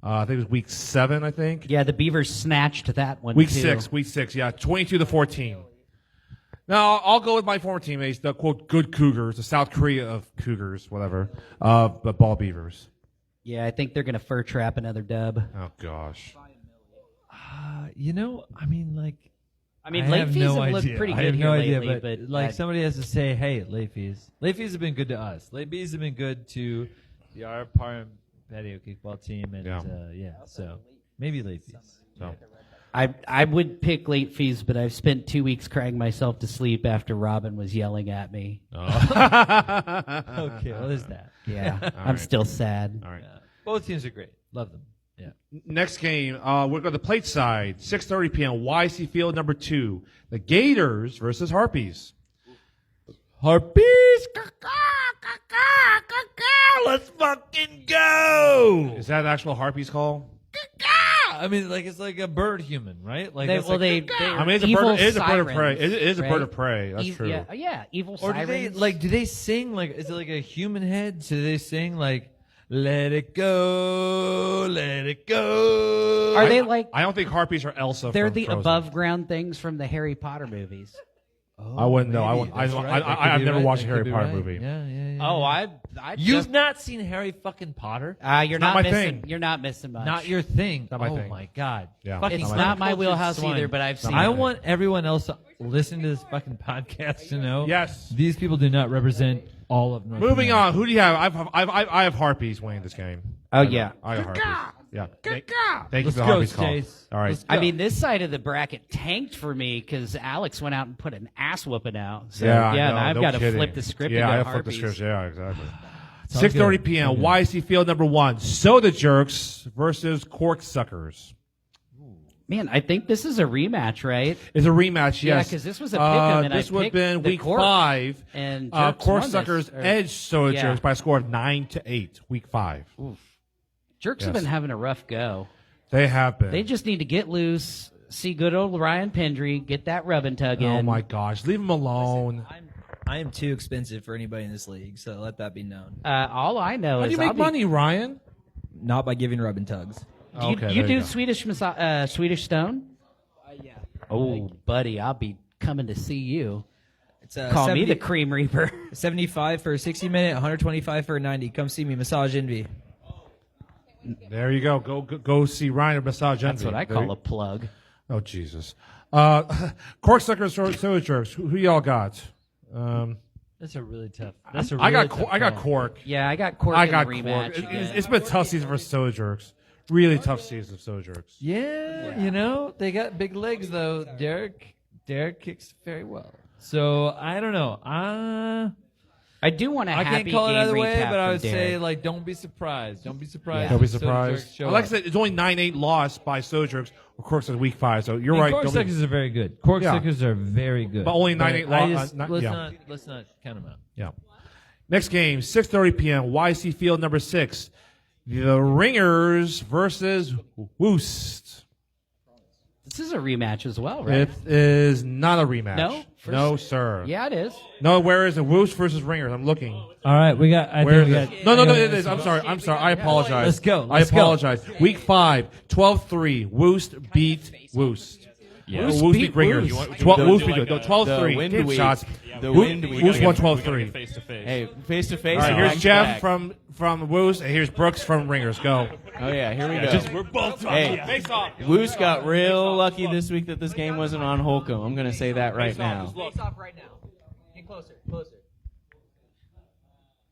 I think it was week 7. I think. Yeah, the Beavers snatched that one. Week too. 6. Week 6. Yeah, 22-14. Now I'll go with my former teammates, the quote good Cougars, the South Korea of Cougars, whatever. But Ball Beavers. Yeah, I think they're going to fur trap another dub. Oh gosh. You know, I mean, like, I mean, I late have fees no have looked idea. pretty I good have here no lately, idea, but like I- somebody has to say, hey, late fees. Late fees have been good to us. Late fees have been good to the our Parham patio kickball team, and so maybe late fees. So. I would pick late fees, but I've spent 2 weeks crying myself to sleep after Robin was yelling at me. Okay, well, there's that. Yeah, I'm still sad. All right. Yeah. Both teams are great. Love them. Yeah. Next game, we're going to the plate side, 6:30 p.m. YC Field number 2. The Gators versus Harpies. Harpies, let's fucking go. Is that an actual Harpies call? I mean, like it's like a bird human, right? Like They, it's well, like, they I mean, it's evil a bird of sirens, prey. It is a bird right? of prey. That's true. Yeah, evil or sirens. do they sing like? Is it like a human head? So they sing like, "Let it go, let it go." Are they like? I don't think Harpies are Elsa. They're from the Frozen. above ground things from the Harry Potter movies. I wouldn't know. Maybe. That's right. That could I've be never right. watched a That Harry could be Potter right. movie. Yeah. Oh, I You've just, not seen Harry fucking Potter? you're not not my missing. thing. You're not missing much. Not your thing. Not my oh thing. my god. Yeah. Fucking It's Not not my uncultured wheelhouse swine. either, but I've seen I it. want everyone else to listen to this fucking podcast to know. Yes. These people do not represent all of North Moving America. on. Who do you have? I have Harpies winning this game. Oh, yeah. I have Harpies. Yeah. Thank you Let's for the go, Harpies call. Stace. All right. Let's I go. mean, this side of the bracket tanked for me because Alex went out and put an ass whooping out. So, Yeah, I and know, I've no got to kidding. flip the script. Yeah, and I go have flipped the Harpies. script. Yeah, exactly. all 6:30 good. p.m. All good. YC Field number 1. Soda Jerks versus Cork Suckers. Man, I think this is a rematch, right? It's a rematch, Yeah, yes. 'cause this was a pick'em, and this I would have picked been the week Cork, 5. and Jerks Cork won this, Suckers or- edged Soda yeah. Jerks by a score of 9-8. Week 5. Jerks have Yes. been having a rough go. They have been. They just need to get loose, see good old Ryan Pendry, get that rub and tug in. Oh my gosh, leave them alone. I am too expensive for anybody in this league, so let that be known. All I know How do is you I'll make be- money, Ryan? Not by giving rub and tugs. Do you, Okay, you there do you go. Swedish Stone? Yeah. Oh, buddy, I'll be coming to see you. It's Call me the Cream Reaper. 75 for a 60-minute, 125 for a 90. Come see me, Massage Envy. There you go. Go see Ryan at Massage That's Envy. what I call a plug. Oh Jesus. Cork Suckers, Soda Jerks. Who y'all got? That's a really tough. That's a I really got tough I got call. Cork. Yeah, I got Cork I in got the Cork. rematch. It's been a tough season for Soda Jerks. Really tough season of Soda Jerks. Yeah, you know they got big legs though. Derek kicks very well. So I don't know. I do want a I happy can't call it game either way, recap but I from would say Derek. like don't be surprised. Don't be surprised. Don't be if Soda surprised. Jerks show Like I up. said, it's only 9-8 loss by Soda Jerks. Cork Suckers week 5. So you're And right. Cork don't be- Suckers are very good. Cork Yeah. Suckers are very good. But only 9-8 I lo- just- not- let's yeah. not count them out. Yeah. Next game, 6:30 p.m. YC Field number 6. The Ringers versus Woost. This is a rematch as well, right? It is not a rematch. No? No, sir. Yeah, it is. No, where is it? Woost versus Ringers. I'm looking. All right, we got. Where is it? No, it is. I'm sorry. I apologize. Let's go. I apologize. Week 5, 12-3. Woost beat Woost. Yeah. Woost beat Ringers. Woost beat 12-3. Game shots. Woost won 12-3. Hey, face to face. All right, here's Jeff from Woost, and here's Brooks from Ringers. Go. Oh yeah, here we go. We're both face off. Woos got real lucky this week that this game wasn't on Holcomb. I'm going to say that right now. Face off right now. Get closer.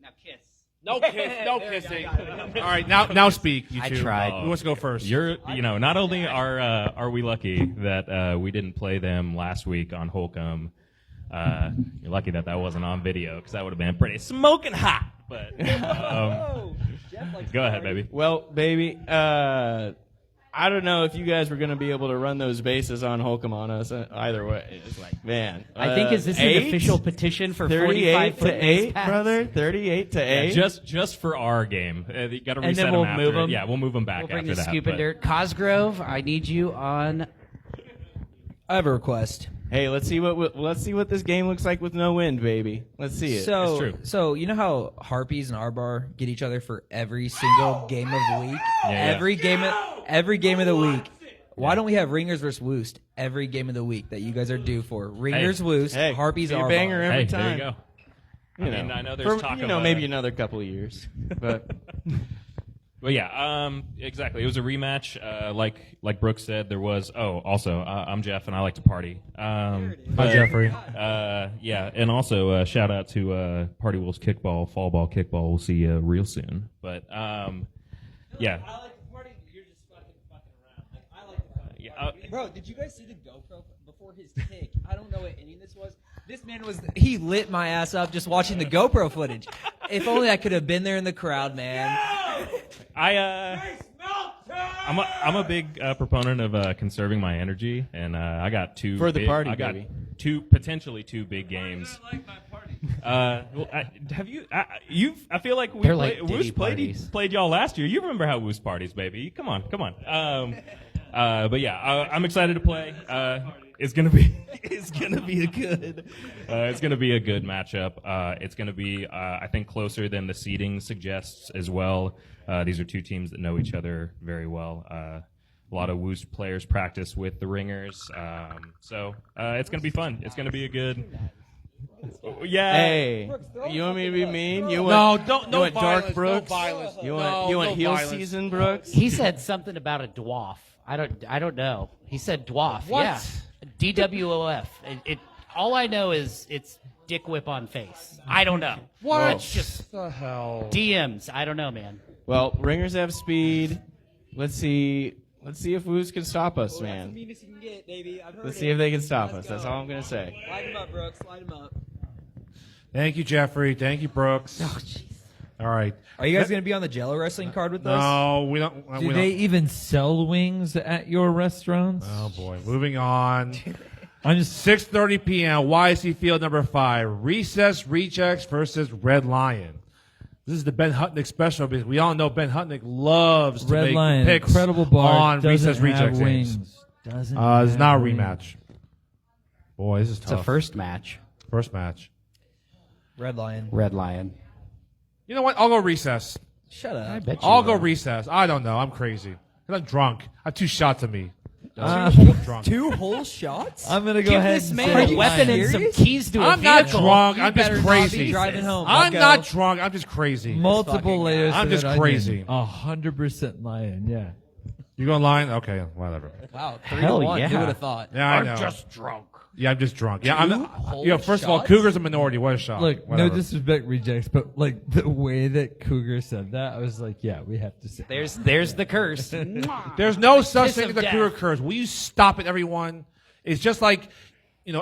Now kiss. No kissing. All right, now speak. You two. I tried. Who wants to go first? Not only are we lucky that we didn't play them last week on Holcomb, you're lucky that wasn't on video because that would have been pretty smoking hot. But go ahead, baby. Well, baby, I don't know if you guys were going to be able to run those bases on Holcomb on us either way. It's like, man. I think is this an official petition for 38 45-foot to 8, brother? 38 to 8? Yeah, just for our game. You got to And reset then we'll them after. move them. Yeah, we'll move them back We'll bring after the that. scoop and dirt. Cosgrove, I need you on. I have a request. Hey, let's see what this game looks like with no wind, baby. Let's see it. So, It's true. so you know how Harpies and Arbar get each other for every single game of the week? Yeah. Every game of the week. Why don't we have Ringers versus Woost every game of the week that you guys are due for? Ringers, Woost, Hey, Harpies, be a Arbar. banger every Hey, there time. you go. I know there's for, talk of maybe another couple of years, but Well, yeah, exactly. It was a rematch. Like Brooks said, there was. Oh, also, I'm Jeff, and I like to party. Hi, Jeffrey. Yeah, and also shout out to Party Wolves Kickball, Fall Ball Kickball. We'll see you real soon. But yeah. I like to party. You're just fucking around. Like, I like to party. Yeah, Bro, did you guys see the GoPro before his kick? I don't know what inning this was. This man he lit my ass up just watching the GoPro footage. If only I could have been there in the crowd, man. I'm a big proponent of conserving my energy, and I got two For the big, party, I got baby. potentially two big games. Well, have you? I feel like They're like Diddy Woos parties. played y'all last year. You remember how Woos parties, baby? Come on. But yeah, I'm excited to play. It's gonna be a good matchup. It's gonna be I think closer than the seeding suggests as well. These are two teams that know each other very well. A lot of Woos players practice with the Ringers, so it's gonna be fun. It's gonna be a good. Yeah. Hey, you want me to be mean? You No, want, don't. You No want violence. Dark Brooks? No violence. You want no heel violence. season, Brooks? He said something about a dwarf. I don't know. He said dwarf. What? Yeah. DWOF. All I know is it's dick whip on face. I don't know. What? It's just the hell? DMs. I don't know, man. Well, Ringers have speed. Let's see if Woos can stop us, man. Meanest you can get, baby. I've heard Let's see if they can stop us. That's all I'm gonna say. Light him up, Brooks. Light him up. Thank you, Jeffrey. Thank you, Brooks. Oh, jeez. All right. Are you guys going to be on the Jello wrestling card with us? No, we don't. Do they even sell wings at your restaurants? Oh boy. Moving on. I'm just 6:30 p.m. YC Field number 5. Recess Rejects versus Red Lion. This is the Ben Hutnick special because we all know Ben Hutnick loves to Red make Lion, picks incredible bar, on doesn't Recess have Rejects wings. games. Doesn't It's not a have wings. rematch. Boy, this is It's tough. a first match. First match. Red Lion. Red Lion. You know what? I'll go recess. Shut up. I bet you I'll will. go recess. I don't know. I'm crazy. I'm drunk. I have 2 shots of me. Drunk. 2 whole shots? I'm gonna go Give ahead this and man say a weapon and some serious? keys to a I'm not vehicle. drunk. You I'm just better not be crazy. driving home. I'm Bucko. not drunk. I'm just crazy. multiple layers. I'm to just that crazy. onion. 100% lion. Yeah. You going line? Okay, whatever. Wow, Hell 3-1. yeah. Who would have thought? Yeah, I know. drunk. Yeah, I'm just drunk. Yeah, I'm. whole First of all, shots? Cougar's a minority. What a shot. Look, Whatever. no disrespect, rejects, but like the way that Cougar said that, I was like, yeah, we have to say. There's the curse. There's no such Kiss thing of as a death. Cougar curse. Will you stop it, everyone? It's just like,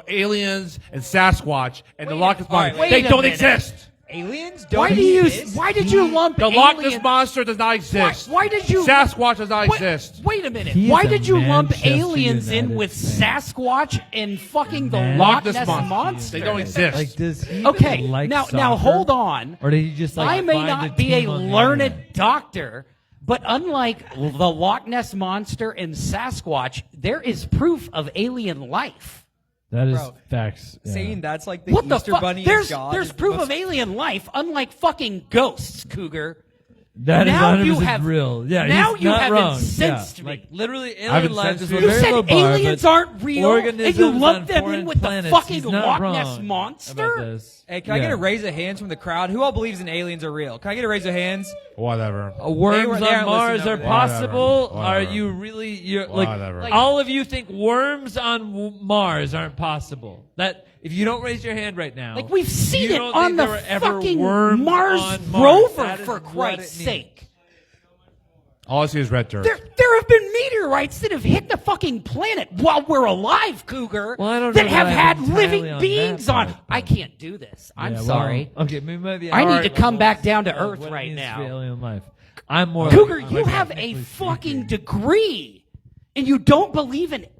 aliens and Sasquatch and the Loch Ness Monster. wait They a don't minute. exist. Aliens? Why Don't do you? exist? Why did you lump The Loch Ness aliens? Monster does not exist. Why did you? Sasquatch does not Wait- exist. Wait a minute. He is Why a did you lump Manchester aliens in United with fan. Sasquatch and fucking the Man- Loch Ness Ness Monster. Monster? They don't exist. Like, does he Okay, even like now soccer? hold on. Or did he just like I may find not a be a team on the learned internet? doctor, But unlike the Loch Ness Monster and Sasquatch, there is proof of alien life. That is Bro, facts. Yeah. Saying that's like the What the Easter fuck? Bunny There's is God. is the proof most- of alien life, unlike fucking ghosts, Cougar. That is Now you 100% have real. Yeah, now he's you not have wrong. incensed Yeah. me. Like literally, I've alien life incensed is a you? You very said low bar, aliens but aren't real, and you organisms lumped on them in foreign with planets, the fucking he's not Loch wrong Ness about Monster. this. Hey, can I get Yeah. a raise of hands from the crowd? Who all believes in aliens are real? Can I get a raise of hands? Whatever. Worms they on aren't Mars listening are over there. possible. Whatever. Are Whatever. you really? You're Whatever. like all of you think worms on Mars aren't possible. That if you don't raise your hand right now, Like we've seen you it don't on think the there were ever fucking worms Mars on Mars. rover, That is for what Christ's it means. sake. All I see is red dirt. There have been meteorites that have hit the fucking planet while we're alive, Cougar, Well, I don't that know have that I had have entirely living on beings that on. part, I can't do this. I'm Yeah, well, sorry. okay, maybe I need our to come levels back down to of earth what it right means to now. be alien life. I'm more Cougar, like, you have a technically fucking speaking. degree, and you don't believe in it.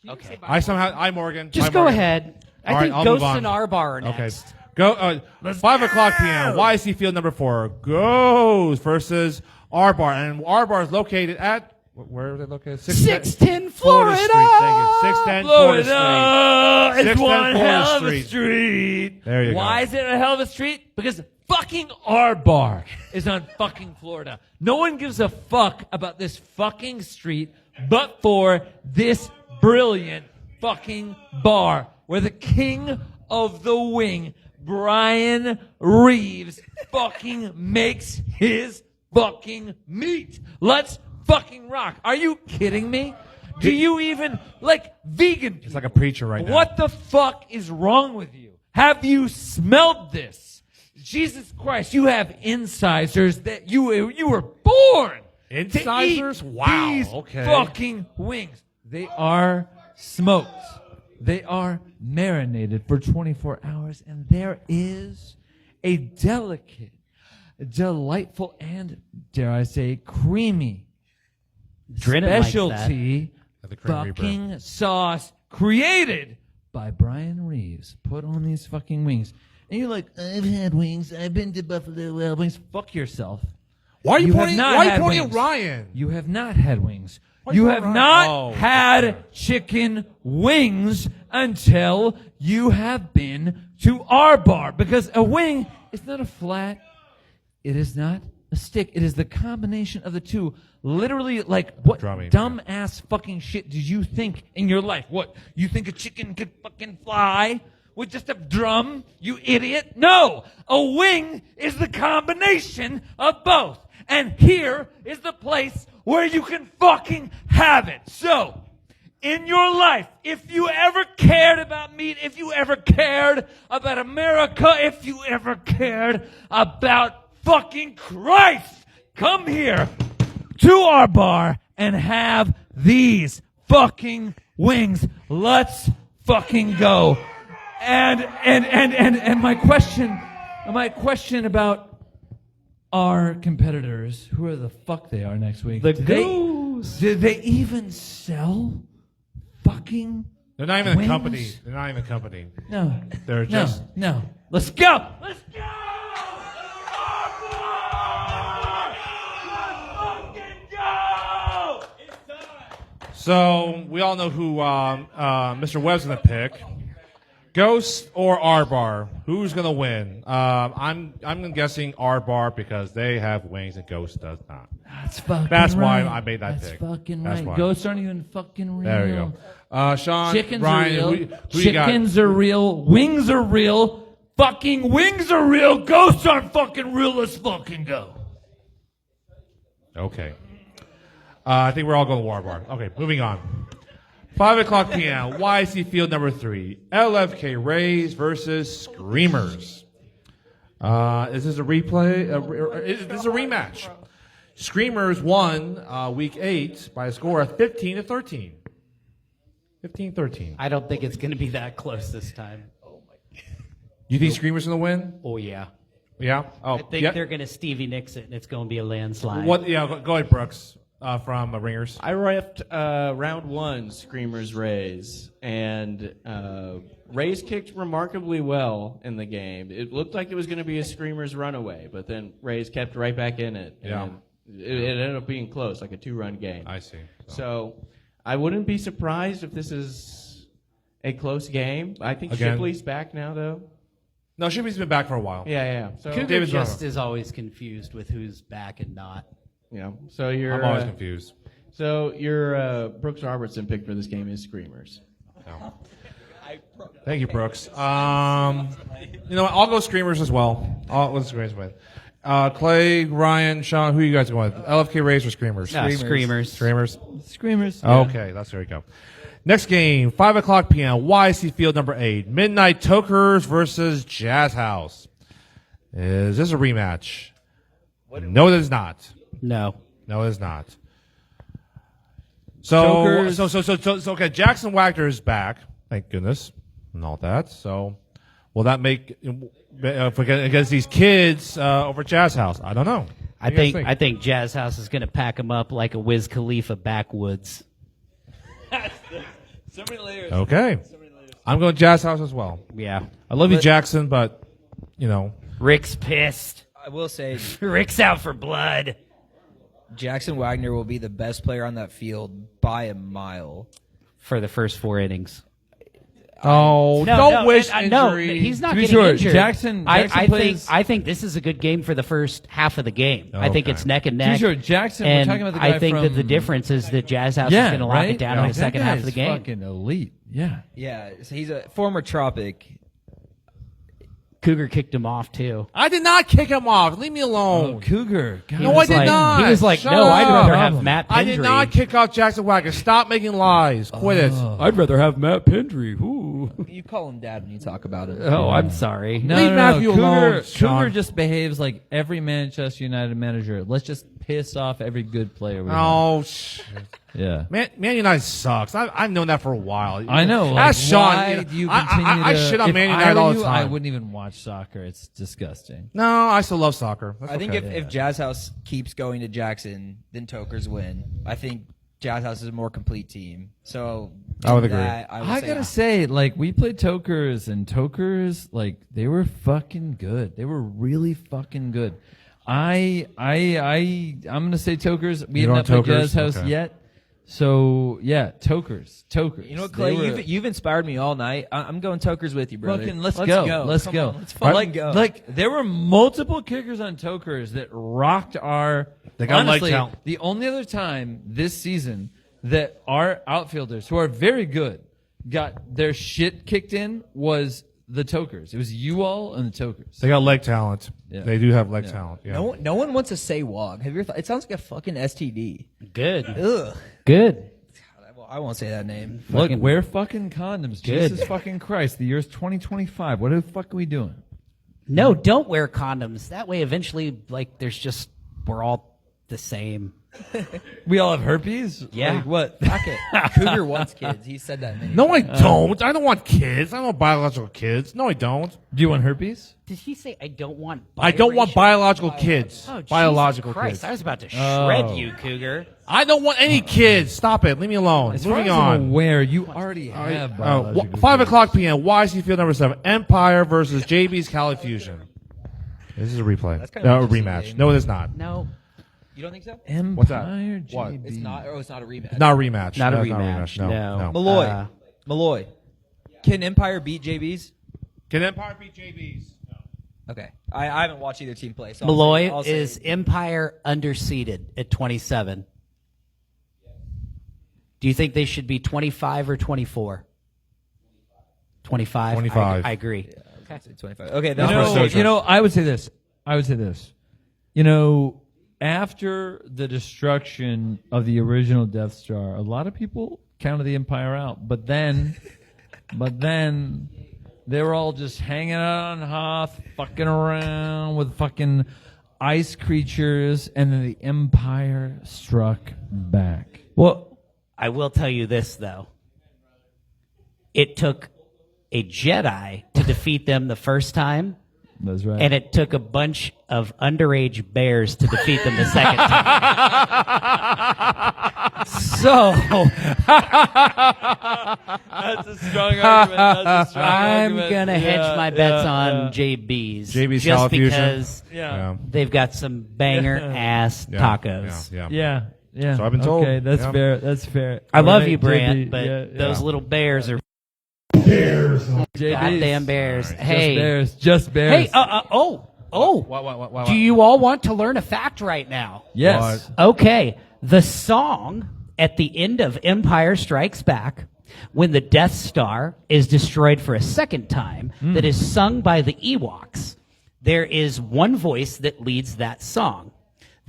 Okay. I'm Morgan. Just I'm go Morgan. ahead. I All right, think I'll move Ghosts on. and Our Bar are next. Okay. Go. 5 o'clock p.m. YC Field number 4 goes versus R Bar, and R Bar is located at where are they located? 610 Florida Florida. Street. Thank you. 610 Florida Street. It's 610 one Florida hell of a Street. street. There you Why go. is it a hell of a street? Because fucking our bar is on fucking Florida. No one gives a fuck about this fucking street but for this brilliant fucking bar where the king of the wing, Brian Reeves, fucking makes his fucking meat. Let's fucking rock. Are you kidding me? Do you even like vegan? It's like a preacher right now. What the fuck is wrong with you? Have you smelled this? Jesus Christ, you have incisors that you were born Incisors? to eat Wow, these okay. fucking wings. They are smoked. They are marinated for 24 hours, and there is a delicate, delightful, and dare I say, creamy Drennan likes that. specialty The Cream Reaper. fucking sauce created by Brian Reeves. Put on these fucking wings. And you're like, I've had wings. I've been to Buffalo Wild Wings. Fuck yourself. Why are you have pointing? not Why are you had pointing wings. at Ryan? You have not had wings. Why You you have Ryan? not Oh. had chicken wings until you have been to our bar. Because a wing is not a flat. It is not a stick. It is the combination of the two. Literally, like, what Drumming. dumb-ass fucking shit did you think in your life? What, you think a chicken could fucking fly with just a drum, you idiot? No! A wing is the combination of both. And here is the place where you can fucking have it. So, in your life, if you ever cared about meat, if you ever cared about America, if you ever cared about fucking Christ, come here to our bar and have these fucking wings. Let's fucking go. And my question about our competitors, who the fuck they are next week? The Did Goose. Did they even sell fucking They're not even wings? a company. They're not even a company. No. They're just. No. Let's go. Let's go. So we all know who Mr. Webb's gonna pick. Ghost or R Bar? Who's gonna win? I'm guessing R Bar because they have wings and Ghost does not. That's why I made that That's pick. fucking That's right. why. Ghosts aren't even fucking real. There you go. Sean, Chickens Ryan, are real. who you got? Chickens are real. Wings are real. Fucking wings are real. Ghosts aren't fucking real. Let's fucking go. Okay. I think we're all going War Bar. Okay, moving on. 5 o'clock p.m. YC Field number 3. LFK Rays versus Screamers. Is this a replay? Is this a rematch? Screamers won week 8 by a score of 15-13. 15-13. I don't think it's going to be that close this time. You think Screamers going to win? Oh, yeah. Yeah? Oh, I think they're going to Stevie Nicks it, and it's going to be a landslide. What? Yeah, go ahead, Brooks, from Ringers. I reffed round 1 Screamers Rays, and Rays kicked remarkably well in the game. It looked like it was going to be a Screamers runaway, but then Rays kept right back in it. Yeah. And It ended up being close, like a 2-run game. I see. So I wouldn't be surprised if this is a close game. I think Again. Shipley's back now, though. No, Shipley's been back for a while. Yeah. So Cougar David's just wrong. is always confused with who's back and not. Yeah. So you're. I'm always confused. So your Brooks Robertson pick for this game is Screamers. No. Thank you, Brooks. You know what? I'll go Screamers as well. Let's Screamers win. Clay, Ryan, Sean, who you guys going with? LFK Rays or Screamers? No, Screamers. Screamers? Screamers. Okay, there we go. Next game, 5 o'clock p.m., YC Field number 8. Midnight Tokers versus Jazz House. Is this a rematch? No, it is not. No. No, it is not. So, Tokers. okay, Jackson Wagner is back. Thank goodness. And all that. So, will that make against these kids over Jazz House? I don't know. I think Jazz House is going to pack them up like a Wiz Khalifa backwoods. So many layers. Okay. I'm going Jazz House as well. Yeah. I love you, Jackson, but, you know. Rick's pissed. I will say, Rick's out for blood. Jackson Wagner will be the best player on that field by a mile. For the first 4 innings. Oh, don't wish injury. No, he's not To be getting sure, injured. Jackson plays. I think this is a good game for the first half of the game. I think Okay. it's neck and To be neck. sure, Jackson. And We're talking about the guy I think from, that the difference is that Jazz House is going to lock it down in the second half of the game. Fucking elite. Yeah. Yeah, so he's a former Tropic. Cougar kicked him off too. I did not kick him off. Leave me alone. Oh, Cougar. God. No, I did not. He was like, Shut no, I'd up. rather have Matt Pendry. I did not kick off Jackson Wagner. Stop making lies. Quit it. I'd rather have Matt Pendry. Ooh. You call him dad when you talk about him. Oh, I'm sorry. Leave Matthew alone, Sean. Cougar just behaves like every Manchester United manager. Let's just piss off every good player. We have. Oh, Yeah. Man United sucks. I've known that for a while. I know. Ask Sean. Why do you continue I to? shit on if Man I United were all the you, time. I wouldn't even watch soccer. It's disgusting. No, I still love soccer. That's I think okay. if Jazz House keeps going to Jackson, then Tokers win. I think Jazz House is a more complete team. So I would agree. I gotta say, like, we played Tokers, and Tokers, like, they were fucking good. They were really fucking good. I'm gonna say Tokers. We You haven't don't played Tokers? Jazz House Okay. yet. So yeah, Tokers. You know what, Clay? They were- You've inspired me all night. I'm going Tokers with you, brother. Fucking let's go. Let's Come go. on, let's fucking go. Like there were multiple kickers on Tokers that rocked our. They got leg honestly, talent. the only other time this season that our outfielders, who are very good, got their shit kicked in was the Tokers. It was you all and the Tokers. They got leg talent. Yeah. They do have leg talent. Yeah. No one wants to say WOG. Have you ever thought? It sounds like a fucking STD. Good. Ugh. Good. I won't say that name. Look, wear fucking condoms. Good. Jesus fucking Christ. The year's 2025. What the fuck are we doing? No, don't wear condoms. That way, eventually, like, we're all the same. We all have herpes? Yeah. Like what? Fuck it. Cougar wants kids. He said that many No, I times. don't. I don't want kids. I don't want biological kids. No, I don't. Do you want herpes? Did he say I don't want? I don't want biracial- biological kids. Oh, Jesus biological Christ! kids. I was about to Oh. shred you, Cougar. I don't want any kids. Stop it. Leave me alone. As far Moving as I'm on. aware, you already have biological 5 kids. o'clock p.m. YC Field number 7. Empire versus JB's Cali Fusion. This is a replay. That's kind of No, a interesting rematch. game. No, it is not. No, You don't think so? Empire What's that? JB. What? It's not. Oh, it's not a rematch. Not a rematch. Not a No, it's rematch. No. No. no. Malloy. Malloy. Can Empire beat JB's? Can Empire beat JB's? Okay. I haven't watched either team play. So Malloy I'll say is Empire underseeded at 27. Do you think they should be 25 or 24? 25. 25. I agree. I'll say 25. Okay. That's You know, I would say this. You know, after the destruction of the original Death Star, a lot of people counted the Empire out. But then they were all just hanging out on Hoth, fucking around with fucking ice creatures, and then the Empire struck back. Well, I will tell you this, though. It took a Jedi to defeat them the first time, That's right. and it took a bunch of underage bears to defeat them the second time. So That's a strong argument. I'm gonna hedge my bets on JB's. JB's just Salad Fusion. because Yeah. they've got some banger ass tacos. Yeah. Yeah. So I've been told. Okay, that's Yeah. fair. That's fair. I love Right, you, Brant, JB, but yeah, those little bears are JB's. goddamn bears. All right. Hey, Just bears. hey, oh. What? Do you all want to learn a fact right now? Yes. Okay, the song at the end of Empire Strikes Back, when the Death Star is destroyed for a second time, that is sung by the Ewoks, there is one voice that leads that song.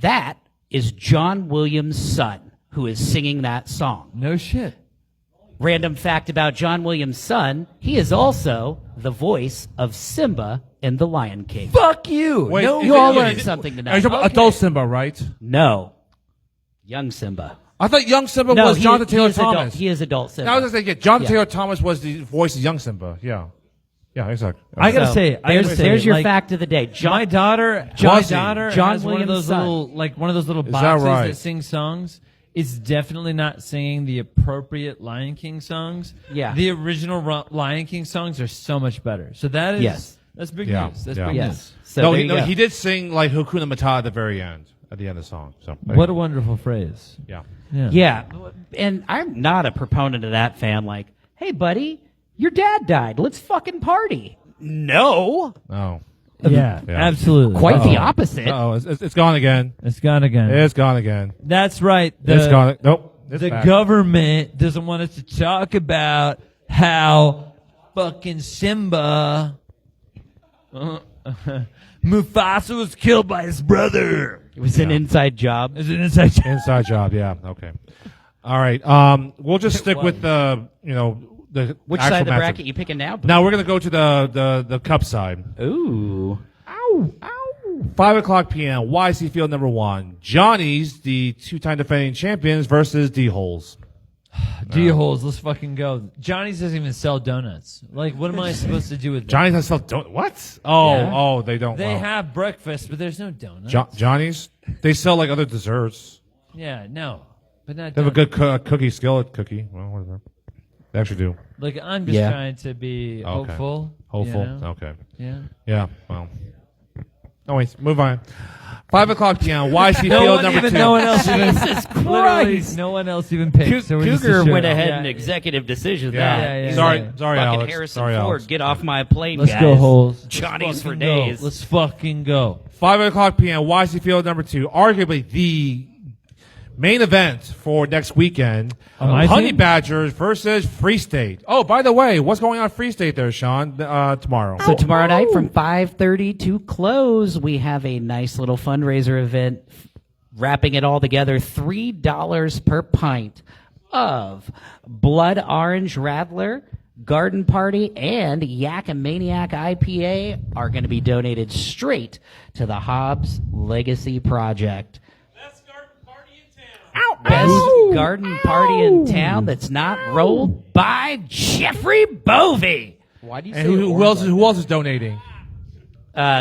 That is John Williams' son, who is singing that song. No shit. Random fact about John Williams' son, he is also the voice of Simba in The Lion King. Fuck you. Wait, no, You all learned something Are tonight. you talking about adult Simba, right? No. Young Simba. I thought young Simba No, was Jonathan he Taylor is adult- Thomas. he is adult Simba. I was just thinking, Jonathan Yeah. Taylor Thomas was the voice of young Simba. Yeah. Yeah, exactly. I gotta So, say, there's your like, fact of the day. my daughter, John has one of Williams' those son. little, like one of those little that boxes right? that sing songs. It's definitely not singing the appropriate Lion King songs. Yeah. The original Lion King songs are so much better. So that is Yes. that's big Yeah, news. That's yeah. big Yes. news. So no, there he, you no, go. he did sing like Hakuna Matata at the very end, at the end of the song. So What a wonderful phrase. yeah. Yeah. Yeah, and I'm not a proponent of that fan. Like, hey, buddy, your dad died. Let's fucking party. No, Oh. Yeah, Yeah. absolutely. quite the opposite. Oh, it's gone again. It's gone again. It's gone again. That's right. It's gone. Nope. It's The back. government doesn't want us to talk about how fucking Simba, Mufasa was killed by his brother. It was an inside job. It's an inside job. Inside job. Yeah. Okay. All right. We'll just stick with the the Which actual side of the matchup. bracket you picking now? Now we're gonna go to the cup side. Ooh. 5:00 p.m. YC Field number 1. Johnny's, the 2-time defending champions, versus D-Holes. D-holes, let's fucking go. Johnny's doesn't even sell donuts. Like, what am I supposed to do with that? Johnny's has sell what? Oh, Yeah. they don't. They wow. have breakfast, but there's no donuts. Johnny's. They sell like other desserts. Yeah, no. But not They have a donuts. good cookie skillet cookie. Well, whatever. They actually do. Like, I'm just trying to be Okay. hopeful. Hopeful. You know? Okay. Yeah. Yeah. Well. Anyways, move on. 5:00 p.m. YC No Field one number even, 2. no one else even, Jesus literally, Christ. no one else even picked. So we're just Cougar sure. went ahead Yeah. and executive decision Yeah. that. Yeah, yeah, sorry, yeah. sorry, Fucking Alex. Harrison Sorry, Ford, Alex. get off my plane, Let's guys. go, holes. Johnny's Let's for fucking days. Go. Let's fucking go. 5:00 p.m. YC Field number 2. Arguably the main event for next weekend. my Honey team? Badgers versus Free State. Oh, by the way, what's going on at Free State there, Sean, tomorrow? So tomorrow night from 5:30 to close, we have a nice little fundraiser event, wrapping it all together. $3 per pint of Blood Orange Radler, Garden Party, and Yak-a-Maniac IPA are going to be donated straight to the Hobbs Legacy Project. Best garden party in town that's not rolled by Jeffrey Bovey. Why do you And say who else is donating?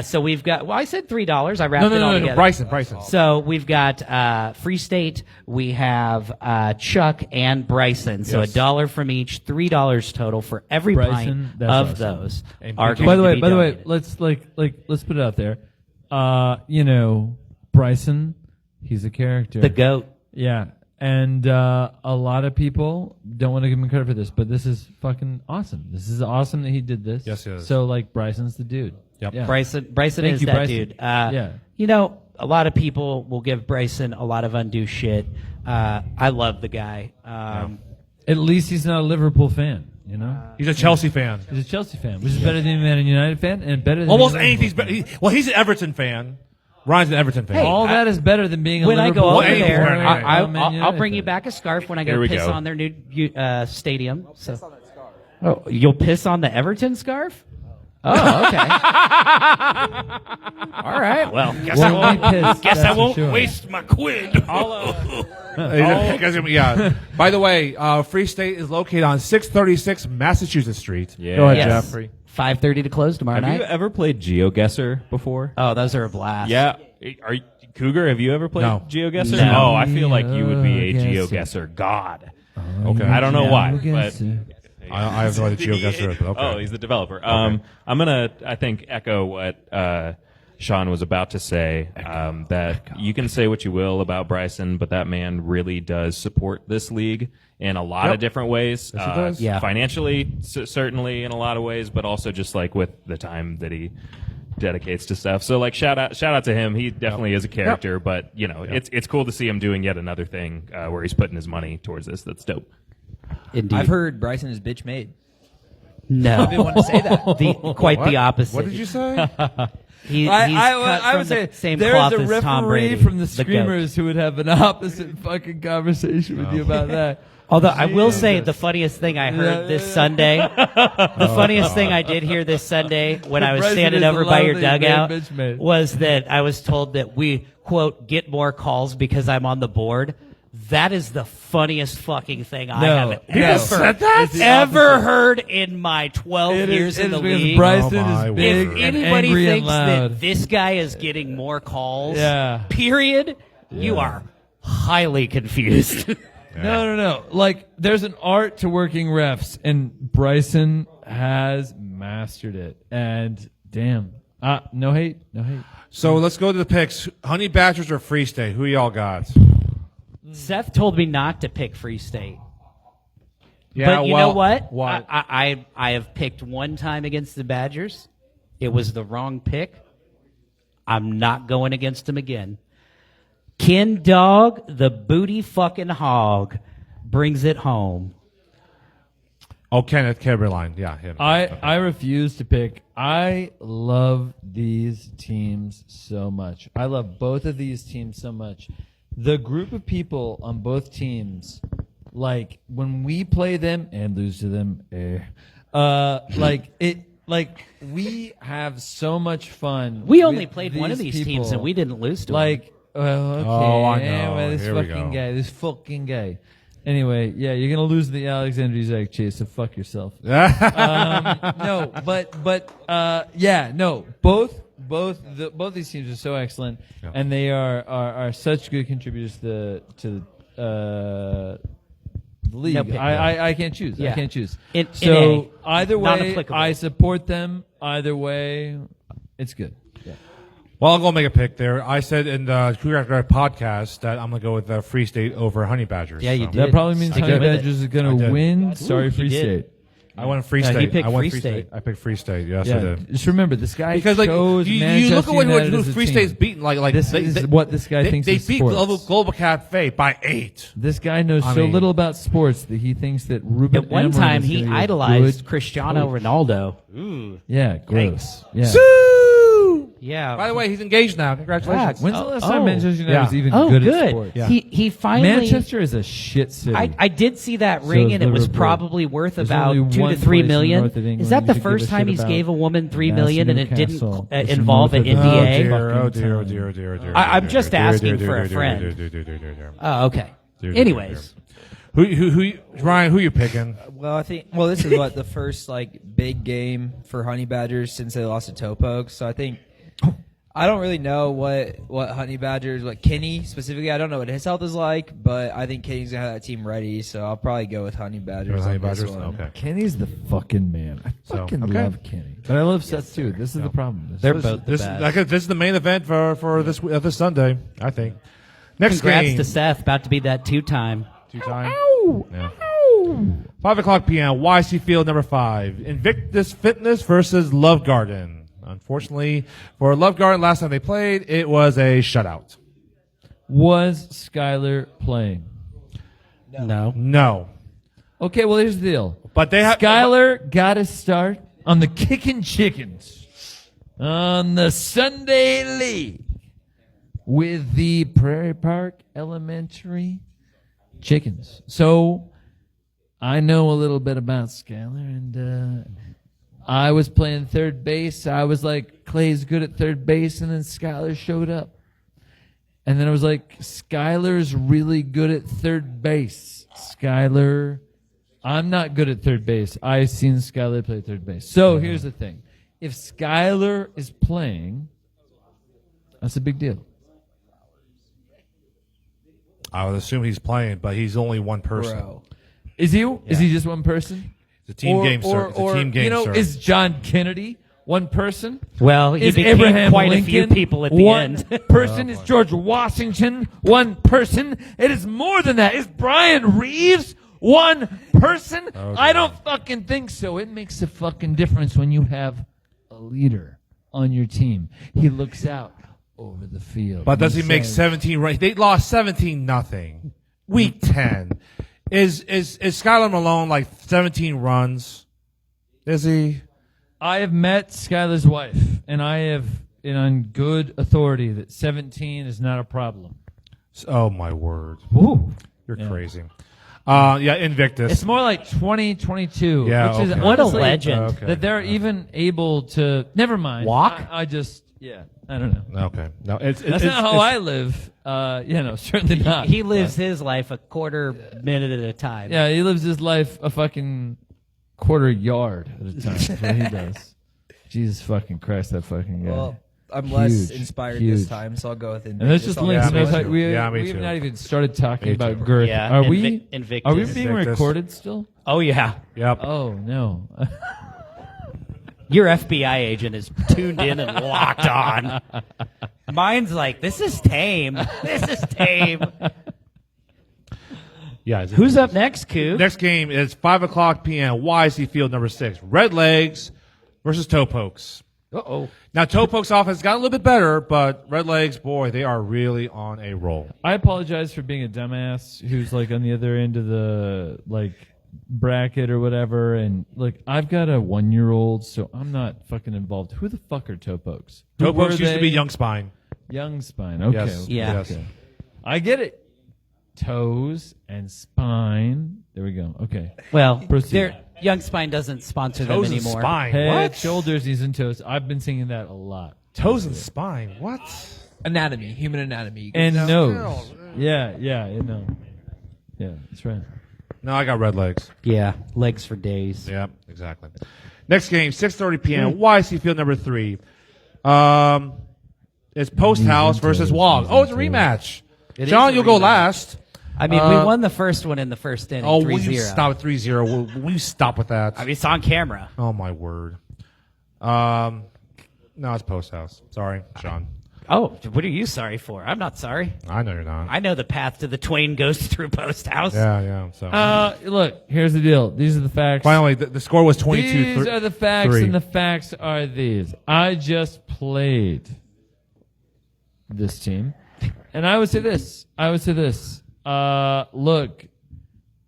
So we've got, well, I said $3. I wrapped No, it all no, together. Bryson. So we've got Free State, we have Chuck and Bryson. So Yes. $1 from each, $3 total for every Bryson, pint that's of awesome. those. And Are by going By to the be way, donated. let's let's put it out there. Bryson, he's a character. The GOAT. Yeah. And a lot of people don't want to give him credit for this, but this is fucking awesome. This is awesome that he did this. Yes, it is. So, like, Bryson's the dude. Yep. Yeah. Bryson Thank is you, that Bryson. dude. Yeah. You know, a lot of people will give Bryson a lot of undue shit. I love the guy. At least he's not a Liverpool fan, you know? He's a Chelsea fan. He's a Chelsea fan, which is better than a Man United fan and better than Almost a Liverpool anything's fan. better. Well, he's an Everton fan. Ryan's an Everton fan. Hey, All that is better than being a When I Liverpool go over Well, there, anywhere, I'll bring you back a scarf when I Here go we piss go. on their new stadium. So. Oh, you'll piss on the Everton scarf? Oh, okay. All right. Well, guess I Won't won't. be pissed, Guess I that's for won't sure. waste my quid. Yeah. By the way, Free State is located on 636 Massachusetts Street. Yeah. Go ahead, Yes. Jeffrey. 5:30 to close tomorrow Have night. you ever played GeoGuessr before? Oh, those are a blast. Yeah, Are you, Cougar? Have you ever played No. GeoGuessr? No. Oh, I feel like you would be a GeoGuessr. GeoGuessr god. Okay. I don't know why, but I have no idea GeoGuessr is, but okay. Oh, he's the developer. I'm gonna, I think, echo what Sean was about to say. That you can say what you will about Bryson, but that man really does support this league in a lot of different ways. Yes, he does. Yeah. Financially, certainly in a lot of ways, but also just like with the time that he dedicates to stuff. So like shout out to him. He definitely is a character, but you know, it's cool to see him doing yet another thing where he's putting his money towards this. That's dope. Indeed. I've heard Bryson is bitch made. No. I've been wanting to say that. Quite What? the opposite. What did you say? He's I cut would from say the same there's cloth a as Tom referee Brady, from the GOAT. Screamers who would have an opposite fucking conversation with you about that. Although I will say the funniest thing I heard this Sunday, the funniest thing I did hear this Sunday when I was Bryson standing is over by your loudly dugout made bitch made. was that I was told that we, quote, get more calls because I'm on the board. That is the funniest fucking thing I haven't ever heard in my 12 years in the league. Bryson Oh, my is big If and anybody angry and thinks loud. that this guy is getting more calls, Yeah. period, you are highly confused. No. Like, there's an art to working refs, and Bryson has mastered it. And damn, no hate. So let's go to the picks. Honey Badgers or Free State? Who y'all got? Seth told me not to pick Free State. Yeah, But you well, know what? What? I have picked one time against the Badgers. It was the wrong pick. I'm not going against them again. Ken Dog, the booty fucking hog, brings it home. Oh, Kenneth Caberline. Yeah, him. I refuse to pick. I love these teams so much. I love both of these teams so much. The group of people on both teams, like when we play them and lose to them, we have so much fun. We only with played one of these people. teams and we didn't lose to them. Like, okay, Oh, I know. well, this Here we fucking go. guy, this fucking guy. Anyway, yeah, you're gonna lose the Alexander Isaac chase, so fuck yourself. No, both these teams are so excellent, and they are such good contributors to the league. No pick, I can't choose. Yeah. I can't choose. In either way, non-applicable. I support them. Either way, it's good. Yeah. Well, I'll go make a pick there. I said in the Cougar podcast that I'm going to go with Free State over Honey Badgers. Yeah, you So. did. That probably means I Honey did. Badgers is going I to did. win. Sorry, Ooh, Free he did. State. I went Free Yeah, he State. picked I went Free State. I picked Free State. Yes, I Yeah, did. just remember this guy Because like chose you look at Manchester United who as a Free team. State's beaten. Like This is what this guy thinks They is beat sports. Global Cafe by 8. This guy knows I so mean- little about sports that he thinks that Ruben At one Amorim time, is he gonna be a idolized good Cristiano coach. Ronaldo. Yeah, gross. Yeah. Sue! Yeah. By the way, he's engaged now. Congratulations. When's the last time Oh. Manchester United Yeah. was even Oh, good, good. at sports? Yeah. He finally. Manchester is a shit city. I did see that So ring, is and it was Liverpool. probably worth There's about only 2 one to 3 place in the million. north of England Is that you the should give first a time shit he's about. gave a woman 3 That's million and it didn't Newcastle. It's involve an north of NDA? England. Oh dear, oh Fucking dear, oh time. dear, oh dear. I'm just asking for a friend. Oh, okay. Anyways, Who, Ryan? Who you picking? Well, this is what the first big game for Honey Badgers since they lost to Topog. So I don't really know what Honey Badgers, what Kenny specifically. I don't know what his health is like, but I think Kenny's gonna have that team ready. So I'll probably go with Honey Badgers. Honey on this Badgers? one. Okay. Kenny's the fucking man. I fucking okay. love Kenny. But I love Seth too. This is the problem. they're both the This, best. this is the main event for this Sunday, I think. Next Congrats game. to Seth, about to be that 2-time. 2-time. Yeah. 5:00 p.m. YC Field number 5. Invictus Fitness versus Love Garden. Unfortunately, for Love Garden, last time they played, it was a shutout. Was Skylar playing? No. No. Okay, well here's the deal. But they have Skylar got to start on the Kickin' Chickens on the Sunday League with the Prairie Park Elementary Chickens. So I know a little bit about Skylar, and I was playing third base. I was like, Clay's good at third base, and then Skylar showed up. And then I was like, Skylar's really good at third base. Skylar, I'm not good at third base. I've seen Skylar play third base. So here's the thing. If Skylar is playing, that's a big deal. I would assume he's playing, but he's only one person. Bro. Is he? Is he just one person? It's a team game, sir. It's a team game, you know, sir. is John Kennedy one person? Well, he is became Abraham quite Lincoln a few people at the one end. person? Is George Washington one person? It is more than that. Is Brian Reeves one person? I don't fucking think so. It makes a fucking difference when you have a leader on your team. He looks out over the field. But does he make says, 17 runs? They lost 17-0. Week 10. Is Skylar Malone like 17 runs? Is he? I have met Skylar's wife, and I have it on good authority that 17 is not a problem. Oh my word! Ooh, you're Yeah. crazy. Yeah, Invictus. It's more like 2022. Yeah, which is okay. What a honestly legend. Okay. that they're even able to. Never mind. Walk? I just I don't know. Okay, no, That's not how I live. Certainly not. He lives his life a quarter minute at a time. Yeah, he lives his life a fucking quarter yard at a time. That's what he does. Jesus fucking Christ, that fucking guy. Well, I'm less Huge, inspired huge. this time, so I'll go with Invictus. And let's just on link. this me one. too. We Yeah, me have too. not even started talking Me about too. girth. Yeah, Are we? Invictus. Are we being Invictus. recorded still? Oh yeah. Yep. Oh no. Your FBI agent is tuned in and locked on. Mine's like, this is tame. This is tame. Yeah. Who's up next, Coop? Next game is 5:00 p.m. YC Field number 6. Red Legs versus Toe Pokes. Uh-oh. Now Toe Pokes offense got a little bit better, but Red Legs, boy, they are really on a roll. I apologize for being a dumbass who's like on the other end of the like bracket or whatever, and like I've got a 1-year-old, so I'm not fucking involved. Who the fuck are Toe Pokes? Who Toe Pokes were used to be they? Young Spine. Young Spine. Okay. Yes. Okay. Yeah. Yes. Okay. I get it. Toes and spine. There we go. Okay. Well, Proceed. Young Spine doesn't sponsor Toes them and anymore. spine. Head, What? shoulders, knees, and toes. I've been singing that a lot. Toes and spine. What? Anatomy, human anatomy. And No. nose. Yeah, no. Yeah, that's right. No, I got Red Legs. Yeah, legs for days. Yep, exactly. Next game, 6:30 p.m. YC Field number 3. It's Post House versus Wog. Oh, it's a rematch. John, you'll go last. I mean, we won the first one in the first inning. Oh, 3-0. will you stop at 3-0? Will you stop with that? I mean, it's on camera. Oh my word. No, it's Post House. Sorry, Sean. Oh, what are you sorry for? I'm not sorry. I know you're not. I know the path to the Twain goes through Post House. Yeah. So Look, here's the deal. These are the facts. finally, the score was 22. These are the facts, 3. and the facts are these. I just played this team, and I would say this. Look,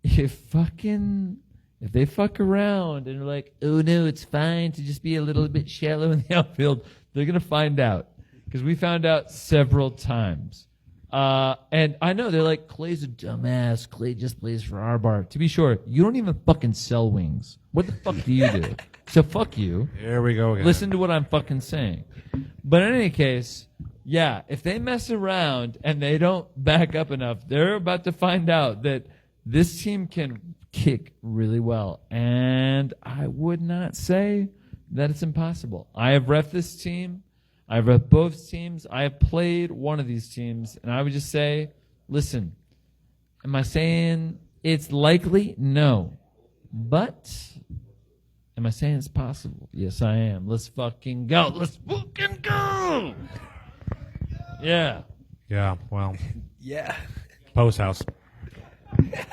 if they fuck around and are like, oh no, it's fine to just be a little bit shallow in the outfield, they're gonna find out, because we found out several times. And I know they're like, Clay's a dumbass. Clay just plays for our bar. To be sure, you don't even fucking sell wings. What the fuck do you do? So fuck you. Here we go again. Listen to what I'm fucking saying. But in any case, yeah, if they mess around and they don't back up enough, they're about to find out that this team can kick really well. And I would not say that it's impossible. I have ref this team. I've ref both teams. I have played one of these teams. And I would just say, listen, am I saying it's likely? No. But am I saying it's possible? Yes, I am. Let's fucking go. Let's fucking go. Yeah. Yeah, well, Yeah. Post House.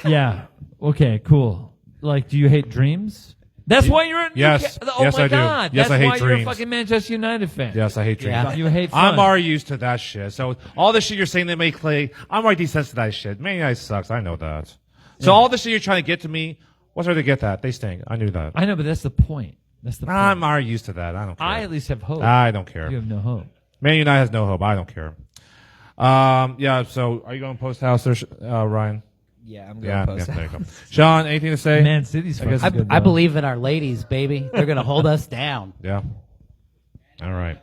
Yeah. Okay, cool. Like, do you hate Dreams? That's why you're in. Yes. Oh Yes, my I do. God. Yes, That's I hate why you're a Dreams. fucking Manchester United fan. Yes, I hate Dreams. Yeah. You hate fun. I'm already used to that shit. So all the shit you're saying that make Clay, I'm already desensitized shit. Man United sucks. I know that. So all the shit you're trying to get to me, what's there to get that? They stink. I knew that. I know, but that's the point. That's the point. I'm already used to that. I don't care. I at least have hope. I don't care. You have no hope. Man United has no hope. I don't care. Yeah, so are you going Post House there, Ryan? Yeah, I'm going Post there you House. go. Sean, anything to say? Man City's fucking good. I though. believe in our ladies, baby. They're going to hold us down. Yeah. All right.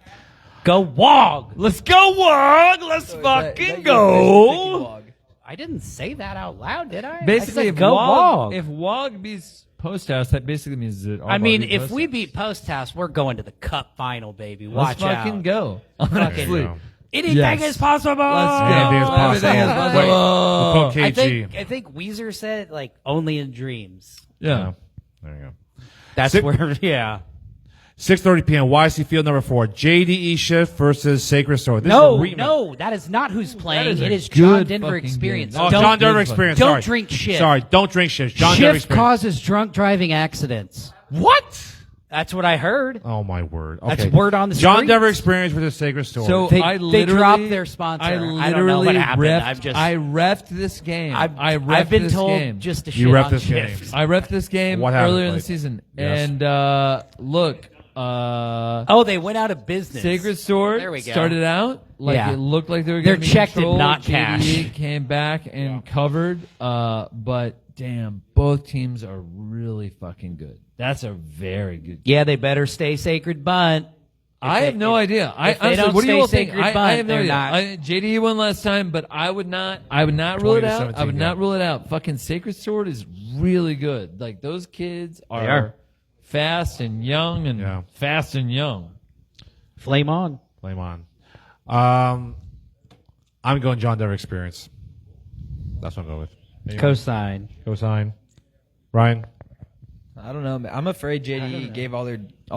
Go Wog! Let's go, Wog! Let's fucking go! I didn't say that out loud, did I? Basically, I said if go Wog, Wog. if Wog beats Post House, that basically means that. I mean, if we beat Post House, we're going to the Cup final, baby. Watch let's fucking out. go. There you Honestly, go. Anything Yes. is possible. Let's go. Anything is possible. Everything is possible. Wait, I KG. think Weezer said like only in dreams. Yeah. There you go. That's Six- where 6:30 p.m. YC Field number 4. JDE Shift versus Sacred Sword. This No, is a rematch. no, that is not who's playing. is a It is John good Denver fucking Experience. game. Oh, Don't- John Denver Experience. Don't Sorry. drink Shift. Sorry, don't drink Shift. John Denver Shift Experience. causes drunk driving accidents. What? That's what I heard. Oh my word. That's Okay. word on the John street. Denver Experience versus Sacred Sword. So They- I they literally dropped their sponsor. I I don't literally know what happened. Reffed, I reffed this game. I reffed I've been this told game. just to You shit reffed on this Shift. game. I reffed this game What happened, earlier in the Blake? season, Yes. and look. Oh, they went out of business. Sacred Sword There we go. started out like Yeah. it looked like they were Their going to be check did control. not JDE cash. came back and covered, but damn, both teams are really fucking good. That's a very good game. Yeah, they better stay Sacred Bunt. I have no idea. if they Honestly, don't what do you stay all think? Sacred I Bunt, have no they're idea. not. JDE won last time, but I would not rule it out. 20-17, I would not yeah. rule it out. Fucking Sacred Sword is really good. Like those kids They are are. fast and young and Yeah. fast and young. Flame on. Flame on. I'm going John Denver Experience. That's what I'm going with. Anyone? Cosign. Cosign. Ryan. I don't know. Man. I'm afraid JDE gave all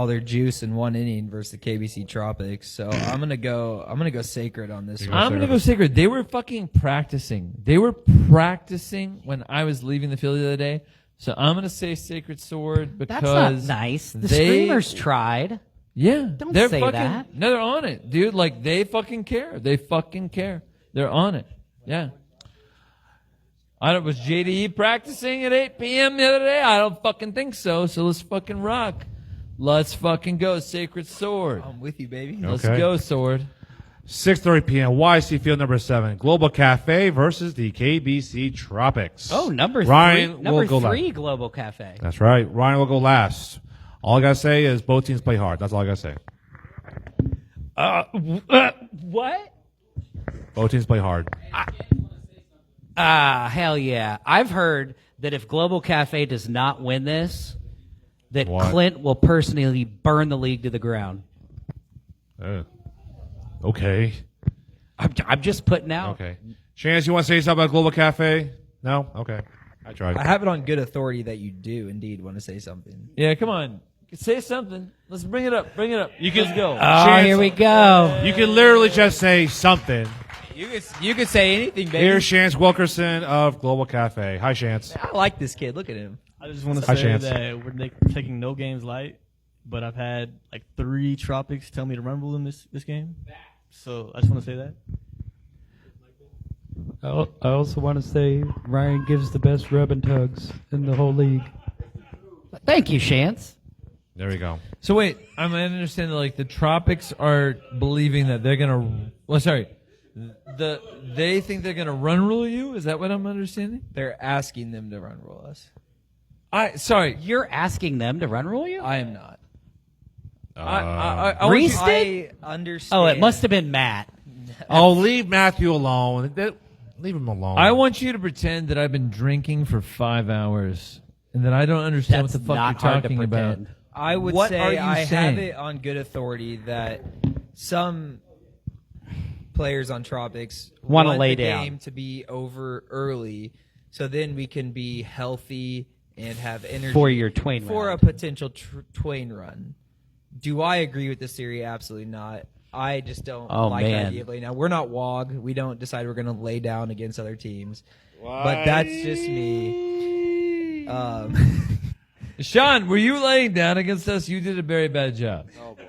their juice in one inning versus the KBC Tropics. So I'm gonna go Sacred on this one. I'm gonna go Sacred. They were fucking practicing. They were practicing when I was leaving the field the other day. So I'm gonna say Sacred Sword because That's not nice. The they- Screamers tried. Yeah, Don't they're say fucking, that. No, they're on it, dude. Like they fucking care. They fucking care. They're on it. Yeah. I don't. Was JDE practicing at 8 p.m. the other day? I don't fucking think so. So let's fucking rock. Let's fucking go, Sacred Sword. I'm with you, baby. Let's Okay. go, Sword. 6:30 p.m. YC Field number 7. Global Cafe versus the KBC Tropics. Oh, number Ryan three. Number will go three, last. Global Cafe. That's right. Ryan will go last. All I gotta say is both teams play hard. That's all I gotta say. What? Both teams play hard. Hell yeah. I've heard that if Global Cafe does not win this, that What? Clint will personally burn the league to the ground. Okay. I'm just putting out. Okay. Chance, you want to say something about Global Cafe? No? Okay. I tried. I have it on good authority that you do indeed want to say something. Yeah, come on. Say something. Let's bring it up. Bring it up. You can- Let's go. Oh, here we go. You can literally just say something. You could say anything, baby. Here's Chance Wilkerson of Global Cafe. Hi, Chance. I like this kid. Look at him. I just want to Hi, say Chance. that we're taking no games light, but I've had like 3 Tropics tell me to run rule in this game. So I just want to say that. I also want to say Ryan gives the best rub and tugs in the whole league. Thank you, Chance. There we go. So wait, I'm understanding like the Tropics are believing that they're gonna. Well, sorry, they think they're gonna run rule you. Is that what I'm understanding? They're asking them to run rule us. Sorry, You're asking them to run rule you? I am not. I want Reese you- did? I understand. Oh, it must have been Matt. Oh, leave Matthew alone. Leave him alone. I want you to pretend that I've been drinking for 5 hours and that I don't understand That's what the fuck not you're hard to talking about. pretend. I would What say are you I have saying? it on good authority that some players on Tropics Wanna want lay the down. game to be over early, so then we can be healthy and have energy For your Twain for round. a potential Twain run. Do I agree with this theory? Absolutely not. I just don't Oh, like man. the idea of laying down. We're not WOG. We don't decide we're going to lay down against other teams. But that's just me. Sean, were you laying down against us? You did a very bad job. Oh, boy.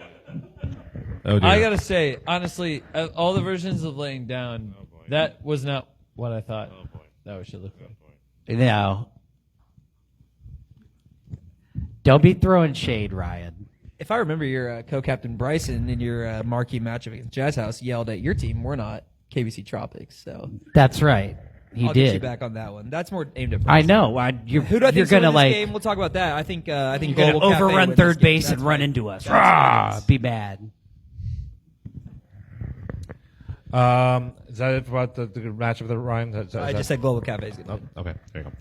Oh, dear. I gotta say, honestly, all the versions of laying down, that was not what I thought that we should look for. No. Don't be throwing shade, Ryan. If I remember, your co-captain Bryson in your marquee matchup against Jazz House yelled at your team. We're not KBC Tropics, so That's right. He I'll did. get you back on that one. That's more aimed at. I Bryson. know. You're Who do I you're think gonna win like this game? We'll talk about that. I think you're gonna Global Cafe overrun wins third this game. base and That's run right. into us. That's Rah! right. Be mad. Is that it about the match of the Ryan? I just said Global Cafe is good. Oh, okay, there you go.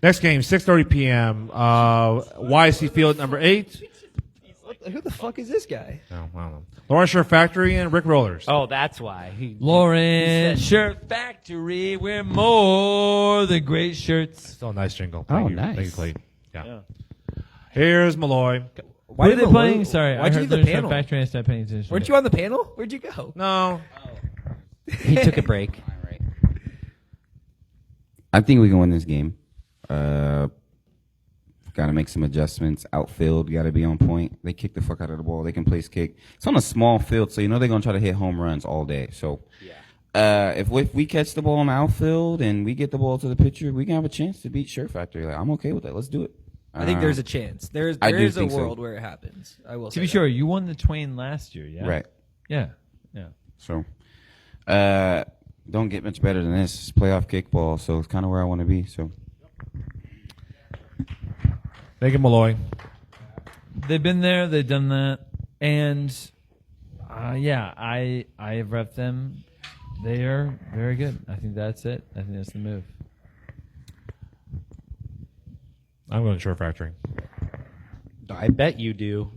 Next game, 6:30 p.m. YC Field number 8. Who the fuck is this guy? No, I don't know. Lawrence Shirt Factory and Rick Rollers. Oh, that's why. Lawrence Shirt Factory, we're more than great shirts. Still a nice jingle. Oh, Thank you. nice. Thank you, Clayton. Yeah. Here's Malloy. Why are they playing? Sorry, Why'd I you heard leave the Lawrence Shirt panel? Factory and I started paying attention. Weren't you on the panel? Where'd you go? No. He took a break. I think we can win this game. Got to make some adjustments. Outfield got to be on point. They kick the fuck out of the ball. They can place kick. It's on a small field, so you know they're gonna try to hit home runs all day. So, if we catch the ball in the outfield and we get the ball to the pitcher, we can have a chance to beat Shirt Factory. Like, I'm okay with that. Let's do it. I think there's a chance. There I do is a think so. world where it happens. I will. To be sure, you won the Twain last year, yeah? Right. Yeah. So, don't get much better than this. It's playoff kickball, so it's kind of where I want to be. So. Thank you, Malloy. They've been there, they've done that, and I have repped them. They are very good. I think that's it. I think that's the move. I'm going to Shirt Factory. I bet you do.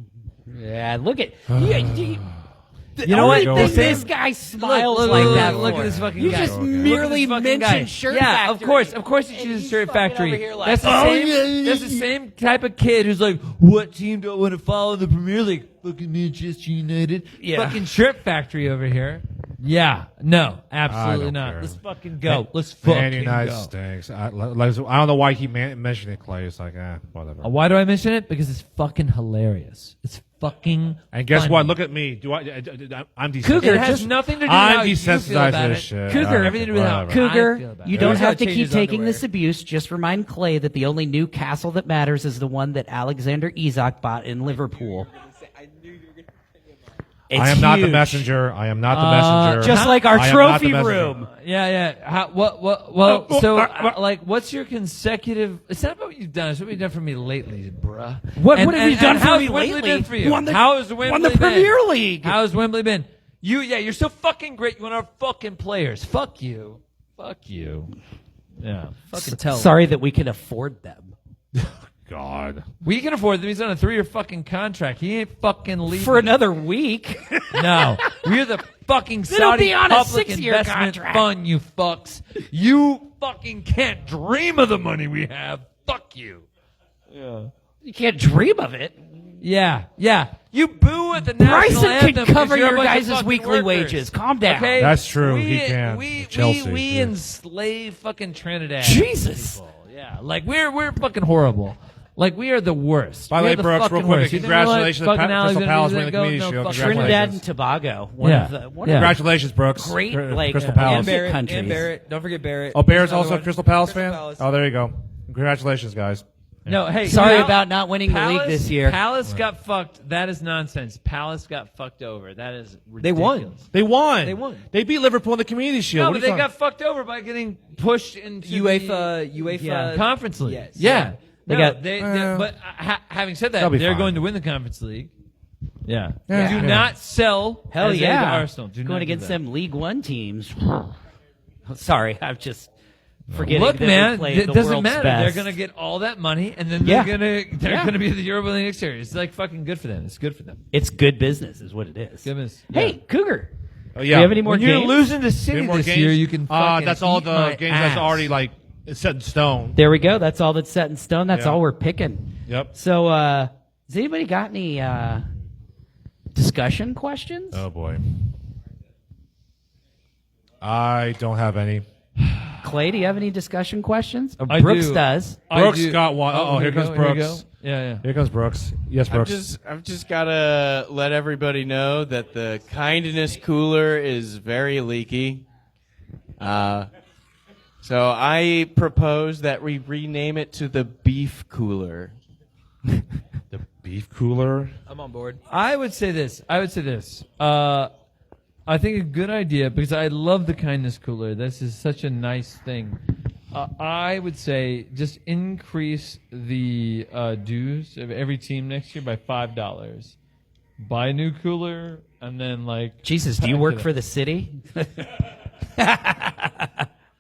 Yeah, look at You know what? This guy smiles like that. Look for. at this fucking You guy. just merely mentioned Shirt Factory. Of course, you choose Shirt Factory. over here like, That's the "Oh, same. yeah, That's the same type of kid who's like, "What team do I want to follow in the Premier League? Fucking Manchester United." Yeah. Fucking Shirt Factory over here. Yeah. No. I Absolutely don't not. care. Let's fucking go. Let's Man fucking United go. stinks. I don't know why he mentioned it, Clay. It's like, whatever. Why do I mention it? Because it's fucking hilarious. It's fucking. And guess funny. what? Look at me. I'm desensitized. Cougar, it has nothing to do with I'm how you feel desensitized about to it. this shit. Cougar, All right, everything to do with how whatever. I feel Cougar, about you it. don't He's have gotta to change keep his taking underwear. this abuse. Just remind Clay that the only Newcastle that matters is the one that Alexander Isak bought in Liverpool. It's I am not the huge. messenger. I am not the messenger. Just like our I am not trophy the messenger. room. Yeah. Well, like, what's your consecutive? It's not about what you've done. It's what you've done for me lately, bruh. What have you done for how's me Wembley lately? been for you? Won the- How has Wembley won the been? Premier League. How's Wembley been? You're so fucking great. You're one of our fucking players. Fuck you. Yeah. Fucking tell him. Sorry that we can afford them. God. We can afford them. He's on a 3-year fucking contract. He ain't fucking leaving. For another week. No. We're the fucking Then he'll Saudi be on a public 6-year investment contract. fund, you fucks. You fucking can't dream of the money we have. Fuck you. You can't dream of it. Yeah. You boo at the national Bryson anthem can 'cause cover you're a your bunch of guys' fucking weekly workers. wages. Calm down. Okay? That's true. He can. We Chelsea, yeah. enslave fucking Trinidad. Jesus. people. Yeah. Like we're fucking horrible. Like we are the worst. By the We're way, the Brooks, fucking real quick, worst. You think we're congratulations like to fucking Crystal Alexander Palace Isak? winning the Go? Community No, Shield. fuck Congratulations. Trinidad and Tobago. One Yeah. of the one Yeah. of Congratulations, Brooks. Great, Cr- like, Crystal And Palace. Barrett. countries. And Barrett. Don't forget Barrett. Oh, Barrett's Another also a one. Crystal Palace Crystal fan? Palace. Oh, there you go. Congratulations, guys. No, hey. Sorry Pal- about not winning the league this year. Palace got fucked. That is nonsense. Palace got fucked over. That is ridiculous. They won. They won. They won. They beat Liverpool in the Community Shield. No, What but are they you got fucked over by getting pushed into UEFA Yeah. the Conference League. Yes. Yeah. They No, got- but having said that, They'll be they're fine. going to win the Conference League. Yeah. Yeah. Do Yeah. not sell Hell as a yeah. Arsenal. Do not Going do against that. them League One teams. Sorry, I'm just forgetting Look, that man, we play it the doesn't world's matter. best. They're going to get all that money, and then Yeah. they're Yeah. going to be the Europa League next year. It's like fucking good for them. It's good for them. It's good business, is what it is. Goodness. Hey, Yeah. Cougar. Oh, Do you have any more When games? you're losing to City Any more this games? year, you can fucking that's all eat the my games ass. that's already like set in stone. There we go. That's all that's set in stone. That's Yeah. all we're picking. Yep. So, has anybody got any discussion questions? Oh boy. I don't have any. Clay, do you have any discussion questions? Or I Brooks do. does. I Brooks do. got one. Oh, here comes we Brooks. go. Yeah. Here comes Brooks. Yes, Brooks. I've just got to let everybody know that the kindness cooler is very leaky. So I propose that we rename it to the beef cooler. The beef cooler. I'm on board. I would say this. I think a good idea, because I love the kindness cooler. This is such a nice thing. I would say just increase the dues of every team next year by $5. Buy a new cooler, and then like Jesus, do you pack work it for up. the city?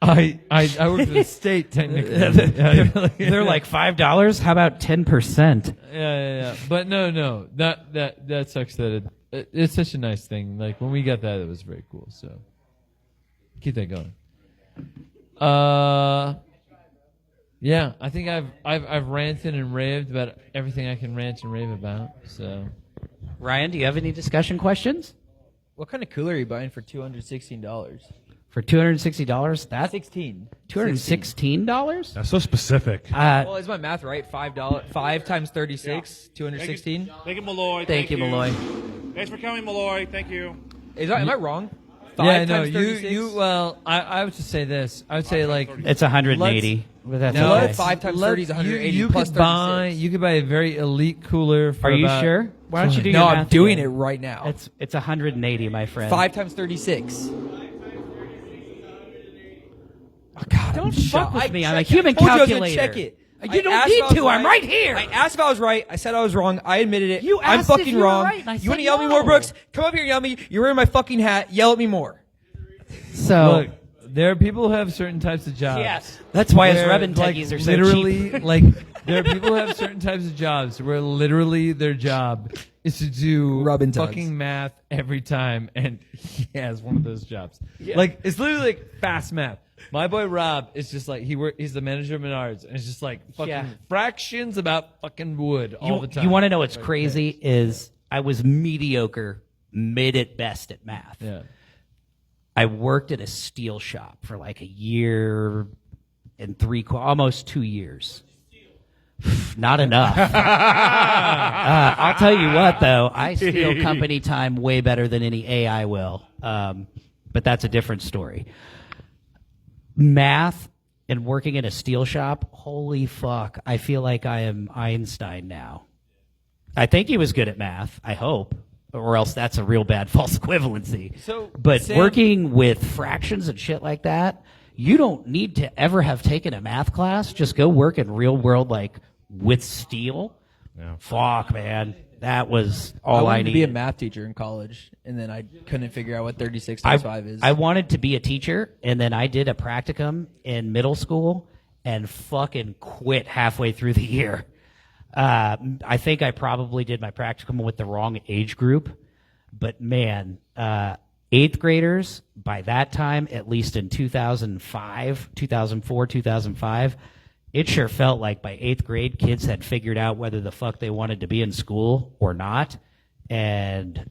I work for the state technically. They're like $5. How about 10%? Yeah. But no. That sucks that it's such a nice thing. Like when we got that, it was very cool. So keep that going. Yeah, I think I've ranted and raved about everything I can rant and rave about. So, Ryan, do you have any discussion questions? What kind of cooler are you buying for $216? For $260? That's $216? That's so specific. Well, is my math right? $5 times 36, 216. Thank you, Malloy. Thank you, Malloy. Thanks for coming, Malloy. Thank you. Am I wrong? Yeah, no, times 36? you. Well, I would just say this. I would say like It's 180. But that's No, okay. 5 times 30 is 180 you plus could 36. you could buy a very elite cooler. For Are you about- sure? Why don't you do No, your I'm math doing again? it right now. It's 180, my friend. 5 times 36. Oh, God, don't fuck with me. I'm a I human told you I was gonna calculator. check it. You don't need to. I'm right here. I asked if I was right. I said I was wrong. I admitted it. You I'm asked if fucking you were wrong. right, and I You said want to yell at me no. more, Brooks? Come up here and yell at me. You're wearing my fucking hat. Yell at me more. So Look, there are people who have certain types of jobs. Yes. That's why his where, Rebben like, Teggies are so literally, cheap. like, there are people who have certain types of jobs where literally their job is to do Rubbing tugs. fucking math every time, and he has one of those jobs. Yeah. Like, it's literally like fast math. My boy Rob is just like he's the manager of Menards, and it's just like fucking Yeah. fractions about fucking wood all the time. You want to know what's Like, crazy is I was mediocre, mid at best at math. Yeah. I worked at a steel shop for like a year and almost 2 years. Not enough. I'll tell you what, though, I steal company time way better than any AI will. But that's a different story. Math and working in a steel shop, holy fuck. I feel like I am Einstein now. I think he was good at math, I hope. Or else that's a real bad false equivalency. But Sam- working with fractions and shit like that, you don't need to ever have taken a math class. Just go work in real world, like with steel. Yeah. Fuck, man. That was I all I wanted to be a needed. math teacher in college, and then I couldn't figure out what 36 times 5 is. I wanted to be a teacher, and then I did a practicum in middle school and fucking quit halfway through the year. I think I probably did my practicum with the wrong age group, but man, 8th graders by that time, at least in 2005, 2004, 2005, it sure felt like by 8th grade, kids had figured out whether the fuck they wanted to be in school or not. And,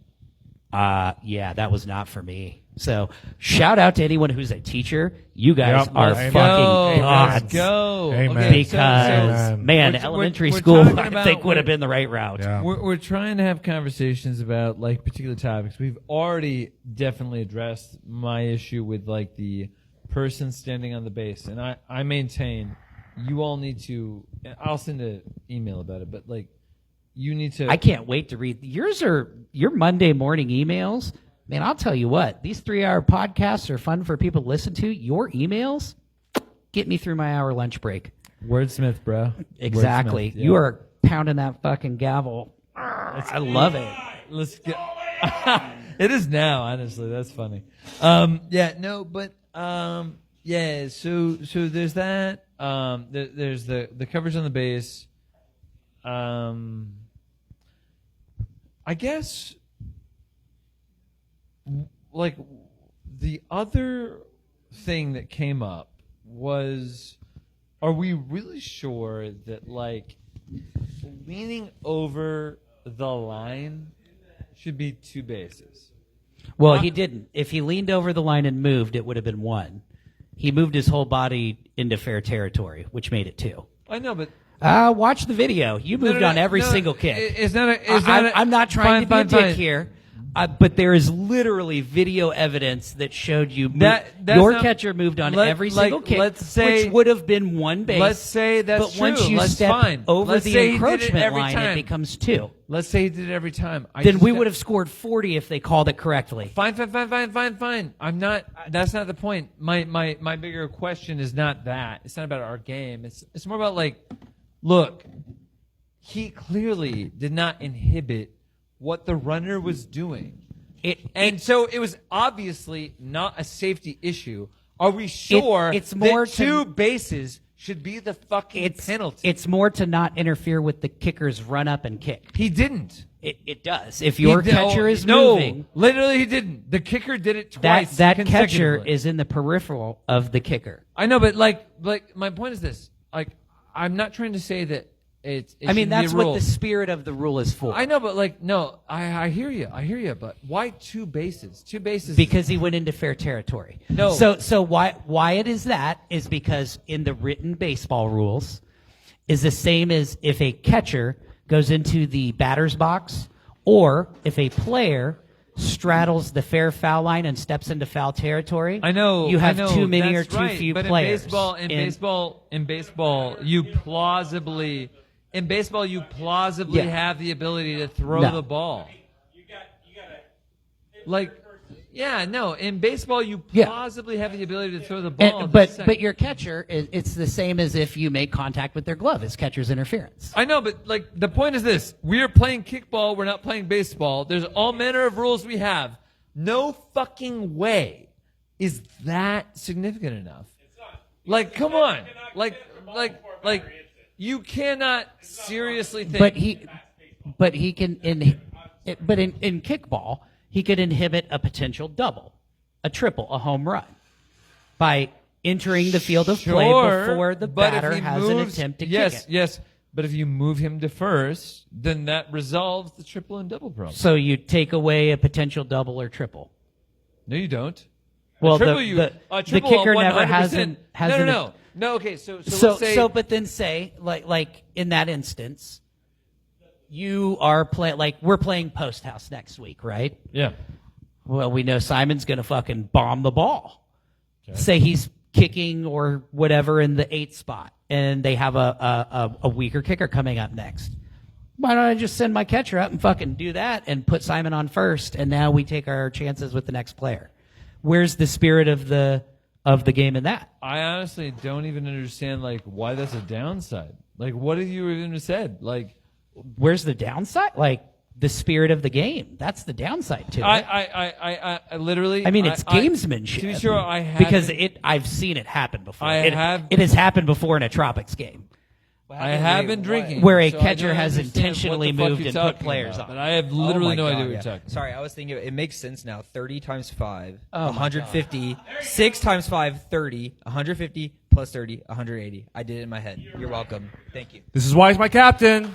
yeah, that was not for me. So shout out to anyone who's a teacher. You guys Yep, are let's fucking gods. Let's go. Amen. Okay, Because, man, we're- elementary we're school, talking I about- think, would have been the right route. Yeah. We're trying to have conversations about like particular topics. We've already definitely addressed my issue with like the person standing on the base, and I maintain you all need to. I'll send an email about it, but like you need to. I can't wait to read yours. Are your Monday morning emails? Man, I'll tell you what. These 3-hour podcasts are fun for people to listen to. Your emails get me through my hour lunch break. Wordsmith, bro. Exactly. Wordsmith, yeah. You are pounding that fucking gavel. I love it. Let's get. It is now, honestly. That's funny. Yeah, no, but yeah. So there's that. There's the coverage on the base. I guess like the other thing that came up was, are we really sure that like leaning over the line should be 2 bases? Well, he didn't. If he leaned over the line and moved, it would have been 1. He moved his whole body into fair territory, which made it 2. I know, but watch the video. You moved on every single kick. It's not. I'm not trying to be a dick fine. here, but there is literally video evidence that showed you That's your not- catcher moved on let- every like, single kick, let's say- which would have been 1 base. Let's say that's but once true. you Let's step fine. over Let's the say he did it encroachment every line, time. it becomes 2. Let's say he did it every time. Then we would have scored 40 if they called it correctly. Fine. I'm not. That's not the point. My bigger question is not that. It's not about our game. It's more about like, look, he clearly did not inhibit what the runner was doing. So it was obviously not a safety issue. Are we sure it's more that to- 2 bases should be the fucking penalty? It's more to not interfere with the kicker's run up and kick. He didn't. It does. If your catcher is no, moving, literally he didn't. The kicker did it that twice. catcher consecutively. is in the peripheral of the kicker. I know, but like my point is this: like, I'm not trying to say that it I mean, should that's be a rule. what the spirit of the rule is for. I know, but like, no, I hear you, but why 2 bases? 2 bases Because he went into fair territory. No. So why it is that is because in the written baseball rules is the same as if a catcher goes into the batter's box or if a player straddles the fair foul line and steps into foul territory. I know you have I know, too many that's or too right, few but players. In baseball, you plausibly Yeah. have the ability to throw No. the ball. Like, yeah, no. In baseball, you plausibly have the ability to throw the ball. And, but your catcher, it's the same as if you make contact with their glove. It's catcher's interference. I know, but like the point is this: we are playing kickball. We're not playing baseball. There's all manner of rules we have. No fucking way is that significant enough. Like, come on, like, you cannot seriously think. But he can in kickball he could inhibit a potential double, a triple, a home run by entering the field of play before the but if batter he has an moves- attempt to yes, kick it. Yes, but if you move him to first, then that resolves the triple and double problem. So you take away a potential double or triple. No, you don't. Well, a triple, the triple kicker 100%. never hasn't. No. Okay, so So, let's say, but then say like in that instance, you are playing like we're playing post house next week, right? Yeah. Well, we know Simon's going to fucking bomb the ball. Okay. Say he's kicking or whatever in the 8th spot, and they have a weaker kicker coming up next. Why don't I just send my catcher out and fucking do that and put Simon on first, and now we take our chances with the next player? Where's the spirit of the game in that? I honestly don't even understand like why that's a downside. Like, what have you even said? Like, where's the downside? Like the spirit of the game. That's the downside to it. I literally. I mean, it's gamesmanship. To be sure, I have because I've seen it happen before. I have. It has happened before in a Tropics game. I have been drinking, where a so I catcher don't has understand intentionally what the fuck moved you're and put talking players about, on. But I have literally no idea what you're talking. Sorry, I was thinking it makes sense now. 30 times 5, Oh my 150. 6 times 5, 30. 150 plus 30, 180. I did it in my head. You're welcome. Thank you. This is why he's my captain,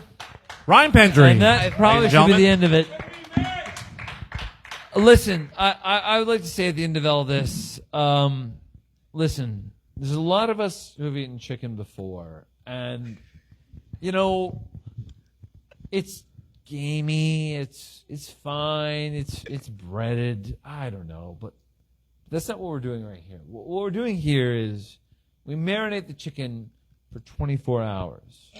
Ryan Pendry. And that probably should be the end of it. Listen, I would like to say at the end of all this, listen, there's a lot of us who have eaten chicken before, and you know, it's gamey, it's fine, it's breaded. I don't know, but that's not what we're doing right here. What we're doing here is we marinate the chicken for 24 hours,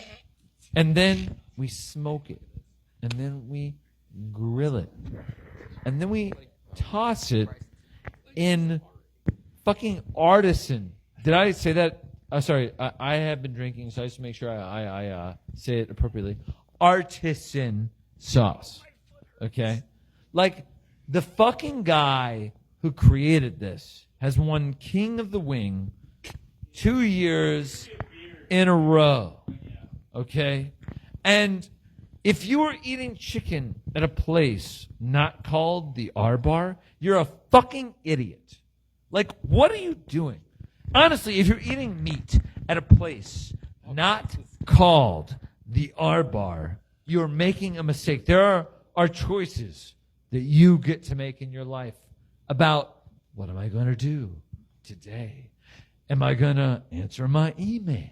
and then we smoke it, and then we grill it, and then we toss it in fucking artisan. Did I say that? Sorry, I have been drinking, so I just make sure I say it appropriately. Artisan sauce. Okay? Like, the fucking guy who created this has won King of the Wing 2 years in a row. Okay? And if you are eating chicken at a place not called the R Bar, you're a fucking idiot. Like, what are you doing? Honestly, if you're eating meat at a place not called the R Bar, you're making a mistake. There are choices that you get to make in your life about what am I going to do today? Am I going to answer my email?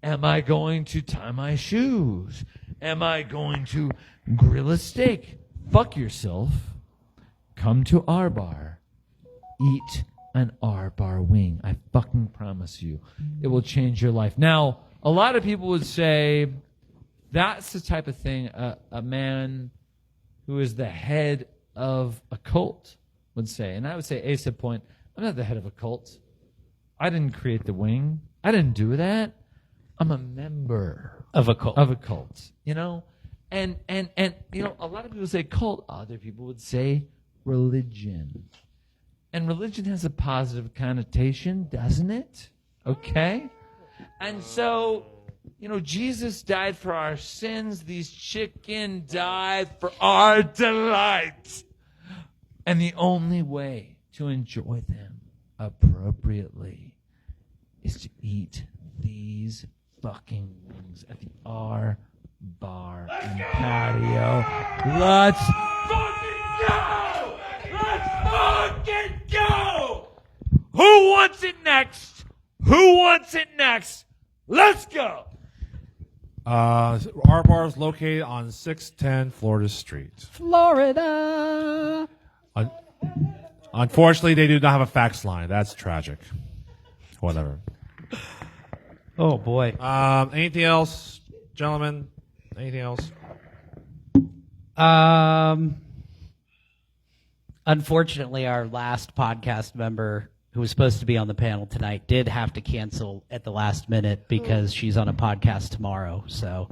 Am I going to tie my shoes? Am I going to grill a steak? Fuck yourself. Come to R Bar. Eat an R Bar wing. I fucking promise you. It will change your life. Now, a lot of people would say that's the type of thing a man who is the head of a cult would say. And I would say, Ace at point, I'm not the head of a cult. I didn't create the wing. I didn't do that. I'm a member of a cult. Of a cult. You know? And you know, a lot of people say cult. Other people would say religion. And religion has a positive connotation, doesn't it? Okay? And so, Jesus died for our sins. These chicken died for our delight. And the only way to enjoy them appropriately is to eat these fucking wings at the R Bar and Patio. Let's fucking go! Let's fucking go! Who wants it next? Who wants it next? Let's go! Our bar is located on 610 Florida Street. Florida. Unfortunately, they do not have a fax line. That's tragic. Whatever. Oh boy. Anything else, gentlemen? Anything else? Unfortunately, our last podcast member who was supposed to be on the panel tonight did have to cancel at the last minute because she's on a podcast tomorrow. So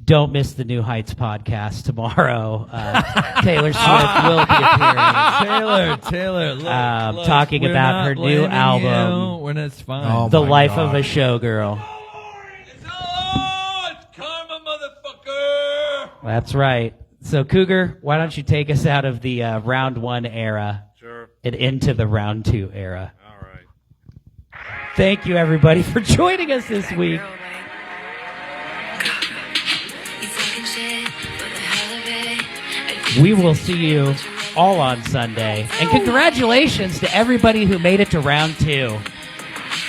don't miss the New Heights podcast tomorrow. Taylor Swift will be appearing. Taylor, look, talking we're about not her new blaming album. you. When it's fine. The Life of a Showgirl. Karma, motherfucker! That's right. So, Cougar, why don't you take us out of the round 1 era and into the round 2 era? All right. Thank you, everybody, for joining us this week. We will see you all on Sunday. And congratulations to everybody who made it to round 2.